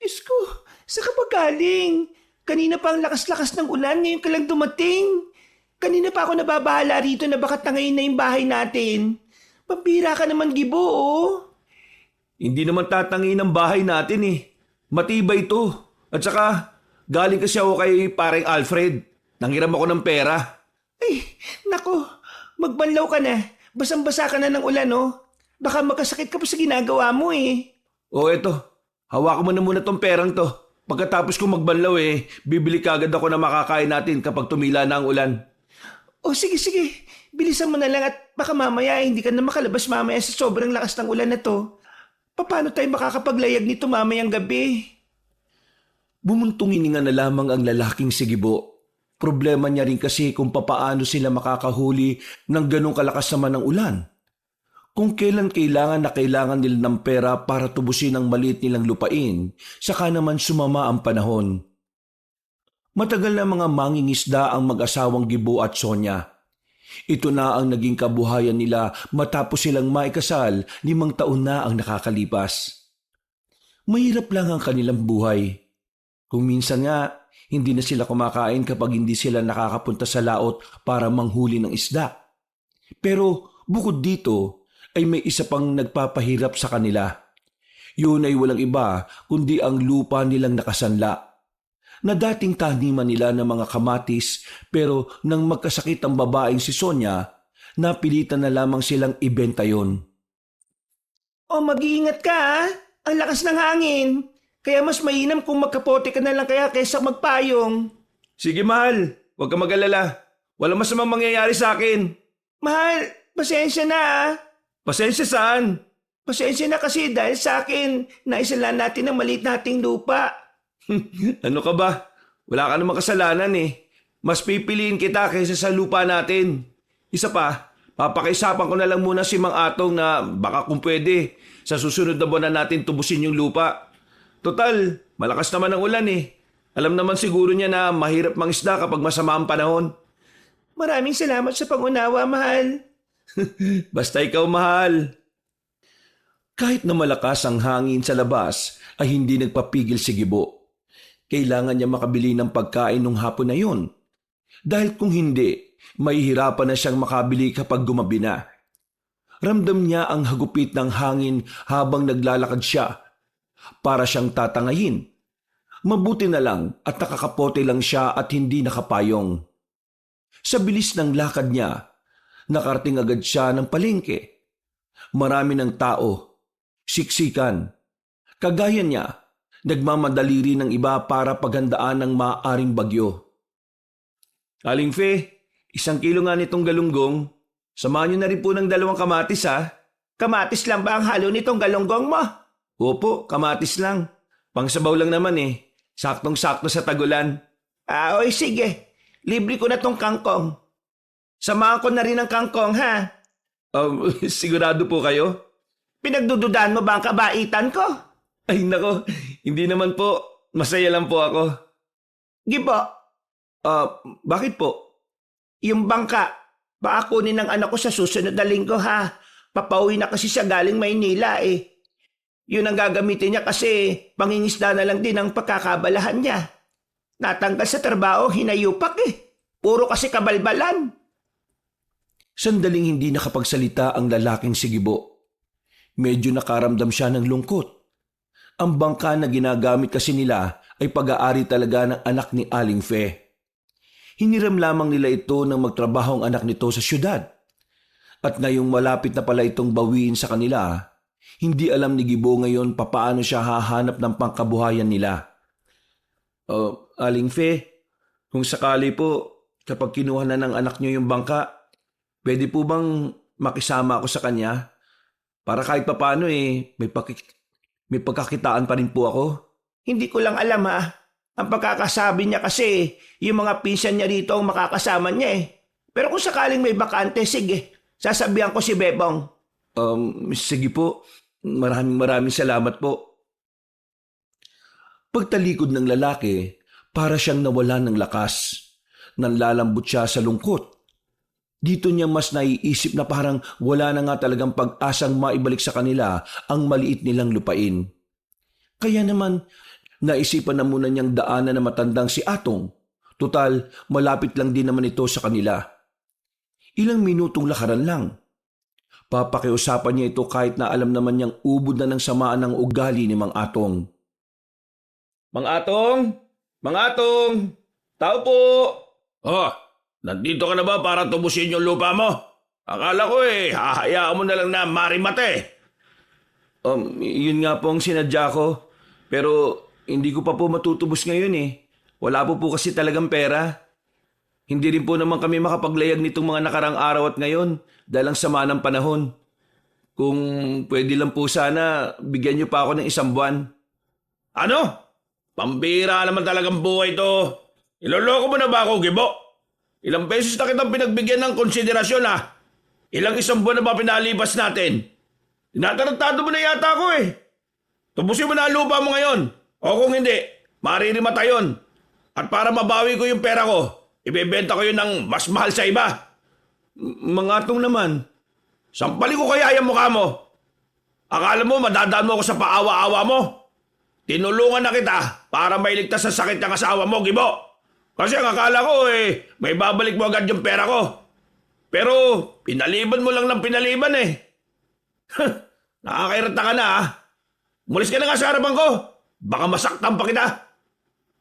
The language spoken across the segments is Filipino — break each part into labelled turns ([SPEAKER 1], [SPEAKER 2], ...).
[SPEAKER 1] Diyos ko, saan ka ba galing? Kanina pa ang lakas-lakas ng ulan, ngayon ka lang dumating. Kanina pa ako nababahala rito na baka tangayin na yung bahay natin. Pampira ka naman, Gibo, oh.
[SPEAKER 2] Hindi naman tatangin ang bahay natin eh. Matibay ito. At saka, galing kasi ako kay pareng Alfred. Nanghiram ako ng pera.
[SPEAKER 1] Ay, nako, magbanlaw ka na. Basang-basa ka na ng ulan, oh. Baka magkasakit ka pa sa ginagawa mo, eh.
[SPEAKER 2] O eto, hawakan mo na muna tong perang to. Pagkatapos ko magbanlaw bibili kagad ako na makakain natin kapag tumila na ang ulan.
[SPEAKER 1] Oh, sige, sige. Bilisan mo na lang at baka mamaya hindi ka na makalabas mamaya sa sobrang lakas ng ulan na to. Paano tayo makakapaglayag nito mamayang gabi?
[SPEAKER 2] Bumuntungin nga na lamang ang lalaking sigibo. Problema niya rin kasi kung papaano sila makakahuli ng ganong kalakas naman ng ulan. Kung kailan kailangan na kailangan nila ng pera para tubusin ang maliit nilang lupain, saka naman sumama ang panahon. Matagal na mga mangingisda ang mag-asawang Gibo at Sonia. Ito na ang naging kabuhayan nila matapos silang maikasal 5 taon na ang nakakalipas. Mahirap lang ang kanilang buhay. Kung minsan nga, hindi na sila kumakain kapag hindi sila nakakapunta sa laot para manghuli ng isda. Pero bukod dito, ay may isa pang nagpapahirap sa kanila. Yun ay walang iba kundi ang lupa nilang nakasanla. Na dating taniman nila ng mga kamatis pero nang magkasakit ang babaeng si Sonia, napilitan na lamang silang ibenta yon.
[SPEAKER 1] Oh, mag-iingat ka, ha? Ang lakas ng hangin. Kaya mas mainam kung magkapote ka na lang kaya kaysa magpayong.
[SPEAKER 2] Sige mahal, huwag ka mag-alala. Walang masamang mangyayari sa akin.
[SPEAKER 1] Mahal, pasensya na, ha?
[SPEAKER 2] Pasensya saan?
[SPEAKER 1] Pasensya na kasi dahil sa akin, naisala natin ang maliit nating lupa.
[SPEAKER 2] Ano ka ba? Wala ka namang kasalanan eh. Mas pipiliin kita kaysa sa lupa natin. Isa pa, papakaisapan ko na lang muna si Mang Atong na baka kung pwede, sa susunod na buwan na natin tubusin yung lupa. Total, malakas naman ang ulan eh. Alam naman siguro niya na mahirap mangisda kapag masama ang panahon.
[SPEAKER 1] Maraming salamat sa pangunawa, mahal.
[SPEAKER 2] Basta ikaw mahal. Kahit na malakas ang hangin sa labas ay hindi nagpapigil si Gibo. Kailangan niya makabili ng pagkain nung hapon na yun. Dahil kung hindi, mahihirapan na siyang makabili kapag gumabi na. Ramdam niya ang hagupit ng hangin habang naglalakad siya. Para siyang tatangayin. Mabuti na lang at nakakapote lang siya at hindi nakapayong. Sa bilis ng lakad niya, nakarating agad siya ng palengke. Marami ng tao, siksikan. Kagaya niya, nagmamadali rin ng iba para paghandaan ng maaaring bagyo. Aling Fe, 1 kilo nga nitong galunggong. Samahan niyo na rin po ng 2 kamatis ha.
[SPEAKER 1] Kamatis lang ba ang halo nitong galonggong mo?
[SPEAKER 2] Opo, kamatis lang. Pangsabaw lang naman eh. Saktong-sakto sa tagulan.
[SPEAKER 1] Oy, sige. Libre ko na tong kangkong. Samahan ko na rin ang kangkong, ha?
[SPEAKER 2] Sigurado po kayo?
[SPEAKER 1] Pinagdududahan mo ba ang kabaitan ko?
[SPEAKER 2] Ay nako, hindi naman po. Masaya lang po ako.
[SPEAKER 1] Gibo,
[SPEAKER 2] Bakit po?
[SPEAKER 1] yung bangka, baka kunin ng anak ko sa susunod na linggo, ha? Papauwi na kasi siya galing Maynila, eh. Yun ang gagamitin niya kasi pangingisda na lang din ang pagkakabalahan niya. Natanggal sa trabaho, hinayupak eh. Puro kasi kabalbalan.
[SPEAKER 2] Sandaling hindi nakapagsalita ang lalaking si Gibo. Medyo nakaramdam siya ng lungkot. Ang bangka na ginagamit kasi nila ay pag-aari talaga ng anak ni Aling Fe. Hiniram lamang nila ito nang magtrabaho ang anak nito sa syudad. At ngayong malapit na pala itong bawiin sa kanila, hindi alam ni Gibo ngayon papaano siya hahanap ng pangkabuhayan nila. Aling Fe, kung sakali po, kapag kinuha na ng anak niyo yung bangka, pwede po bang makisama ako sa kanya? Para kahit papaano may pagkakitaan pa rin po ako.
[SPEAKER 1] Hindi ko lang alam, ha? Ang pagkakasabi niya kasi, yung mga pinsan niya rito ang makakasama niya eh. Pero kung sakaling may bakante, sige, sasabihan ko si Bebong.
[SPEAKER 2] Sige po. Maraming salamat po. Pagtalikod ng lalaki, para siyang nawalan ng lakas. Nanlalambot siya sa lungkot. Dito niya mas naiisip na parang wala na nga talagang pag-asang maibalik sa kanila ang maliit nilang lupain. Kaya naman, Naisipan na muna niyang daanan na matandang si Atong. Tutal, malapit lang din naman ito sa kanila. Ilang minutong lakaran lang. Papakiusapan niya ito kahit na alam naman niyang ubod na ng samaan ng ugali ni Mang Atong. Mang Atong! Mang Atong! Tao po!
[SPEAKER 3] Oh, nandito ka na ba para tubusin yung lupa mo? Akala ko hahayaan mo na lang na marimate.
[SPEAKER 2] Yun nga po ang sinadya ko. Pero hindi ko pa po matutubos ngayon eh. Wala po kasi talagang pera. Hindi rin po naman kami makapaglayag nitong mga nakarang araw at ngayon dahil ang sama ng panahon. Kung pwede lang po sana, bigyan niyo pa ako ng 1 buwan.
[SPEAKER 3] Ano? Pambira naman talagang buhay to. Iloloko mo na ba ako, Gibo? Ilang beses na kitang pinagbigyan ng konsiderasyon Ilang 1 buwan na ba pinalipas natin? Tinatarantado mo na yata ako Tubusin mo na ang lupa mo ngayon. O kung hindi, maririmata yun. At para mabawi ko yung pera ko, ibebenta ko yun ng mas mahal sa iba.
[SPEAKER 2] Mang Atong naman.
[SPEAKER 3] Sampali ko kaya yung mukha mo. Akala mo madadaan mo ako sa paawa-awa mo? Tinulungan na kita para mailigtas sa sakit ng asawa mo, Gibo. Kasi ang akala ko may babalik mo agad yung pera ko. Pero pinaliban mo lang ng pinaliban Nakakairata ka na Umalis ka na nga sa harapan ko. Baka masaktan pa kita.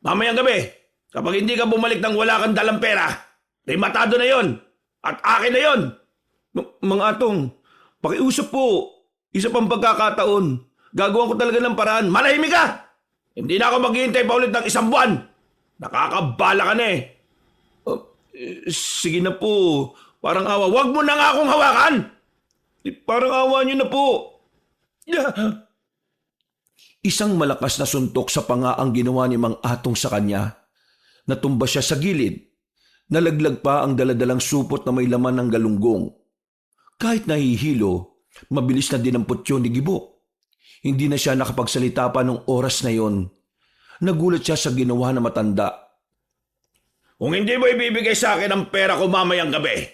[SPEAKER 3] Mamayang gabi, kapag hindi ka bumalik ng wala kang dalang pera, rematado na yon. At akin na yon.
[SPEAKER 2] Mang Atong, pakiusap po. Isa pang pagkakataon. Gagawa ko talaga ng paraan.
[SPEAKER 3] Manahimik ka! Hindi na ako maghihintay pa ulit ng 1 buwan. Nakakabala ka na
[SPEAKER 2] Sige na po. Parang awa.
[SPEAKER 3] Huwag mo na nga akong hawakan!
[SPEAKER 2] Parang awa niyo na po. Isang malakas na suntok sa panga ang ginawa ni Mang Atong sa kanya. Natumba siya sa gilid. Nalaglag pa ang daladalang supot na may laman ng galunggong. Kahit nahihilo, mabilis na dinampot yun ni Gibo. Hindi na siya nakapagsalita pa nung oras na yon. Nagulat siya sa ginawa na matanda.
[SPEAKER 3] Kung hindi mo ibibigay sa akin ang pera ko mamayang gabi,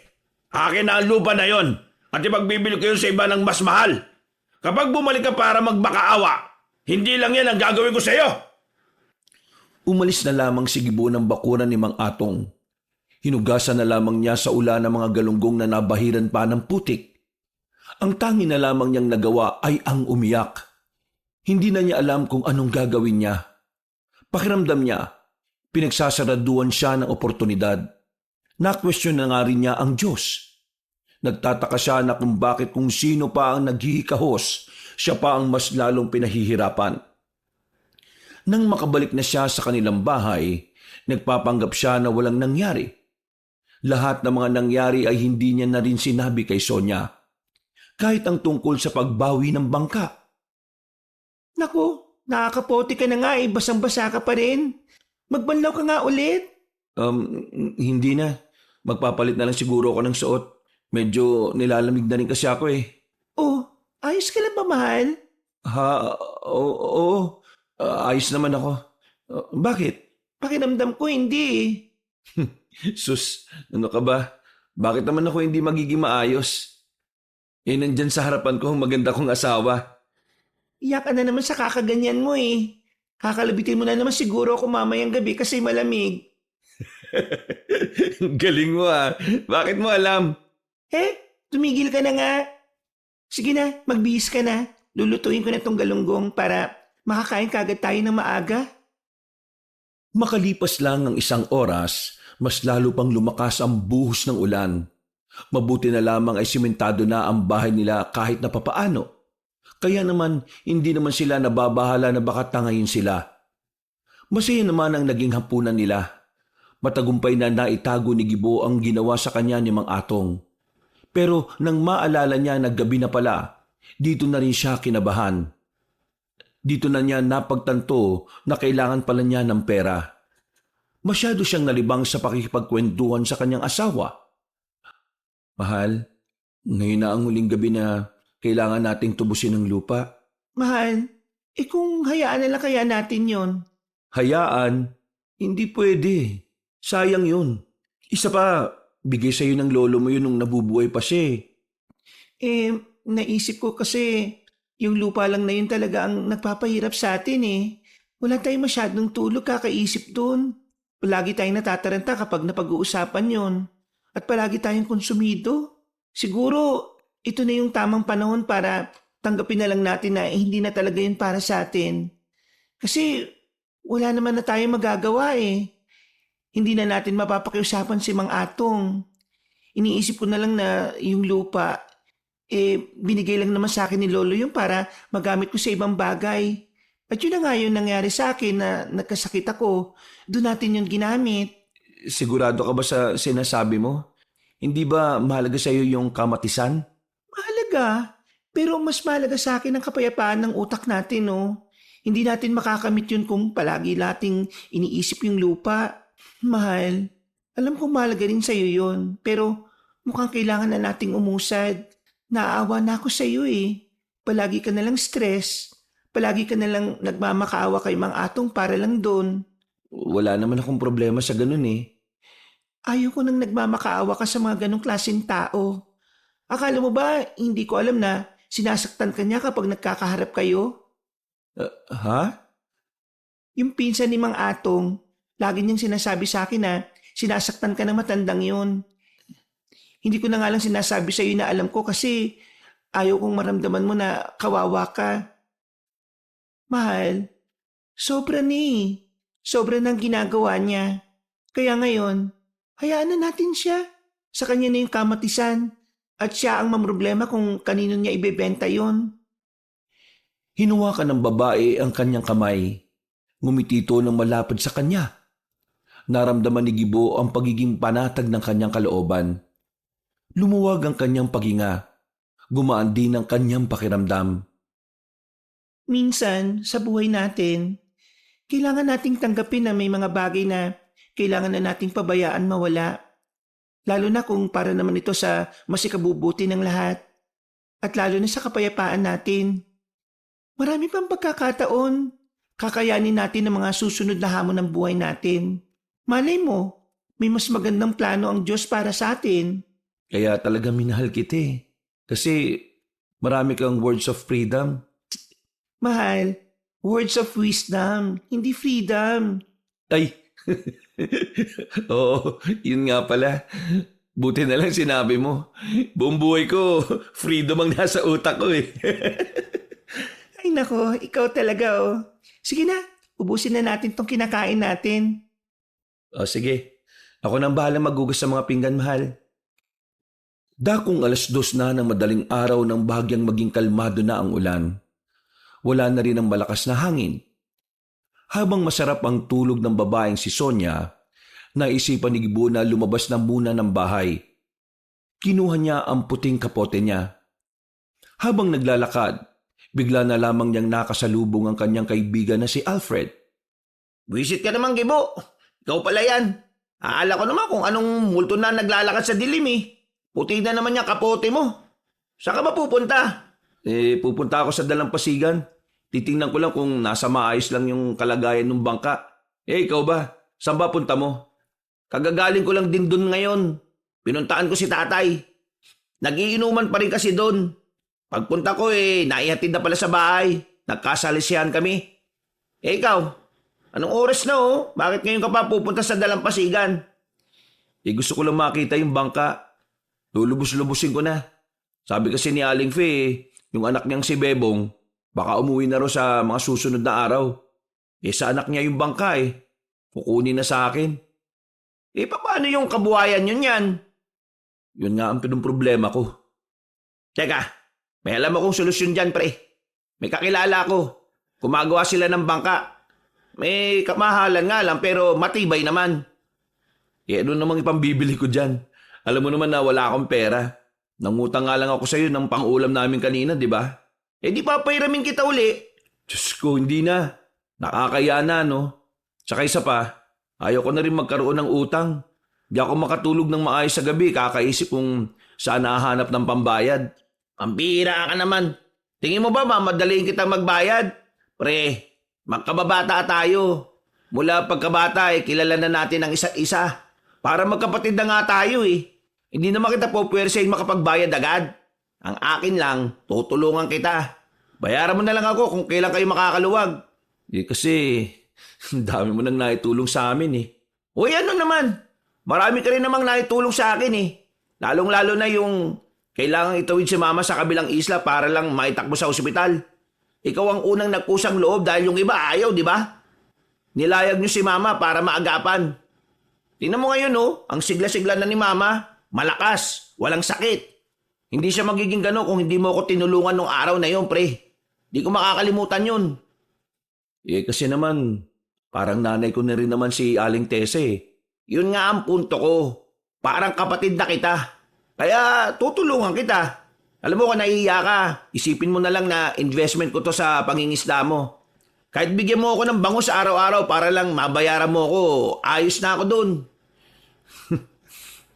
[SPEAKER 3] akin na ang lupa na yon at ipagbibili ko yun sa iba ng mas mahal. Kapag bumalik ka para magmakaawa, hindi lang yan ang gagawin ko sa iyo.
[SPEAKER 2] Umalis na lamang si Gibo ng bakuran ni Mang Atong. Hinugasan na lamang niya sa ulan ng mga galunggong na nabahiran pa ng putik. Ang tangi na lamang niyang nagawa ay ang umiyak. Hindi na niya alam kung anong gagawin niya. Pakiramdam niya, pinagsasaraduan siya ng oportunidad. Na-question na nga rin niya ang Diyos. Nagtataka siya na kung bakit kung sino pa ang naghihikahos, siya pa ang mas lalong pinahihirapan. Nang makabalik na siya sa kanilang bahay, nagpapanggap siya na walang nangyari. Lahat ng mga nangyari ay hindi niya na rin sinabi kay Sonia. Kahit ang tungkol sa pagbawi ng bangka.
[SPEAKER 1] Naku, nakakapoti ka na nga basang-basa ka pa rin. Magbanlaw ka nga ulit.
[SPEAKER 2] Hindi na. Magpapalit na lang siguro ako ng suot. Medyo nilalamig na rin kasi ako
[SPEAKER 1] Oh, ayos ka lang ba, mahal?
[SPEAKER 2] Oo. Ayos naman ako. Bakit?
[SPEAKER 1] Pakiramdam ko hindi
[SPEAKER 2] Sus, ano ka ba? Bakit naman ako hindi magiging maayos? Nandyan sa harapan ko ang maganda kong asawa.
[SPEAKER 1] Iyak ka na naman sa kakaganyan mo Kakalabitin mo na naman siguro ako mamayang gabi kasi malamig.
[SPEAKER 2] Galing mo Bakit mo alam?
[SPEAKER 1] Tumigil ka na nga. Sige na, magbihis ka na. Lulutuin ko na tong galunggong para makakain kagad tayo ng maaga.
[SPEAKER 2] Makalipas lang ng 1 oras, mas lalo pang lumakas ang buhos ng ulan. Mabuti na lamang ay simentado na ang bahay nila kahit na papaano. Kaya naman, hindi naman sila nababahala na baka tangayin sila. Masaya naman ang naging hapunan nila. Matagumpay na naitago ni Gibo ang ginawa sa kanya ni Mang Atong. Pero nang maalala niya na gabi na pala, dito na rin siya kinabahan. Dito na niya napagtanto na kailangan pala niya ng pera. Masyado siyang nalibang sa pakikipagkwentuhan sa kanyang asawa. Mahal, ngayon na ang huling gabi na kailangan nating tubusin ang lupa.
[SPEAKER 1] Mahal, kung hayaan na lang kaya natin yon.
[SPEAKER 2] Hayaan? Hindi pwede. Sayang yun. Isa pa, bigay sa'yo ng lolo mo yun nung nabubuhay pa siya.
[SPEAKER 1] Naisip ko kasi yung lupa lang na yun talaga ang nagpapahirap sa atin Wala tayong masyadong tulog kakaisip dun. Palagi tayong natataranta kapag napag-uusapan yon. At palagi tayong konsumido. Siguro, ito na yung tamang panahon para tanggapin na lang natin na hindi na talaga yun para sa atin. Kasi wala naman na tayong magagawa eh. Hindi na natin mapapakiusapan si Mang Atong. Iniisip ko na lang na yung lupa, binigay lang naman sa akin ni Lolo yung para magamit ko sa ibang bagay. At yun na nga yung nangyari sa akin na nagkasakit ako. Doon natin yung ginamit.
[SPEAKER 2] Sigurado ka ba sa sinasabi mo? Hindi ba mahalaga sa iyo yung kamatisan?
[SPEAKER 1] Mahalaga. Pero mas mahalaga sa akin ang kapayapaan ng utak natin, no? Hindi natin makakamit yun kung palagi nating iniisip yung lupa. Mahal, alam kong mahalaga rin sa'yo yun. Pero mukhang kailangan na nating umusad. Naaawa na ako sa'yo eh. Palagi ka na lang stress. Palagi ka na lang nagmamakaawa kay Mang Atong para lang doon.
[SPEAKER 2] Wala naman akong problema sa ganun eh.
[SPEAKER 1] Ayaw ko nang nagmamakaawa ka sa mga ganong klaseng tao. Akala mo ba hindi ko alam na sinasaktan ka niya kapag nagkakaharap kayo?
[SPEAKER 2] Ha?
[SPEAKER 1] Yung pinsan ni Mang Atong, lagi niyang sinasabi sa akin na sinasaktan ka ng matandang yun. Hindi ko na nga lang sinasabi sa iyo na alam ko kasi ayaw kong maramdaman mo na kawawa ka. Mahal, sobra ni. Sobra ng ginagawa niya. Kaya ngayon, hayaan na natin siya. Sa kanya na yung kamatisan. At siya ang mamroblema kung kanino niya ibebenta yon.
[SPEAKER 2] Hinuwakan ng babae ang kanyang kamay. Ngumitito ng malapad sa kanya. Naramdaman ni Gibo ang pagiging panatag ng kanyang kalooban. Lumuwag ang kanyang paghinga. Gumaan din ang kanyang pakiramdam.
[SPEAKER 1] Minsan, sa buhay natin, kailangan nating tanggapin na may mga bagay na kailangan na nating pabayaan mawala. Lalo na kung para naman ito sa masikabubuti ng lahat. At lalo na sa kapayapaan natin. Marami pang pagkakataon. Kakayanin natin ang mga susunod na hamon ng buhay natin. Malay mo, may mas magandang plano ang Diyos para sa atin.
[SPEAKER 2] Kaya talaga minahal kita eh. Kasi marami kang words of freedom.
[SPEAKER 1] Mahal, words of wisdom, hindi freedom.
[SPEAKER 2] Ay, oo, yun nga pala. Buti na lang sinabi mo. Buong buhay ko, freedom ang nasa utak ko eh.
[SPEAKER 1] Ay nako, ikaw talaga oh. Sige na, ubusin na natin tong kinakain natin.
[SPEAKER 2] O sige, ako nang bahala magugas sa mga pinggan, mahal. Dakong 2:00 na ng madaling araw nang bahagyang maging kalmado na ang ulan. Wala na rin ang malakas na hangin. Habang masarap ang tulog ng babaeng si Sonia, naisipan ni Gibo na lumabas na muna ng bahay. Kinuha niya ang puting kapote niya. Habang naglalakad, bigla na lamang niyang nakasalubong ang kanyang kaibigan na si Alfred.
[SPEAKER 3] Visit ka naman, Gibo. Ikaw pala yan. Aala ko naman kung anong multo na naglalakad sa dilim eh. Puti na naman yung kapote mo. Saan ka ba pupunta?
[SPEAKER 2] Pupunta ako sa dalampasigan. Titingnan ko lang kung nasa maayos lang yung kalagayan ng bangka. Ikaw ba? Saan ba punta mo?
[SPEAKER 3] Kagagaling ko lang din dun ngayon. Pinuntaan ko si tatay. Nagiinuman pa rin kasi dun. Pagpunta ko naihatid na pala sa bahay. Nagkasalisihan kami. Ikaw, anong oras na oh? Bakit ngayon ka pa pupunta sa dalampasigan?
[SPEAKER 2] Gusto ko lang makita yung bangka. Lulubos-lubusin ko na. Sabi kasi ni Aling Fe, yung anak niyang si Bebong, baka umuwi na raw sa mga susunod na araw. Sa anak niya yung bangka kukunin na sa akin.
[SPEAKER 3] Paano yung kabuhayan yun yan?
[SPEAKER 2] Yun nga ang problema ko.
[SPEAKER 3] Teka, may alam akong solusyon dyan, pre. May kakilala ko. Gumagawa sila ng bangka. May kamahalan nga lang pero matibay naman.
[SPEAKER 2] Ano namang ipambibili ko dyan? Alam mo naman na wala akong pera. Nangutang nga lang ako sa'yo ng pang-ulam namin kanina, di ba?
[SPEAKER 3] Di pa pairamin kita uli.
[SPEAKER 2] Diyos ko, hindi na. Nakakaya na, no? Tsaka isa pa, ayaw ko na rin magkaroon ng utang. Di ako makatulog ng maayos sa gabi, kakaisip kung saan nahanap ng pambayad.
[SPEAKER 3] Pambira ka naman. Tingin mo ba mamadaliin kita magbayad? Pre, magkababata tayo. Mula pagkabata kilala na natin ang isa't isa. Para magkapatid na nga tayo Hindi naman kita pupwersahin makapagbayad agad. Ang akin lang, tutulungan kita. Bayaran mo na lang ako kung kailan kayo makakaluwag.
[SPEAKER 2] Kasi, ang dami mo nang naitulong sa amin eh.
[SPEAKER 1] Uy, ano naman? Marami ka rin namang naitulong sa akin eh. Lalong-lalo na yung kailangang itawid si mama sa kabilang isla para lang maitakbo sa ospital. Ikaw ang unang nagkusang loob dahil yung iba ayaw, di ba? Nilayag niyo si mama para maagapan. Tingnan mo ngayon oh, ang sigla-sigla na ni mama. Malakas, walang sakit. Hindi siya magiging gano'n kung hindi mo ako tinulungan nung araw na yon, pre. Di ko makakalimutan yun.
[SPEAKER 2] Kasi naman, parang nanay ko na rin naman si Aling Tese eh.
[SPEAKER 1] Yun nga ang punto ko. Parang kapatid na kita. Kaya tutulungan kita. Alam mo kung naiiya ka, isipin mo na lang na investment ko to sa pangingisda mo. Kahit bigyan mo ako ng bangus araw-araw para lang mabayaran mo ako, ayos na ako dun.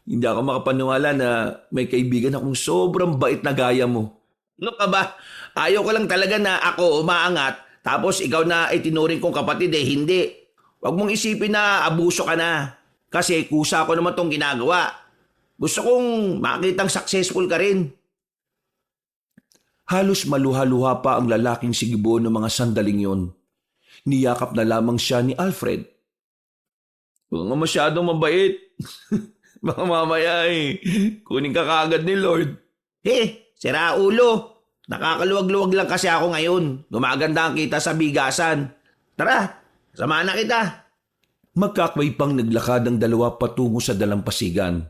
[SPEAKER 2] Hindi ako makapaniwala na may kaibigan akong sobrang bait na gaya mo.
[SPEAKER 1] Ano ka ba? Ayaw ko lang talaga na ako umaangat tapos ikaw na itinuring kong kapatid eh, hindi. Huwag mong isipin na abuso ka na. Kasi kusa ko naman tong ginagawa. Gusto kong makitang successful ka rin.
[SPEAKER 2] Halos maluha-luha pa ang lalaking sigibo ng mga sandaling yon. Niyakap na lamang siya ni Alfred.
[SPEAKER 3] Huwag nga masyadong mabait. Baka mamaya kunin ka kaagad ni Lord.
[SPEAKER 1] Sira ulo. Nakakaluwag-luwag lang kasi ako ngayon. Gumaganda ang kita sa bigasan. Tara, samahan na kita.
[SPEAKER 2] Magkakway pang naglakad ang dalawa patungo sa dalampasigan.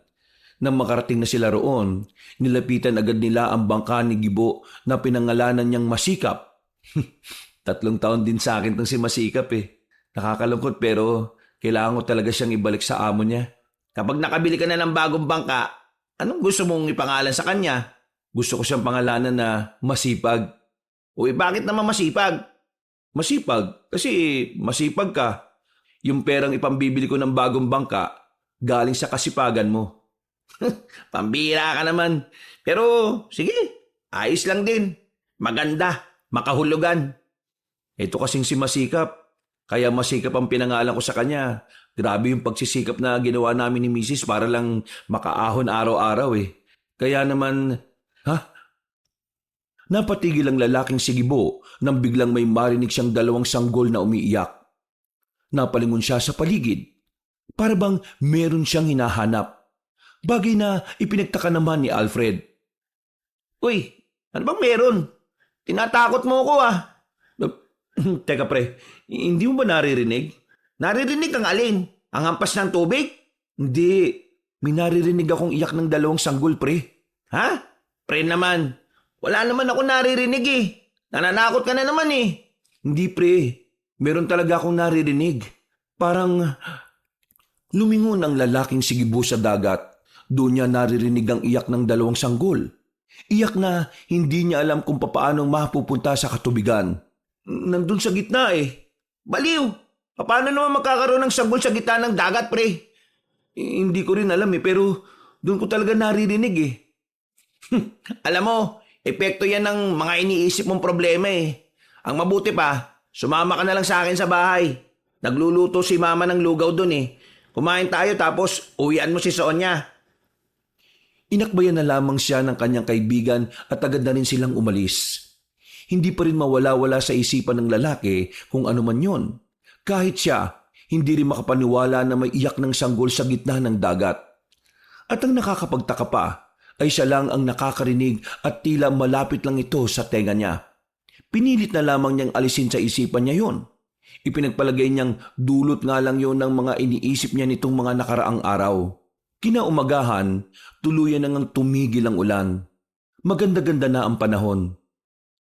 [SPEAKER 2] Nang makarating na sila roon, nilapitan agad nila ang bangka ni Gibo na pinangalanan niyang Masikap. 3 taon din sa akin tong si Masikap eh. Nakakalungkot pero kailangan ko talaga siyang ibalik sa amo niya.
[SPEAKER 1] Kapag nakabili ka na ng bagong bangka, anong gusto mong ipangalan sa kanya?
[SPEAKER 2] Gusto ko siyang pangalanan na Masipag.
[SPEAKER 1] Uy, bakit naman masipag?
[SPEAKER 2] Masipag? Kasi masipag ka. Yung perang ipambibili ko ng bagong bangka, galing sa kasipagan mo.
[SPEAKER 1] Pambira ka naman. Pero sige, ayos lang din. Maganda, makahulugan.
[SPEAKER 2] Ito kasing si Masikap. Kaya Masikap ang pinangalan ko sa kanya. Grabe yung pagsisikap na ginawa namin ni Mrs. para lang makaahon araw-araw eh. Kaya naman, Napatigil ang lalaking sigibo nang biglang may marinig siyang 2 sanggol na umiiyak. Napalingon siya sa paligid. Para bang meron siyang hinahanap. Bagay na ipinagtaka naman ni Alfred.
[SPEAKER 1] Uy, ano bang meron? Tinatakot mo ko ah.
[SPEAKER 2] Teka pre, hindi mo ba naririnig?
[SPEAKER 1] Naririnig ang alin? Ang hampas ng tubig?
[SPEAKER 2] Hindi, may naririnig akong iyak ng 2 sanggol pre.
[SPEAKER 1] Ha? Pre naman. Wala naman ako naririnig eh. Nananakot ka na naman eh.
[SPEAKER 2] Hindi pre, meron talaga akong naririnig. Parang lumingon ang lalaking sigibo sa dagat. Doon niya naririnig ang iyak ng 2 sanggol. Iyak na hindi niya alam kung papaano mapupunta sa katubigan.
[SPEAKER 1] Nandun sa gitna eh. Baliw! Paano naman magkakaroon ng sanggol sa gitna ng dagat, pre?
[SPEAKER 2] Hindi ko rin alam eh, pero doon ko talaga naririnig eh.
[SPEAKER 1] Alam mo, epekto yan ng mga iniisip mong problema eh. Ang mabuti pa, sumama ka na lang sa akin sa bahay. Nagluluto si mama ng lugaw dun eh. Kumain tayo tapos uwian mo si Sonia.
[SPEAKER 2] Inakbayan na lamang siya ng kanyang kaibigan at agad na rin silang umalis. Hindi pa rin mawala-wala sa isipan ng lalaki kung ano man yon. Kahit siya, hindi rin makapaniwala na may iyak ng sanggol sa gitna ng dagat. At ang nakakapagtaka pa ay siya lang ang nakakarinig at tila malapit lang ito sa tenga niya. Pinilit na lamang niyang alisin sa isipan niya yon. Ipinagpalagay niyang dulot nga lang yon ng mga iniisip niya nitong mga nakaraang araw. Kinaumagahan, tuluyan na ngang tumigil ang ulan. Maganda-ganda na ang panahon.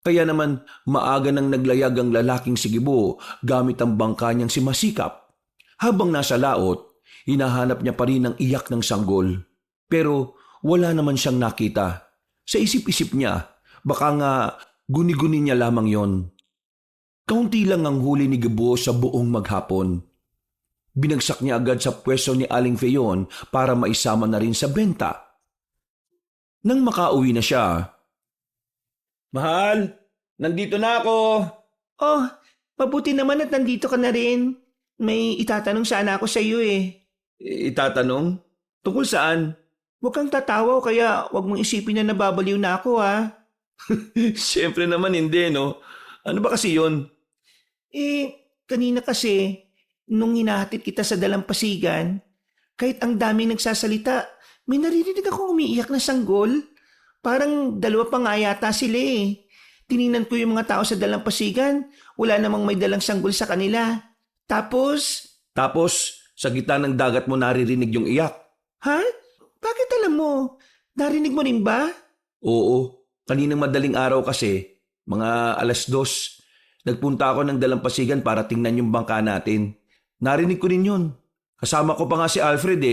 [SPEAKER 2] Kaya naman maaga nang naglayag ang lalaking sigibo gamit ang bangka niyang si Masikap. Habang nasa laot, hinahanap niya pa rin ang iyak ng sanggol. Pero wala naman siyang nakita. Sa isip-isip niya, baka nga guni-guni niya lamang yon. Kaunti lang ang huli ni Gibo sa buong maghapon. Binagsak niya agad sa pwesto ni Aling Feyon para maisama na rin sa benta. Nang makauwi na siya,
[SPEAKER 1] Mahal, nandito na ako. Oh, mabuti naman at nandito ka na rin. May itatanong sana ako sa iyo eh.
[SPEAKER 2] itatanong? Tungkol saan?
[SPEAKER 1] Huwag kang tatawa kaya huwag mong isipin na nababaliw na ako ha.
[SPEAKER 2] Siyempre naman hindi, no? Ano ba kasi yon?
[SPEAKER 1] Kanina kasi, nung hinahatid kita sa dalampasigan, kahit ang daming nagsasalita, may naririnig akong umiiyak na sanggol. Parang dalawa pa nga yata sila eh. Tininan ko yung mga tao sa dalampasigan, wala namang may dalang sanggol sa kanila.
[SPEAKER 2] Tapos, sa gitna ng dagat mo naririnig yung iyak.
[SPEAKER 1] Ha? Bakit alam mo? Narinig mo rin ba?
[SPEAKER 2] Oo, kaninang madaling araw kasi, mga 2:00, nagpunta ako ng dalampasigan para tingnan yung bangka natin. Narinig ko rin yun. Kasama ko pa nga si Alfred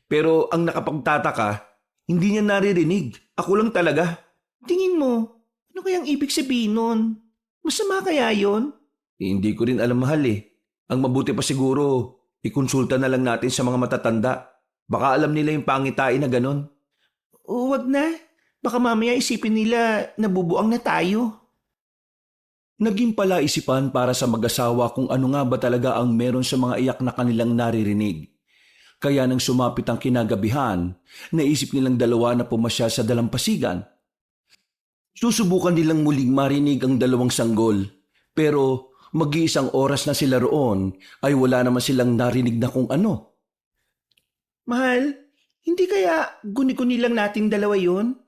[SPEAKER 2] pero ang nakapagtataka, hindi niya naririnig. Ako lang talaga.
[SPEAKER 1] Tingin mo, ano kayang ibig sabihin nun? Masama kaya yon?
[SPEAKER 2] Hindi ko rin alam, mahal. Ang mabuti pa siguro, ikonsulta na lang natin sa mga matatanda. Baka alam nila yung pangitain na ganon.
[SPEAKER 1] Huwag na. Baka mamaya isipin nila nabubuang na tayo.
[SPEAKER 2] Naging palaisipan para sa mag-asawa kung ano nga ba talaga ang meron sa mga iyak na kanilang naririnig. Kaya nang sumapit ang kinagabihan, naisip nilang dalawa na pumasya sa dalampasigan. Susubukan nilang muling marinig ang dalawang sanggol, pero mag-iisang oras na sila roon ay wala naman silang narinig na kung ano.
[SPEAKER 1] Mahal, hindi kaya guni-guni lang nating dalawa yun?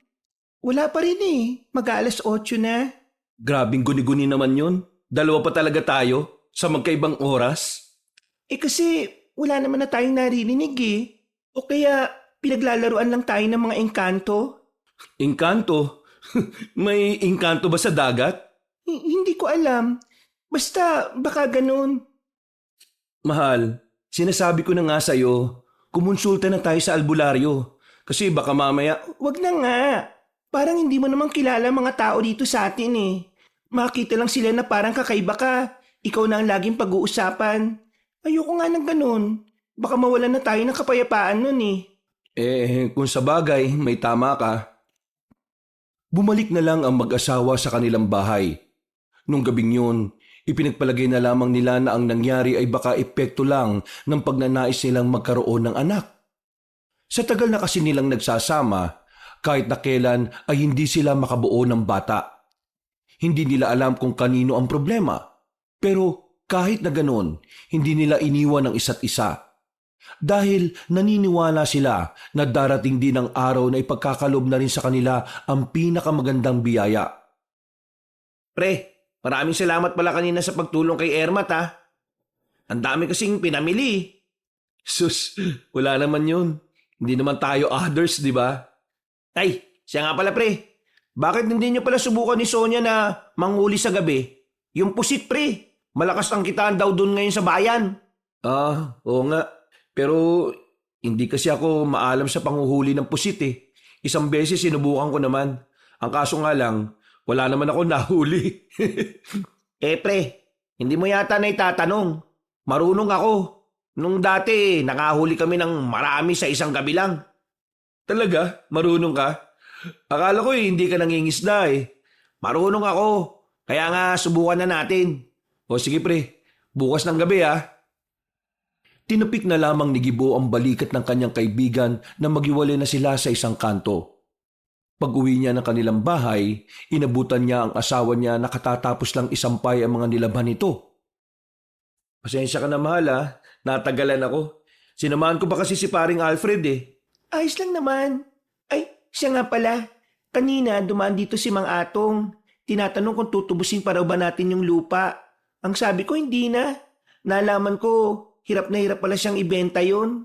[SPEAKER 1] Wala pa rin eh. Mag-aalas 8 na.
[SPEAKER 2] Grabing guni-guni naman yun. Dalawa pa talaga tayo sa magkaibang oras.
[SPEAKER 1] Kasi wala naman na tayong naririnig eh. O kaya pinaglalaruan lang tayo ng mga engkanto?
[SPEAKER 2] Engkanto? May engkanto ba sa dagat?
[SPEAKER 1] Hindi ko alam. Basta baka ganun.
[SPEAKER 2] Mahal, sinasabi ko na nga sa'yo, kumonsulta na tayo sa albularyo. Kasi baka mamaya...
[SPEAKER 1] Wag na nga. Parang hindi mo naman kilala mga tao dito sa atin eh. Makita lang sila na parang kakaiba ka. Ikaw na ang laging pag-uusapan. Ayoko nga ng ganun. Baka mawalan na tayo ng kapayapaan nun eh.
[SPEAKER 2] Kung sa bagay, may tama ka. Bumalik na lang ang mag-asawa sa kanilang bahay. Nung gabing yun, ipinagpalagay na lamang nila na ang nangyari ay baka epekto lang ng pagnanais nilang magkaroon ng anak. Sa tagal na kasi nilang nagsasama, kahit na kailan ay hindi sila makabuo ng bata. Hindi nila alam kung kanino ang problema. Pero kahit na ganon, hindi nila iniwan ang isa't isa. Dahil naniniwala sila na darating din ang araw na ipagkakalob na rin sa kanila ang pinakamagandang biyaya.
[SPEAKER 1] Pre, maraming salamat pala kanina sa pagtulong kay Ermat ha. Ang dami kasing pinamili.
[SPEAKER 2] Sus, wala naman yun. Hindi naman tayo others, di ba?
[SPEAKER 1] Ay, siya nga pala pre. Bakit hindi nyo pala subukan ni Sonia na manghuli sa gabi? Yung pusit pre. Malakas ang kitaan daw doon ngayon sa bayan.
[SPEAKER 2] Oo nga. Pero hindi kasi ako maalam sa panghuhuli ng pusit Isang beses sinubukan ko naman. Ang kaso nga lang, wala naman ako nahuli.
[SPEAKER 1] Pre, hindi mo yata na itatanong. Marunong ako. Nung dati, nakahuli kami ng marami sa isang gabi lang.
[SPEAKER 2] Talaga? Marunong ka? Akala ko hindi ka nangingisda
[SPEAKER 1] Marunong ako. Kaya nga subukan na natin.
[SPEAKER 2] O sige pre, bukas ng gabi Tinapik na lamang ni Gibo ang balikat ng kanyang kaibigan na maghiwalay na sila sa isang kanto. Pag-uwi niya ng kanilang bahay, inabutan niya ang asawa niya na katatapos lang isampay ang mga nilaban nito. Pasensya ka na mahal natagalan ako. Sinamahan ko ba kasi si paring Alfred
[SPEAKER 1] Ayos lang naman. Ay, siya nga pala. Kanina dumaan dito si Mang Atong. Tinatanong kung tutubusin pa raw ba natin yung lupa. Ang sabi ko hindi na. Nalaman ko, hirap na hirap pala siyang ibenta yon.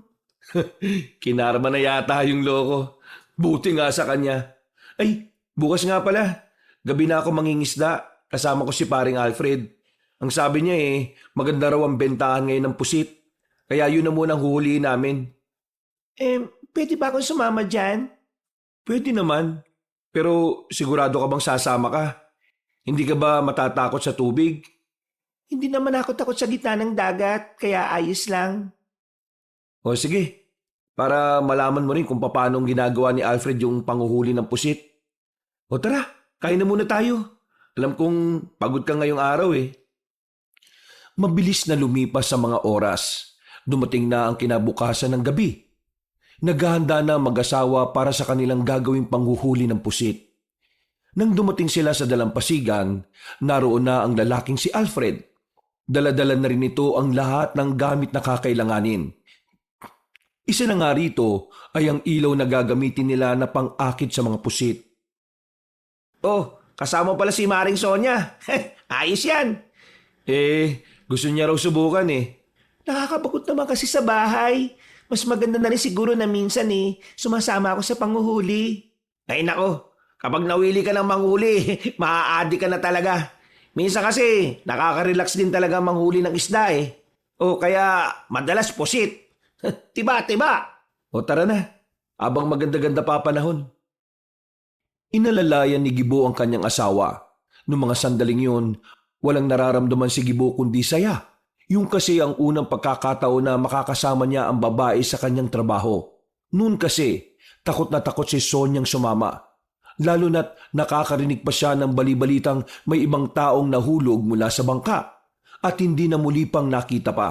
[SPEAKER 2] Kinarma na yata yung loko. Buti nga sa kanya. Ay, bukas nga pala. Gabi na ako mangingisda. Kasama ko si paring Alfred. Ang sabi niya maganda raw ang bentahan ngayon ng pusit. Kaya yun na muna ang huhulihin namin.
[SPEAKER 1] Pwede ba akong sumama dyan?
[SPEAKER 2] Pwede naman. Pero sigurado ka bang sasama ka? Hindi ka ba matatakot sa tubig?
[SPEAKER 1] Hindi naman ako takot sa gitna ng dagat, kaya ayos lang.
[SPEAKER 2] O sige, para malaman mo rin kung paano ginagawa ni Alfred yung panghuhuli ng pusit. O tara, kain na muna tayo. Alam kong pagod ka ngayong araw Mabilis na lumipas sa mga oras. Dumating na ang kinabukasan ng gabi. Naghahanda na mag-asawa para sa kanilang gagawing panghuhuli ng pusit. Nang dumating sila sa dalampasigan, naroon na ang lalaking si Alfred. Daladala na rin ito ang lahat ng gamit na kakailanganin. Isa na nga rito ay ang ilaw na gagamitin nila na pang-akit sa mga pusit.
[SPEAKER 1] Oh, kasama pala si Maring Sonya. Ayos yan.
[SPEAKER 2] Gusto niya raw subukan eh.
[SPEAKER 1] Nakakabagot naman kasi sa bahay. Mas maganda na rin siguro na minsan sumasama ako sa panguhuli. Ay nako, kapag nawili ka ng manghuli, maa-addict ka na talaga. Minsan kasi, nakaka-relax din talaga manghuli ng isda eh. O kaya, madalas pusit. Tiba.
[SPEAKER 2] O tara na, abang maganda-ganda pa panahon. Inalalayan ni Gibo ang kanyang asawa. Noong mga sandaling yun, walang nararamdaman si Gibo kundi saya. Yung kasi ang unang pagkakataon na makakasama niya ang babae sa kanyang trabaho. Noon kasi, takot na takot si Sonyang sumama. Lalo na't nakakarinig pa siya ng balibalitang may ibang taong nahulog mula sa bangka at hindi na muli pang nakita pa.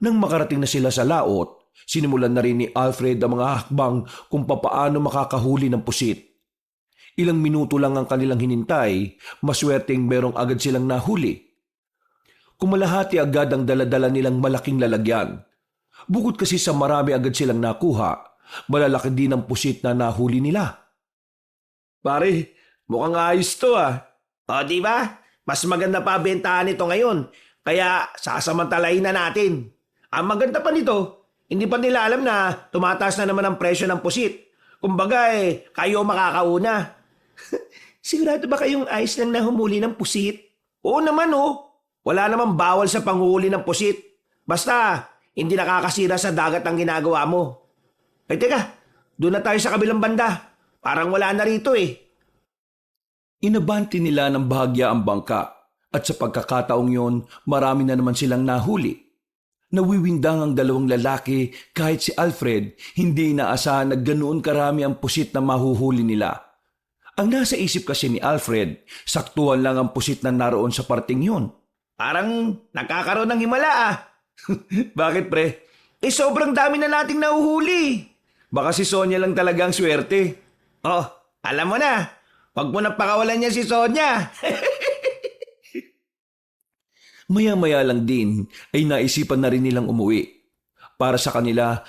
[SPEAKER 2] Nang makarating na sila sa laot, sinimulan na rin ni Alfred ang mga hakbang kung papaano makakahuli ng pusit. Ilang minuto lang ang kanilang hinintay, maswerteng merong agad silang nahuli. Kumalahati agad ang daladala nilang malaking lalagyan. Bukod kasi sa marami agad silang nakuha, malalaki din ang pusit na nahuli nila.
[SPEAKER 3] Pare, mukhang ayos to ah.
[SPEAKER 1] O di ba? Mas maganda pa bentahan ito ngayon. Kaya sasamantalahin na natin. Ang maganda pa nito, hindi pa nila alam na tumataas na naman ang presyo ng pusit. Kumbaga kayo makakauna. Sigurado ba kayong ayos lang na humuli ng pusit? Oo naman Wala namang bawal sa panghuli ng pusit. Basta, hindi nakakasira sa dagat ang ginagawa mo. Ay teka, doon na tayo sa kabilang banda. Parang wala na rito eh.
[SPEAKER 2] Inabanti nila ng bahagya ang bangka at sa pagkakataong yon, marami na naman silang nahuli. Nawiwindang ang dalawang lalaki kahit si Alfred hindi inaasahan na ganoon karami ang pusit na mahuhuli nila. Ang nasa isip kasi ni Alfred, saktuhan lang ang pusit na naroon sa parting yon.
[SPEAKER 1] Parang nakakaroon ng himala ah.
[SPEAKER 2] Bakit pre?
[SPEAKER 1] Sobrang dami na nating nahuhuli.
[SPEAKER 2] Baka si Sonya lang talaga ang swerte.
[SPEAKER 1] Oh, alam mo na. Huwag mo na pakawalan niya si Sonya.
[SPEAKER 2] Maya-maya lang din ay naisipan na rin nilang umuwi. Para sa kanila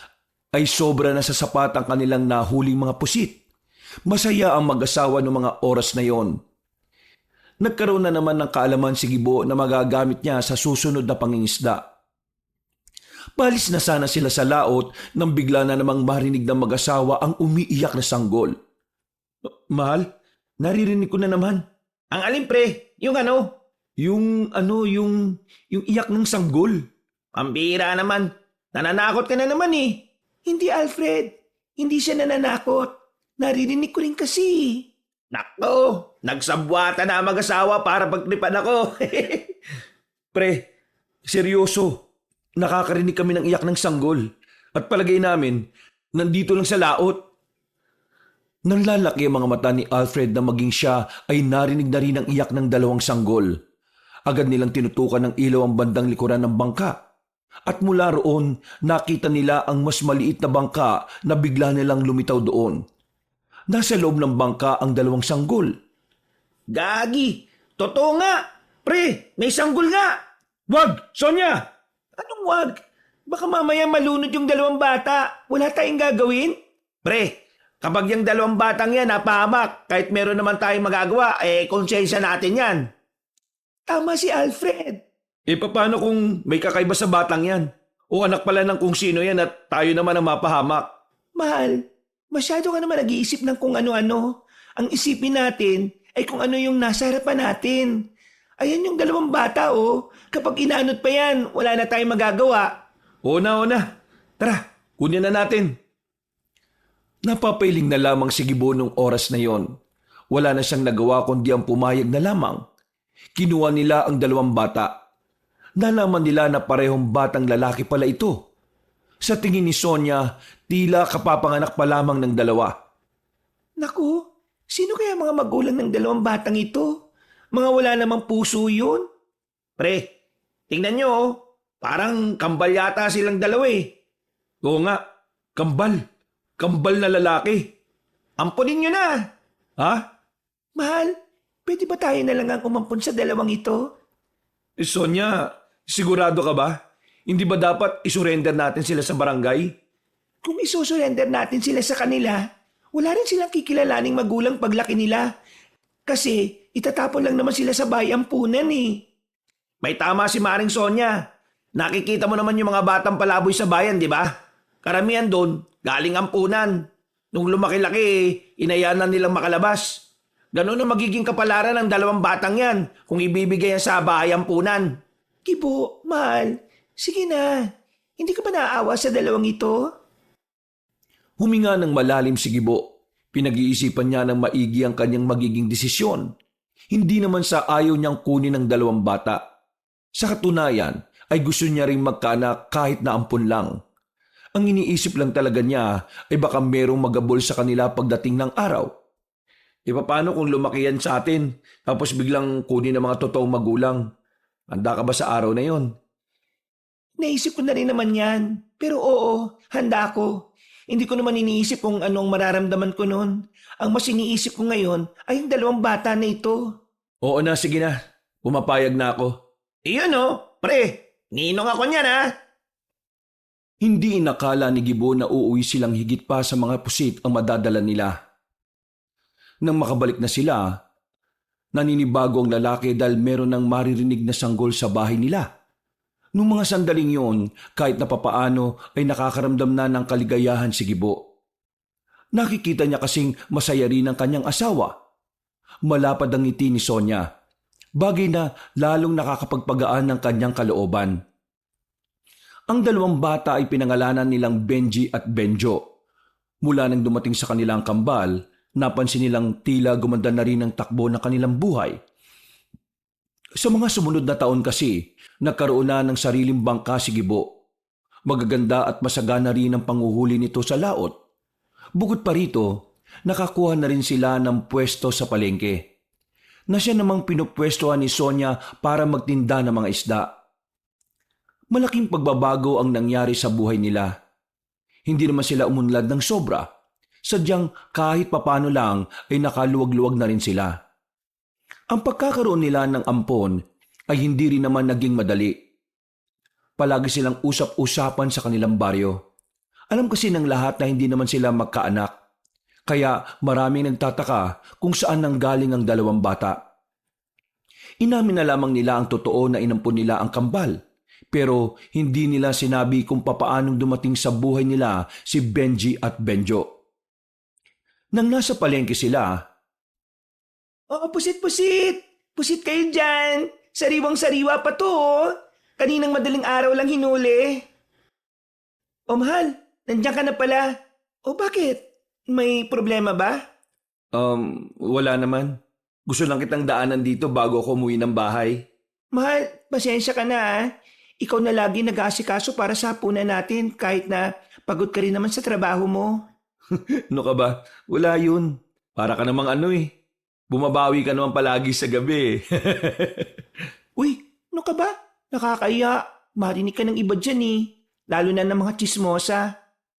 [SPEAKER 2] ay sobra na sa sapat ang kanilang nahuling mga pusit. Masaya ang mag-asawa ng mga oras na yon. Nagkaroon na naman ng kaalaman si Gibo na magagamit niya sa susunod na pangingisda. Palis na sana sila sa laot nang bigla na namang marinig ng mag-asawa ang umiiyak na sanggol. Mahal, naririnig ko na naman.
[SPEAKER 1] Ang alin pre, yung
[SPEAKER 2] Yung iyak ng sanggol.
[SPEAKER 1] Pambira naman. Nananakot ka na naman eh. Hindi Alfred, hindi siya nananakot. Naririnig ko rin kasi. Nako, nagsabwata na ang mag-asawa para pagtripan ako.
[SPEAKER 2] Pre, seryoso. Nakakarinig kami ng iyak ng sanggol. At palagay namin, nandito lang sa laot. Nanlalaki ang mga mata ni Alfred na maging siya ay narinig na rin ang iyak ng dalawang sanggol. Agad nilang tinutukan ng ilaw ang bandang likuran ng bangka. At mula roon, nakita nila ang mas maliit na bangka na bigla nilang lumitaw doon. Nasa loob ng bangka ang dalawang sanggol.
[SPEAKER 1] Gagi, totoo nga. Pre, may sanggol nga.
[SPEAKER 2] Wag, Sonya!
[SPEAKER 1] Anong wag? Baka mamaya malunod yung dalawang bata. Wala tayong gagawin? Pre, kapag yung dalawang batang yan napahamak, kahit meron naman tayong magagawa, konsensya natin yan. Tama si Alfred.
[SPEAKER 2] Paano kung may kakaiba sa batang yan? O anak pala ng kung sino yan at tayo naman ang mapahamak?
[SPEAKER 1] Mahal, masyado ka naman nag-iisip ng kung ano-ano. Ang isipin natin ay kung ano yung nasa harapan natin. Ayan yung dalawang bata Kapag inaanot pa yan, wala na tayong magagawa.
[SPEAKER 2] O na. Tara, kunin na natin. Napapailing na lamang si Gibo nung oras na yon. Wala na siyang nagawa kundi ang pumayag na lamang. Kinuha nila ang dalawang bata. Nalaman nila na parehong batang lalaki pala ito. Sa tingin ni Sonya, tila kapapanganak pa lamang ng dalawa.
[SPEAKER 1] Naku, sino kaya mga magulang ng dalawang batang ito? Mga wala namang puso yun? Pre, tingnan nyo parang kambal yata silang dalawa eh.
[SPEAKER 2] Oo nga, kambal. Kambal na lalaki.
[SPEAKER 1] Ampunin nyo na.
[SPEAKER 2] Ha?
[SPEAKER 1] Mahal, pwede ba tayo na lang ang umampun sa dalawang ito?
[SPEAKER 2] Sonia, sigurado ka ba? Hindi ba dapat isurrender natin sila sa barangay?
[SPEAKER 1] Kung isusurrender natin sila sa kanila, wala rin silang kikilalaning magulang paglaki nila. Kasi itatapon lang naman sila sa bayampunan eh.
[SPEAKER 3] May tama si Maring Sonia. Nakikita mo naman yung mga batang palaboy sa bayan, di ba? Karamihan doon, galing ampunan. Nung lumaki-laki, inayanan nilang makalabas. Ganun ang magiging kapalaran ng 2 batang yan kung ibibigay yan sa bayampunan.
[SPEAKER 1] Gibo, mahal, sige na. Hindi ka ba naaawa sa 2 ito?
[SPEAKER 2] Huminga ng malalim si Gibo. Pinag-iisipan niya ng maigi ang kanyang magiging desisyon. Hindi naman sa ayaw niyang kunin ng 2 bata. Sa katunayan ay gusto niya ring magkaanak kahit na ampun lang. Ang iniisip lang talaga niya ay baka merong magabol sa kanila pagdating ng araw. E paano kung lumaki yan sa atin tapos biglang kunin ng mga totoong magulang? Handa ka ba sa araw na yon?
[SPEAKER 1] Naisip ko na rin naman yan. Pero oo, handa ko. Hindi ko naman iniisip kung anong mararamdaman ko noon. Ang mas iniisip ko ngayon ay yung 2 bata na ito.
[SPEAKER 2] Oo na, sige na. Pumapayag na ako.
[SPEAKER 3] Iyon pre. Ninong ako niyan ha.
[SPEAKER 2] Hindi inakala ni Gibo na uuwi silang higit pa sa mga pusit ang madadala nila. Nang makabalik na sila, naninibago ang lalaki dahil meron ng maririnig na sanggol sa bahay nila. Nung mga sandaling yon, kahit na papaano ay nakakaramdam na ng kaligayahan si Gibo. Nakikita niya kasing masaya rin ang kanyang asawa. Malapad ang ngiti ni Sonia, bagay na lalong nakakapagpagaan ng kanyang kalooban. Ang 2 bata ay pinangalanan nilang Benji at Benjo. Mula nang dumating sa kanilang kambal, napansin nilang tila gumanda na rin ang takbo ng kanilang buhay. Sa mga sumunod na taon kasi, nagkaroon na ng sariling bangka si Gibo. Magaganda at masagana rin ang panguhuli nito sa laot. Bukod pa rito, nakakuha na rin sila ng pwesto sa palengke, na siya namang pinupwestohan ni Sonia para magtinda ng mga isda. Malaking pagbabago ang nangyari sa buhay nila. Hindi naman sila umunlad ng sobra. Sadyang kahit papano lang ay nakaluwag-luwag na rin sila. Ang pagkakaroon nila ng ampon ay hindi rin naman naging madali. Palagi silang usap-usapan sa kanilang baryo. Alam kasi ng lahat na hindi naman sila magkaanak. Kaya maraming nagtataka kung saan nanggaling ang 2 bata. Inamin na lamang nila ang totoo na inampon nila ang kambal. Pero hindi nila sinabi kung papaanong dumating sa buhay nila si Benji at Benjo. Nang nasa palengke sila,
[SPEAKER 1] Oo, pusit-pusit! Pusit kayo dyan! Sariwang-sariwa pa to oh. Kaninang madaling araw lang hinuli. O mahal, nandiyan ka na pala. O bakit? May problema ba?
[SPEAKER 2] wala naman. Gusto lang kitang daanan dito bago ako umuwi ng bahay.
[SPEAKER 1] Mahal, pasensya ka na ah. Ikaw na lagi nag-aasikaso para sa hapunan natin kahit na pagod ka rin naman sa trabaho mo.
[SPEAKER 2] Ano ka ba? Wala yun. Para ka namang bumabawi ka naman palagi sa gabi.
[SPEAKER 1] Uy, ano ka ba? Nakakaya. Marinig ka ng iba dyan eh. Lalo na ng mga chismosa.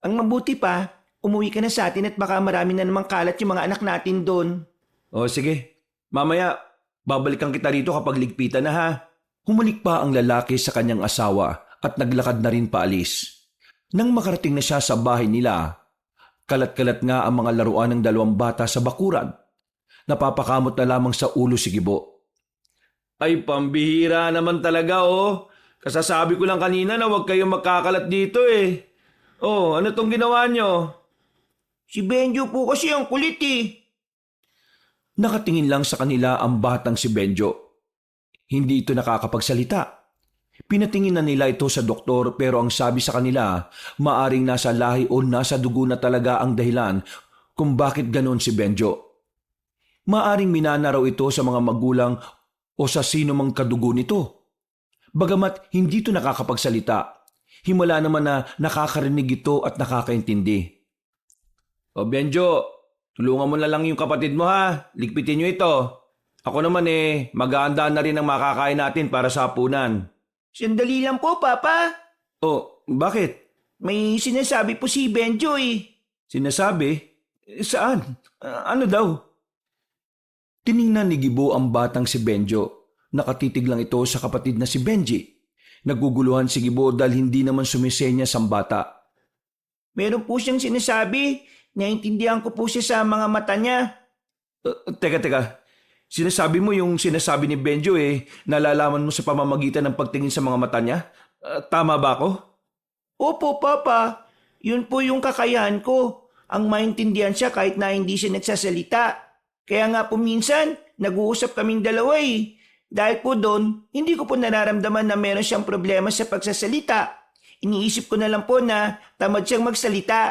[SPEAKER 1] Ang mabuti pa, umuwi ka na sa atin at baka marami na namang kalat yung mga anak natin doon.
[SPEAKER 2] O sige, mamaya babalikan kita rito kapag ligpitan na ha. Humalik pa ang lalaki sa kanyang asawa at naglakad na rin paalis. Nang makarating na siya sa bahay nila, kalat-kalat nga ang mga laruan ng 2 bata sa bakuran. Napapakamot na lamang sa ulo si Gibo.
[SPEAKER 3] Ay, pambihira naman talaga Kasasabi ko lang kanina na huwag kayong magkakalat dito eh. Oh, ano tong ginawa nyo?
[SPEAKER 1] Si Benjo po kasi ang kulit eh.
[SPEAKER 2] Nakatingin lang sa kanila ang batang si Benjo. Hindi ito nakakapagsalita. Pinatingin na nila ito sa doktor pero ang sabi sa kanila, maaring nasa lahi o nasa dugo na talaga ang dahilan kung bakit ganon si Benjo. Maaring minana raw ito sa mga magulang o sa sino mang kadugo nito. Bagamat hindi ito nakakapagsalita, himala naman na nakakarinig ito at nakakaintindi.
[SPEAKER 3] O Benjo, tulungan mo na lang yung kapatid mo ha. Ligpitin nyo ito. Ako naman mag-aanda na rin ang makakain natin para sa hapunan.
[SPEAKER 1] Sandali lang po, Papa.
[SPEAKER 2] Oh, bakit?
[SPEAKER 1] May sinasabi po si Benjo eh.
[SPEAKER 2] Sinasabi? Saan? Ano daw? Tiningnan ni Gibo ang batang si Benjo. Nakatitig lang ito sa kapatid na si Benji. Naguguluhan si Gibo dahil hindi naman sumisenya sa bata.
[SPEAKER 1] Meron po siyang sinasabi. Naintindihan ko po siya sa mga mata niya.
[SPEAKER 2] Teka. Sinasabi mo yung sinasabi ni Benjo nalalaman mo sa pamamagitan ng pagtingin sa mga mata niya? Tama ba ako?
[SPEAKER 1] Opo, Papa. Yun po yung kakayahan ko. Ang maintindihan siya kahit na hindi siya nagsasalita. Kaya nga po minsan, nag-uusap kaming dalawa eh. Dahil po doon, hindi ko po nararamdaman na meron siyang problema sa pagsasalita. Iniisip ko na lang po na tamad siyang magsalita.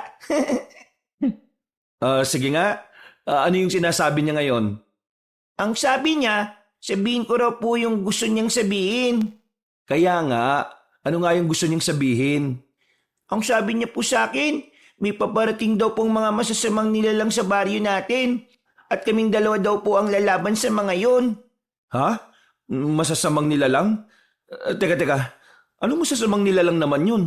[SPEAKER 2] Sige nga. Ano yung sinasabi niya ngayon?
[SPEAKER 1] Ang sabi niya, sabihin ko raw po yung gusto niyang sabihin.
[SPEAKER 2] Kaya nga, ano nga yung gusto niyang sabihin?
[SPEAKER 1] Ang sabi niya po sa akin, may paparating daw pong mga masasamang nilalang sa baryo natin. At kaming dalawa daw po ang lalaban sa mga yon.
[SPEAKER 2] Ha? Masasamang nilalang? Teka. Anong masasamang nilalang naman yun?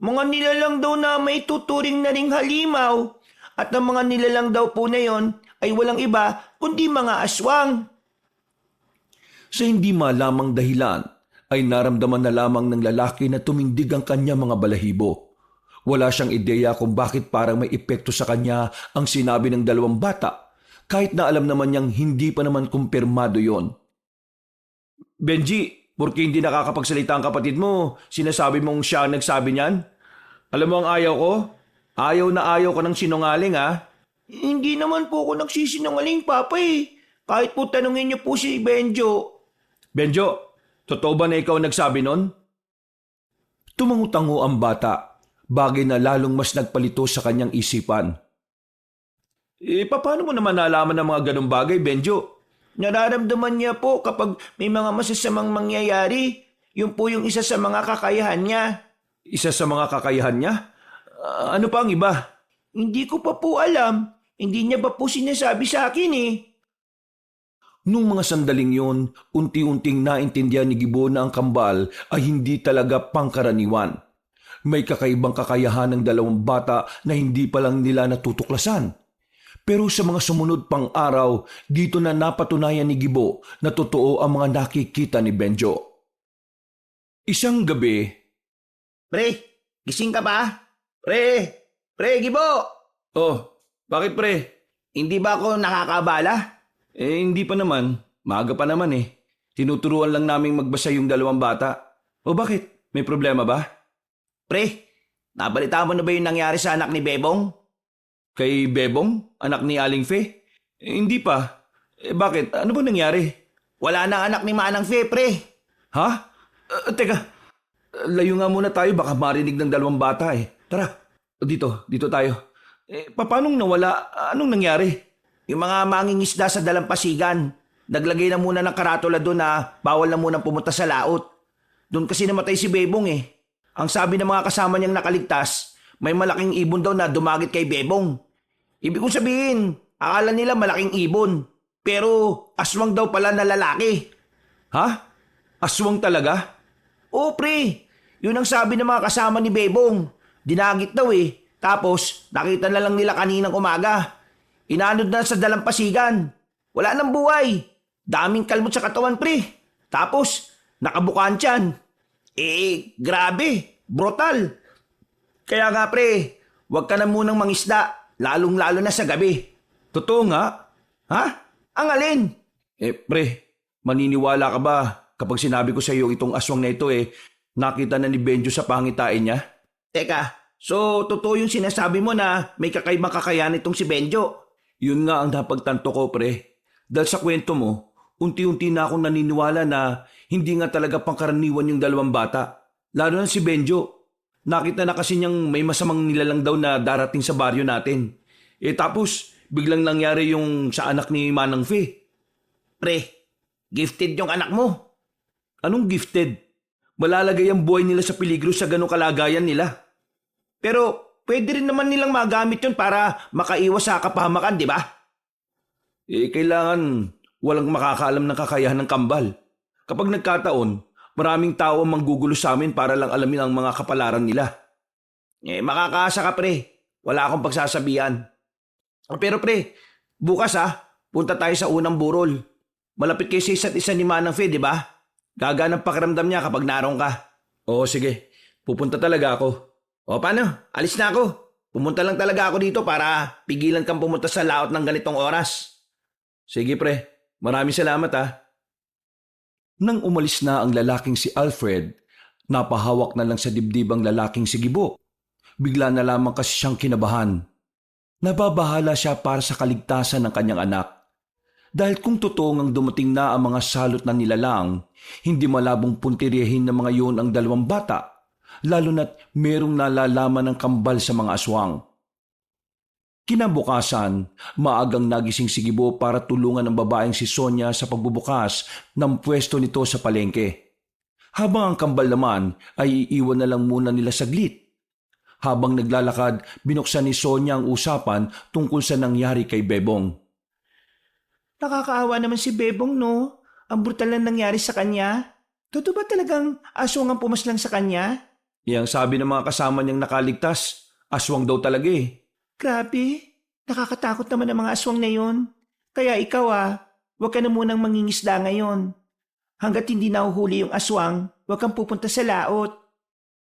[SPEAKER 1] Mga nilalang daw na may tuturing na ring halimaw. At ang mga nilalang daw po na yon ay walang iba kundi mga aswang.
[SPEAKER 2] Sa hindi malamang dahilan, ay naramdaman na lamang ng lalaki na tumindig ang kanya mga balahibo. Wala siyang ideya kung bakit parang may epekto sa kanya ang sinabi ng dalawang bata, kahit na alam naman niyang hindi pa naman kumpirmado yon. Benji, porque hindi nakakapagsalita ang kapatid mo, sinasabi mong siya ang nagsabi niyan? Alam mo ang ayaw ko? Ayaw na ayaw ko ng sinungaling ha?
[SPEAKER 1] Hindi naman po ako nagsisinungaling, Papa eh. Kahit po tanungin niyo po si Benjo.
[SPEAKER 2] Benjo, totoo ba na ikaw ang nagsabi nun? Tumangutango ang bata, bagay na lalong mas nagpalito sa kanyang isipan. Paano mo naman nalaman ng mga ganong bagay, Benjo?
[SPEAKER 1] Nararamdaman niya po kapag may mga masasamang mangyayari. Yun po yung isa sa mga kakayahan niya.
[SPEAKER 2] Isa sa mga kakayahan niya? Ano pa ang iba?
[SPEAKER 1] Hindi ko pa po alam. Hindi niya ba po sinasabi sa akin eh.
[SPEAKER 2] Nung mga sandaling yon, unti-unting naintindihan ni Gibo na ang kambal ay hindi talaga pangkaraniwan. May kakaibang kakayahan ng dalawang bata na hindi pa lang nila natutuklasan. Pero sa mga sumunod pang araw, dito na napatunayan ni Gibo na totoo ang mga nakikita ni Benjo. Isang gabi,
[SPEAKER 1] Pre, gising ka ba? Pre, Gibo!
[SPEAKER 2] Oh, bakit pre?
[SPEAKER 1] Hindi ba ako nakakabala?
[SPEAKER 2] Hindi pa naman. Maaga pa naman eh. Tinuturuan lang naming magbasa yung dalawang bata. O bakit? May problema ba?
[SPEAKER 1] Pre, nabalita mo na ba yung nangyari sa anak ni Bebong?
[SPEAKER 2] Kay Bebong? Anak ni Aling Fe? Hindi pa. Bakit? Ano ba nangyari?
[SPEAKER 1] Wala nang anak ni Manang Fe, pre.
[SPEAKER 2] Ha? Teka. Layo nga muna tayo. Baka marinig ng dalawang bata eh. Tara. Dito tayo. Paano nawala? Anong nangyari?
[SPEAKER 1] Yung mga mangingisda sa dalampasigan, naglagay na muna ng karatula doon na bawal na muna pumunta sa laot. Doon kasi namatay si Bebong eh. Ang sabi ng mga kasama niyang nakaligtas, may malaking ibon daw na dumagit kay Bebong. Ibig kong sabihin, akala nila malaking ibon. Pero aswang daw pala na lalaki.
[SPEAKER 2] Ha? Aswang talaga?
[SPEAKER 1] Oo pre, yun ang sabi ng mga kasama ni Bebong. Dinagit daw eh. Tapos nakita na lang nila kaninang umaga. Inanod na sa dalampasigan. Wala nang buhay. Daming kalmot sa katawan, pre. Tapos, nakabukaan tiyan. Grabe. Brutal. Kaya nga, pre, huwag ka na munang mangisda. Lalong-lalo na sa gabi.
[SPEAKER 2] Totoo nga.
[SPEAKER 1] Ha? Ang alin?
[SPEAKER 2] Pre, maniniwala ka ba kapag sinabi ko sa iyo itong aswang na ito nakita na ni Benjo sa pangitain niya?
[SPEAKER 1] Teka, so totoo yung sinasabi mo na may kakaibang kakayahan itong si Benjo?
[SPEAKER 2] Yun nga ang napagtanto ko, pre. Dahil sa kwento mo, unti-unti na akong naniniwala na hindi nga talaga pangkaraniwan yung dalawang bata. Lalo na si Benjo. Nakita na kasi niyang may masamang nilalang daw na darating sa baryo natin. Tapos, biglang nangyari yung sa anak ni Manang Fe.
[SPEAKER 1] Pre, gifted yung anak mo.
[SPEAKER 2] Anong gifted? Malalagay ang buhay nila sa peligro sa ganong kalagayan nila.
[SPEAKER 1] Pero pwede rin naman nilang magamit yun para makaiwas sa kapahamakan, di ba?
[SPEAKER 2] Kailangan walang makakaalam ng kakayahan ng kambal. Kapag nagkataon, maraming tao ang manggugulo sa amin para lang alamin ang mga kapalaran nila.
[SPEAKER 1] Makakaasa ka pre. Wala akong pagsasabihan. Pero pre, bukas punta tayo sa unang burol. Malapit kayo sa isa't isa ni Manang Fe, di ba? Gagaan ang pakiramdam niya kapag naroon ka.
[SPEAKER 2] Oo, sige. Pupunta talaga ako.
[SPEAKER 1] O paano? Alis na ako. Pumunta lang talaga ako dito para pigilan kang pumunta sa laot ng ganitong oras.
[SPEAKER 2] Sige pre, maraming salamat ah. Nang umalis na ang lalaking si Alfred, napahawak na lang sa dibdib ang lalaking si Gibo. Bigla na lamang kasi siyang kinabahan. Nababahala siya para sa kaligtasan ng kanyang anak. Dahil kung totoo ngang dumating na ang mga salot na nilalang, hindi malabong puntiryahin ng mga yun ang dalawang bata, lalo na't merong nalalaman ng kambal sa mga aswang. Kinabukasan, maagang nagising si Gibo para tulungan ang babaeng si Sonia sa pagbubukas ng pwesto nito sa palengke. Habang ang kambal naman ay iiwan na lang muna nila saglit. Habang naglalakad, binuksan ni Sonia ang usapan tungkol sa nangyari kay Bebong.
[SPEAKER 1] Nakakaawa naman si Bebong, no? Ang brutal na nangyari sa kanya. Totoo ba talagang aswang ang pumaslang sa kanya?
[SPEAKER 2] Yang sabi ng mga kasama niyang nakaligtas, aswang daw talaga eh.
[SPEAKER 1] Grabe, nakakatakot naman ang mga aswang na yon. Kaya ikaw huwag ka na munang mangingisda ngayon. Hanggat hindi nahuhuli yung aswang, huwag kang pupunta sa laot.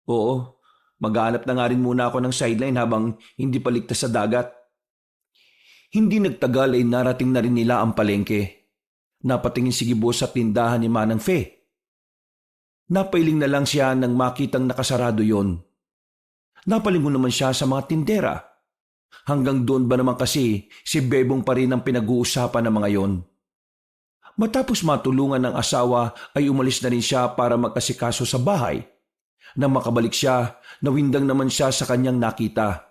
[SPEAKER 2] Oo, maghanap na nga rin muna ako ng sideline habang hindi paligtas sa dagat. Hindi nagtagal ay narating na rin nila ang palengke. Napatingin si Gibo sa tindahan ni Manang Fe. Napailing na lang siya nang makitang nakasarado yon. Napalingon naman siya sa mga tindera. Hanggang doon ba naman kasi si Bebong pa rin ang pinag-uusapan ng mga yon. Matapos matulungan ng asawa ay umalis na rin siya para mag-asikaso sa bahay. Nang makabalik siya, nawindang naman siya sa kanyang nakita.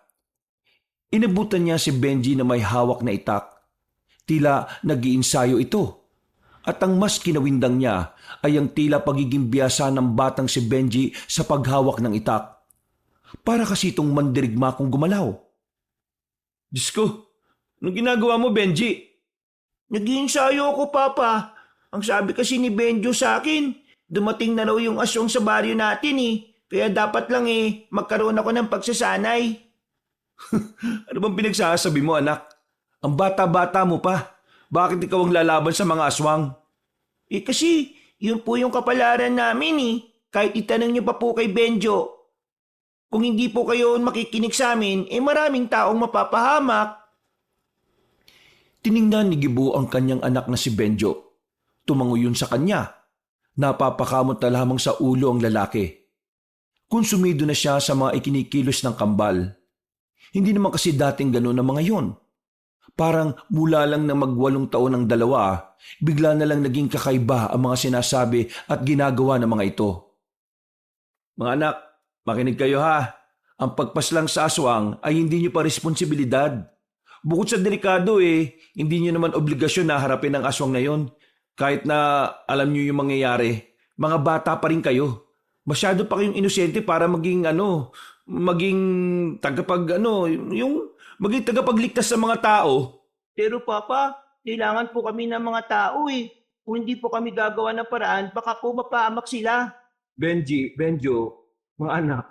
[SPEAKER 2] Inabutan niya si Benji na may hawak na itak. Tila nag-iinsayo ito. At ang mas kinawindang niya ay ang tila pagiging biyasa ng batang si Benji sa paghawak ng itak. Para kasi itong mandirigma kong gumalaw.
[SPEAKER 3] Diyos ko, anong ginagawa mo, Benji?
[SPEAKER 1] Nag-iinsayo ako, Papa. Ang sabi kasi ni Benjo sa akin, dumating na raw yung aswang sa baryo natin Kaya dapat lang magkaroon ako ng pagsasanay.
[SPEAKER 2] Ano bang pinagsasabi mo, anak? Ang bata-bata mo pa. Bakit ikaw ang lalaban sa mga aswang?
[SPEAKER 1] Kasi yun po yung kapalaran namin Kahit itanong niyo pa po kay Benjo. Kung hindi po kayo makikinig sa amin, maraming taong mapapahamak.
[SPEAKER 2] Tiningnan ni Gibo ang kanyang anak na si Benjo. Tumango yun sa kanya. Napapakamot na lamang sa ulo ang lalaki. Konsumido na siya sa mga ikinikilos ng kambal. Hindi naman kasi dating gano'n ang mga yon. Parang mula lang na mag-8 taon ng dalawa, bigla na lang naging kakaiba ang mga sinasabi at ginagawa ng mga ito.
[SPEAKER 3] Mga anak, makinig kayo ha. Ang pagpaslang sa aswang ay hindi nyo pa responsibilidad. Bukod sa delikado hindi nyo naman obligasyon na harapin ang aswang na yon. Kahit na alam nyo yung mangyayari, mga bata pa rin kayo. Masyado pa kayong inosente para maging maging tagapagligtas sa mga tao.
[SPEAKER 1] Pero Papa, kailangan po kami ng mga tao Kung hindi po kami gagawa ng paraan, baka po mapahamak sila.
[SPEAKER 2] Benjo, mga anak,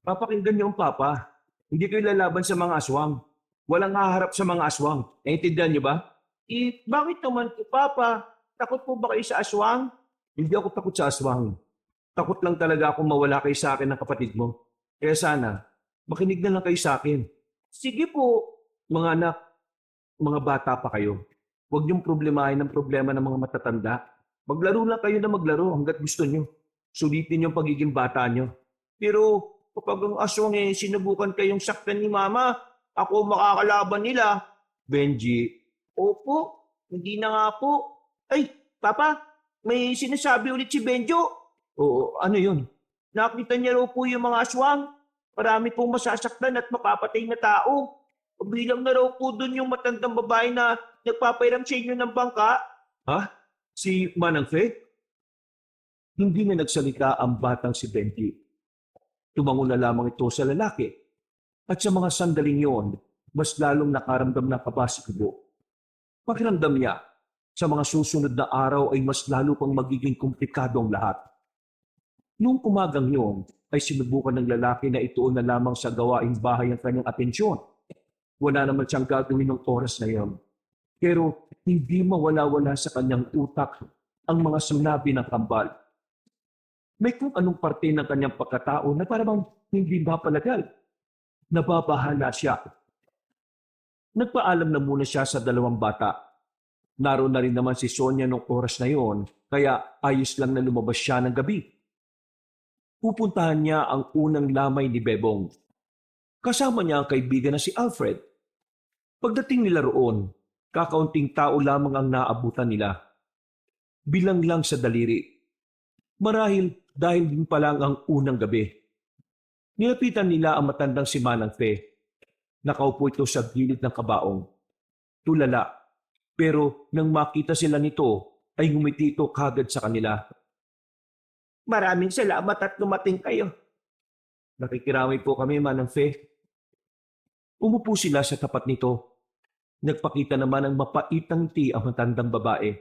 [SPEAKER 2] papakinggan niyo ang papa. Hindi kayo lalaban sa mga aswang. Walang haharap sa mga aswang. Naintindihan niyo ba?
[SPEAKER 1] Bakit naman po, Papa? Takot po ba kayo sa aswang?
[SPEAKER 2] Hindi ako takot sa aswang. Takot lang talaga akong mawala kayo sa akin ng kapatid mo. Kaya sana, makinig na lang kayo sa akin.
[SPEAKER 1] Sige po.
[SPEAKER 2] Mga anak, mga bata pa kayo. Huwag niyong problemahin ang problema ng mga matatanda. Maglaro lang kayo na maglaro hanggat gusto niyo. Sulitin yung pagiging bata niyo.
[SPEAKER 1] Pero kapag ang aswang sinubukan kayong saktan ni Mama, ako makakalaban nila.
[SPEAKER 2] Benji,
[SPEAKER 1] Opo, hindi na nga po. Ay, Papa, may sinasabi ulit si Benjo.
[SPEAKER 2] oo, ano yun?
[SPEAKER 1] Nakita niya raw po yung mga aswang. Marami pong masasaktan at mapapatay na tao. Bilang na raw po dun yung matandang babae na nagpapairam sa inyo ng bangka.
[SPEAKER 2] Ha? Si Manang Fe? Hindi na nagsalita ang batang si Benji. Tumango na lamang ito sa lalaki. At sa mga sandaling yon, mas lalong nakaramdam na kaba si Gibo. Pakiramdam niya, sa mga susunod na araw ay mas lalo pang magiging komplikado ang lahat. Noong umagang yon, ay sinubukan ng lalaki na ituon na lamang sa gawaing bahay ang kanyang atensyon. Wala naman siyang gagawin ng oras na yon. Pero hindi mawala-wala sa kanyang utak ang mga sinabi ng kambal. May kung anong parte ng kanyang pagkatao na parang hindi mapalagal. Nababahala siya. Nagpaalam na muna siya sa dalawang bata. Naroon na rin naman si Sonia nung oras na yon, kaya ayos lang na lumabas siya ng gabi. Pupuntahan niya ang unang lamay ni Bebong. Kasama niya ang kaibigan na si Alfred. Pagdating nila roon, kakaunting tao lamang ang naabutan nila. Bilang lang sa daliri. Marahil dahil din pa lang ang unang gabi. Nilapitan nila ang matandang si Manang Fe. Nakaupo ito sa gilid ng kabaong. Tulala. Pero nang makita sila nito, ay ngumiti ito kagad sa kanila.
[SPEAKER 1] Maraming salamat at dumating kayo.
[SPEAKER 2] Nakikiramay po kami, Manang Fe. Umupo sila sa tapat nito. Nagpakita naman ng mapaitang ngiti ang matandang babae.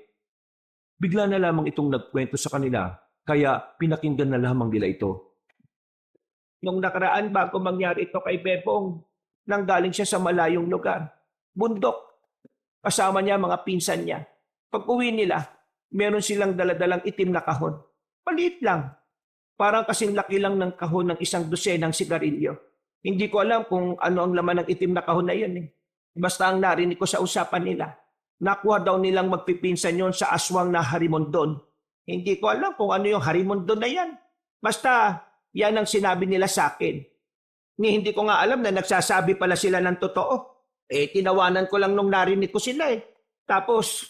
[SPEAKER 2] Bigla na lamang itong nagkwento sa kanila, kaya pinakinggan na lamang nila ito.
[SPEAKER 1] Nung nakaraan bago mangyari ito kay Bebong, nanggaling siya sa malayong lugar. Bundok. Kasama niya mga pinsan niya. Pag uwi nila, meron silang daladalang itim na kahon. Maliit lang. Parang kasing laki lang ng kahon ng isang dosenang sigarilyo. Hindi ko alam kung ano ang laman ng itim na kahon na yun. Basta ang narinig ko sa usapan nila, nakuha daw nilang magpipinsan yon sa aswang na harimondon. Hindi ko alam kung ano yung harimondon na yan. Basta yan ang sinabi nila sa akin. Hindi ko nga alam na nagsasabi pala sila ng totoo. Tinawanan ko lang nung narinig ko sila . Tapos,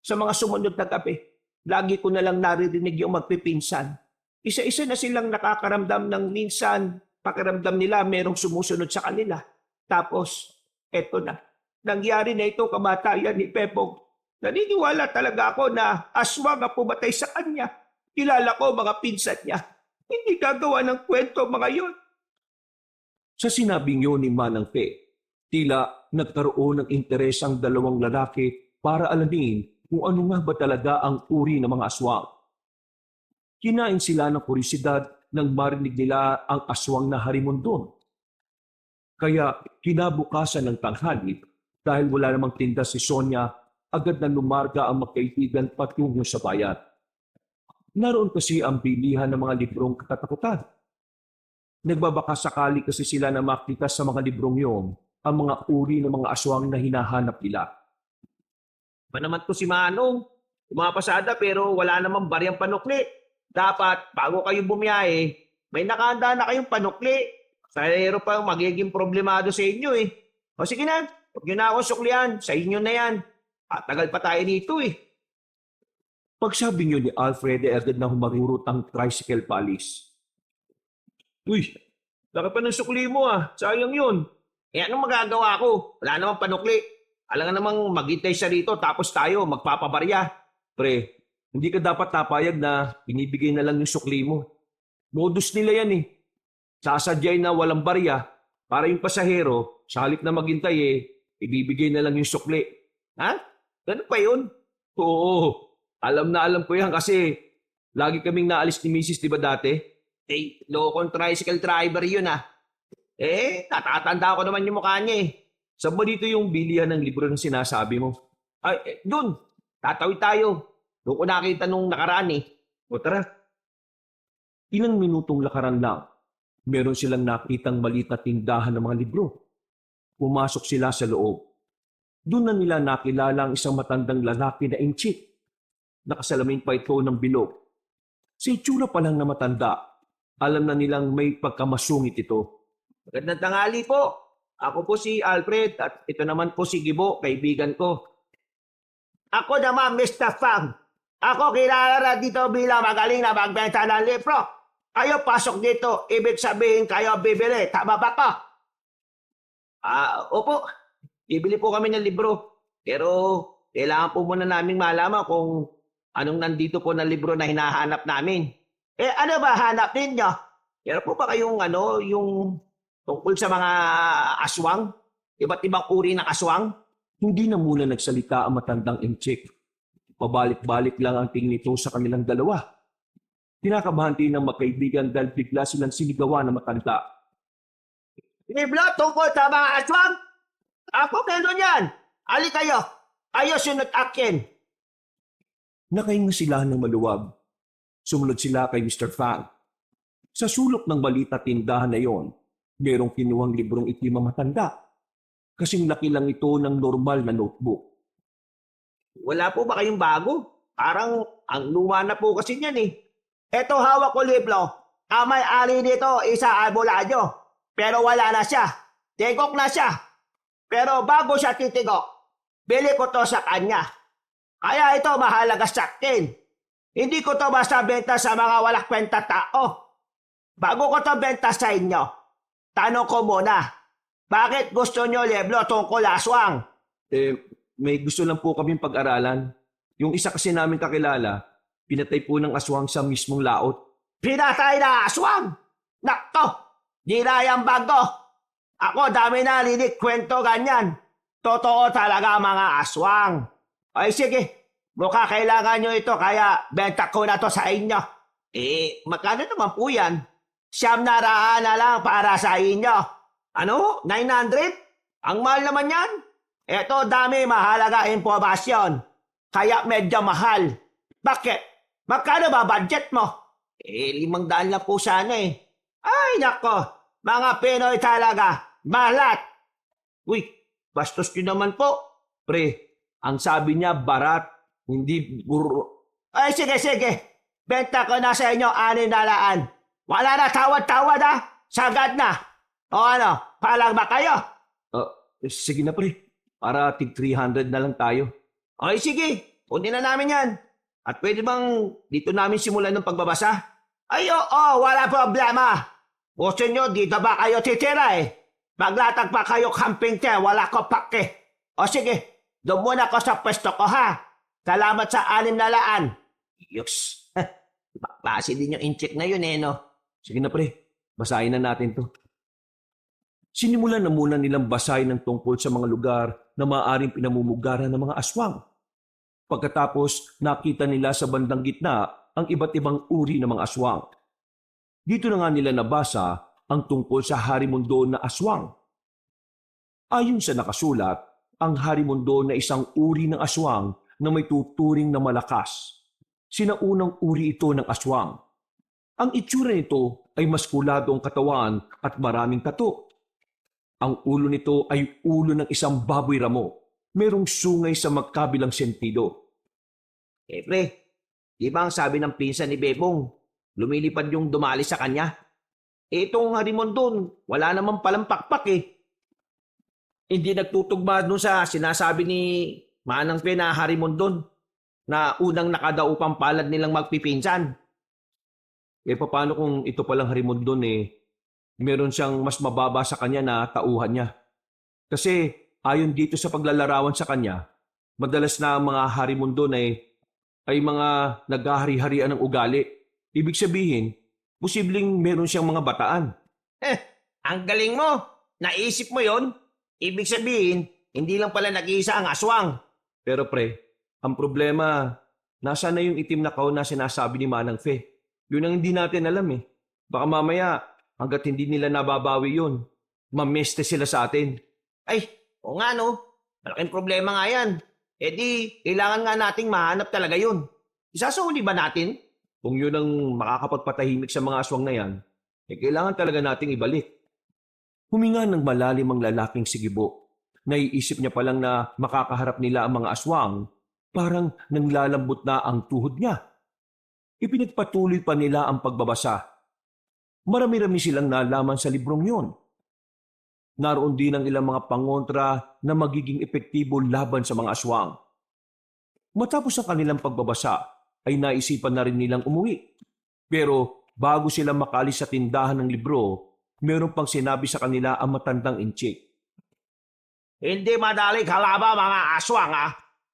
[SPEAKER 1] sa mga sumunod na gabi, lagi ko na lang naririnig yung magpipinsan. Isa-isa na silang nakakaramdam ng minsan, pakiramdam nila merong sumusunod sa kanila. Tapos, eto na. Nangyari na ito kamatayan ni Pepong. Naniniwala talaga ako na aswang ang pumatay sa kanya. Kilala ko mga pinsan niya. Hindi gagawa ng kwento mga yon.
[SPEAKER 2] Sa sinabing yun ni Manang Fe, tila nagkaroon ng interes ang dalawang lalaki para alamin kung ano nga ba talaga ang uri ng mga aswang. Kinain sila ng kurisidad nang marinig nila ang aswang na harimondon. Kaya kinabukasan ng tanghali, dahil wala namang tinda si Sonia, agad na lumarga ang magkaibigan patungo sa bayan. Naroon kasi ang bilihan ng mga librong katatakutan. Nagbabaka sakali kasi sila na makita sa mga librong yon ang mga uri ng mga aswang na hinahanap nila.
[SPEAKER 1] Ba naman to si Manong? Pumapasada pero wala namang baryang panukli. Dapat, bago kayo bumiyahe, may nakahanda na kayong panukli. Sayero pa magiging problemado sa inyo . O sige na, huwag nyo na ako suklian. Sa inyo na yan. Tagal pa tayo dito .
[SPEAKER 2] Pagsabi niyo ni Alfred, agad na humarurot ang tricycle palis.
[SPEAKER 1] Uy, laki pa ng sukli mo . Sayang yun. Anong magagawa ko? Wala namang panukli. Alam nga namang maghintay siya rito tapos tayo magpapabarya.
[SPEAKER 2] Pre, hindi ka dapat napayag na binibigay na lang yung sukli mo. Modus nila yan . Sasadyay na walang barya para yung pasahero, sa halip na maghintay ibibigay na lang yung sukli.
[SPEAKER 1] Ha? Ganun pa yun?
[SPEAKER 2] Oo, alam na alam ko yan kasi lagi kaming naalis ni Mrs. di ba dati?
[SPEAKER 1] Lokong tricycle driver yun . Tatatanda ko naman yung mukha niya .
[SPEAKER 2] Saan ba dito yung bilihan ng libro na sinasabi mo?
[SPEAKER 1] Ay, dun. Tatawid tayo. Doon ko nakita nung nakaraan .
[SPEAKER 2] O tara. Ilang minutong lakaran lang, meron silang nakitang maliit na tindahan ng mga libro. Pumasok sila sa loob. Doon na nila nakilala ang isang matandang lalaki na inchik. Nakasalamin pa ito ng bilog. Sa itsura pa lang na matanda, alam na nilang may pagkamasungit ito.
[SPEAKER 1] Magandang tanghali po. Ako po si Alfred at ito naman po si Gibo, kaibigan ko. Ako naman, Mr. Fang. Ako kilala dito bilang magaling na magbenta ng libro. Kayo pasok dito, ibig sabihin kayo bibili. Tama ba ko? Opo. Bibili po kami ng libro. Pero kailangan po muna naming malaman kung anong nandito po na libro na hinahanap namin. Ano ba hanap ninyo? Meron po ba kayong yung tungkol sa mga aswang? Iba't ibang uri ng aswang?
[SPEAKER 2] Hindi na muna nagsalita ang matandang inchik. Pabalik-balik lang ang tingin nito sa kanilang dalawa. Kinakabahan din ng magkaibigan dahil bigla silang sinigawan ng matanda.
[SPEAKER 1] Libro tungkol sa mga aswang? Ako meron yan. Ali kayo. Ayos sunod akin.
[SPEAKER 2] Nakahinga sila ng maluwag. Sumunod sila kay Mr. Fang. Sa sulok ng balita tindahan na yon, merong kinuhang librong itim ang matanda. Kasing laki lang ito ng normal na notebook.
[SPEAKER 1] Wala po ba kayong bago? Parang ang luma na po kasi niyan eh. Eto hawak ko libro. Ang may-ari dito, isa Albularyo. Pero wala na siya. Tigok na siya. Pero bago siya titigok, bili ko to sa kanya. Kaya ito mahalaga sa akin. Hindi ko to basta benta sa mga walang kwenta tao. Bago ko to benta sa inyo, tanong ko muna, bakit gusto nyo libro tungkol aswang?
[SPEAKER 2] May gusto lang po kaming pag-aralan. Yung isa kasi namin kakilala, pinatay po ng aswang sa mismong laot.
[SPEAKER 1] Pinatay na aswang! Nakto! Di na yan bago! Ako dami na rinig kwento ganyan. Totoo talaga mga aswang. Ay sige, mukha kailangan nyo ito kaya benta ko na to sa inyo. Magkano naman po yan? 900 na lang para sa inyo. Ano? 900? Ang mahal naman yan. Eto dami mahalaga impormasyon. Kaya medyo mahal. Bakit? Magkano ba budget mo? 500 lang po sana eh. Ay nako, mga Pinoy talaga. Malat. Uy, bastos nyo naman po.
[SPEAKER 2] Pre, ang sabi niya barat, hindi buro.
[SPEAKER 1] Ay sige. Benta ko na sa inyo 600. Wala na tawad-tawad ah. Sagad na. O ano, palag ba kayo?
[SPEAKER 2] Sige na pre, para tig 300 na lang tayo.
[SPEAKER 1] Ay sige, kunin na namin yan. At pwede bang dito namin simulan ng pagbabasa? Ay oo, wala problema. Gusto nyo, dito ba kayo titira eh? Maglatag pa kayo camping chair, wala ko pake. O sige, doon muna ko sa pwesto ko ha. Salamat sa 600. Yuks. Klase din yung incheck na yun eh no?
[SPEAKER 2] Sige na pre, basahin na natin to. Sinimulan na muna nilang basahin ng tungkol sa mga lugar na maaaring pinamumugaran ng mga aswang. Pagkatapos, nakita nila sa bandang gitna ang iba't ibang uri ng mga aswang. Dito na nga nila nabasa ang tungkol sa harimundo na aswang. Ayon sa nakasulat, ang harimundo na isang uri ng aswang na may tuturing na malakas. Sinaunang uri ito ng aswang. Ang itsura nito ay maskulado ang katawan at maraming tato. Ang ulo nito ay ulo ng isang baboy ramo. Merong sungay sa magkabilang sentido.
[SPEAKER 1] Pre, di ba ang sabi ng pinsan ni Bebong, lumilipad yung dumali sa kanya? Itong harimon doon, wala namang palang pakpak eh. Hindi nagtutugma doon sa sinasabi ni Manang Pe na harimon doon, na unang nakadaupang palad nilang magpipinsan.
[SPEAKER 2] Paano kung ito palang harimon doon meron siyang mas mababa sa kanya na tauhan niya? Kasi ayon dito sa paglalarawan sa kanya, madalas na ang mga harimon doon ay mga naghahari-harian ng ugali. Ibig sabihin, posibleng meron siyang mga bataan.
[SPEAKER 1] Ang galing mo! Naisip mo yon? Ibig sabihin, hindi lang pala nag-iisa ang aswang.
[SPEAKER 2] Pero pre, ang problema, nasa na yung itim na kahon na sinasabi ni Manang Fe? Yun ang hindi natin alam eh. Baka mamaya, hanggat hindi nila nababawi yun, mameste sila sa atin.
[SPEAKER 1] Ay, o nga no. Malaking problema nga yan. Di, kailangan nga nating mahanap talaga yun. Isasahuli ba natin?
[SPEAKER 2] Kung yun ang makakapagpatahimik sa mga aswang na yan, kailangan talaga nating ibalik. Huminga ng malalim ang lalaking sigibo. Naiisip niya palang na makakaharap nila ang mga aswang, parang nanglalambot na ang tuhod niya. Ipinagpatuloy pa nila ang pagbabasa. Marami-rami silang nalaman sa librong yon. Naroon din ang ilang mga pangontra na magiging epektibo laban sa mga aswang. Matapos ang kanilang pagbabasa, ay naisipan na rin nilang umuwi. Pero bago sila makalis sa tindahan ng libro, meron pang sinabi sa kanila ang matandang inchik.
[SPEAKER 1] Hindi madali kalaba mga aswang ha.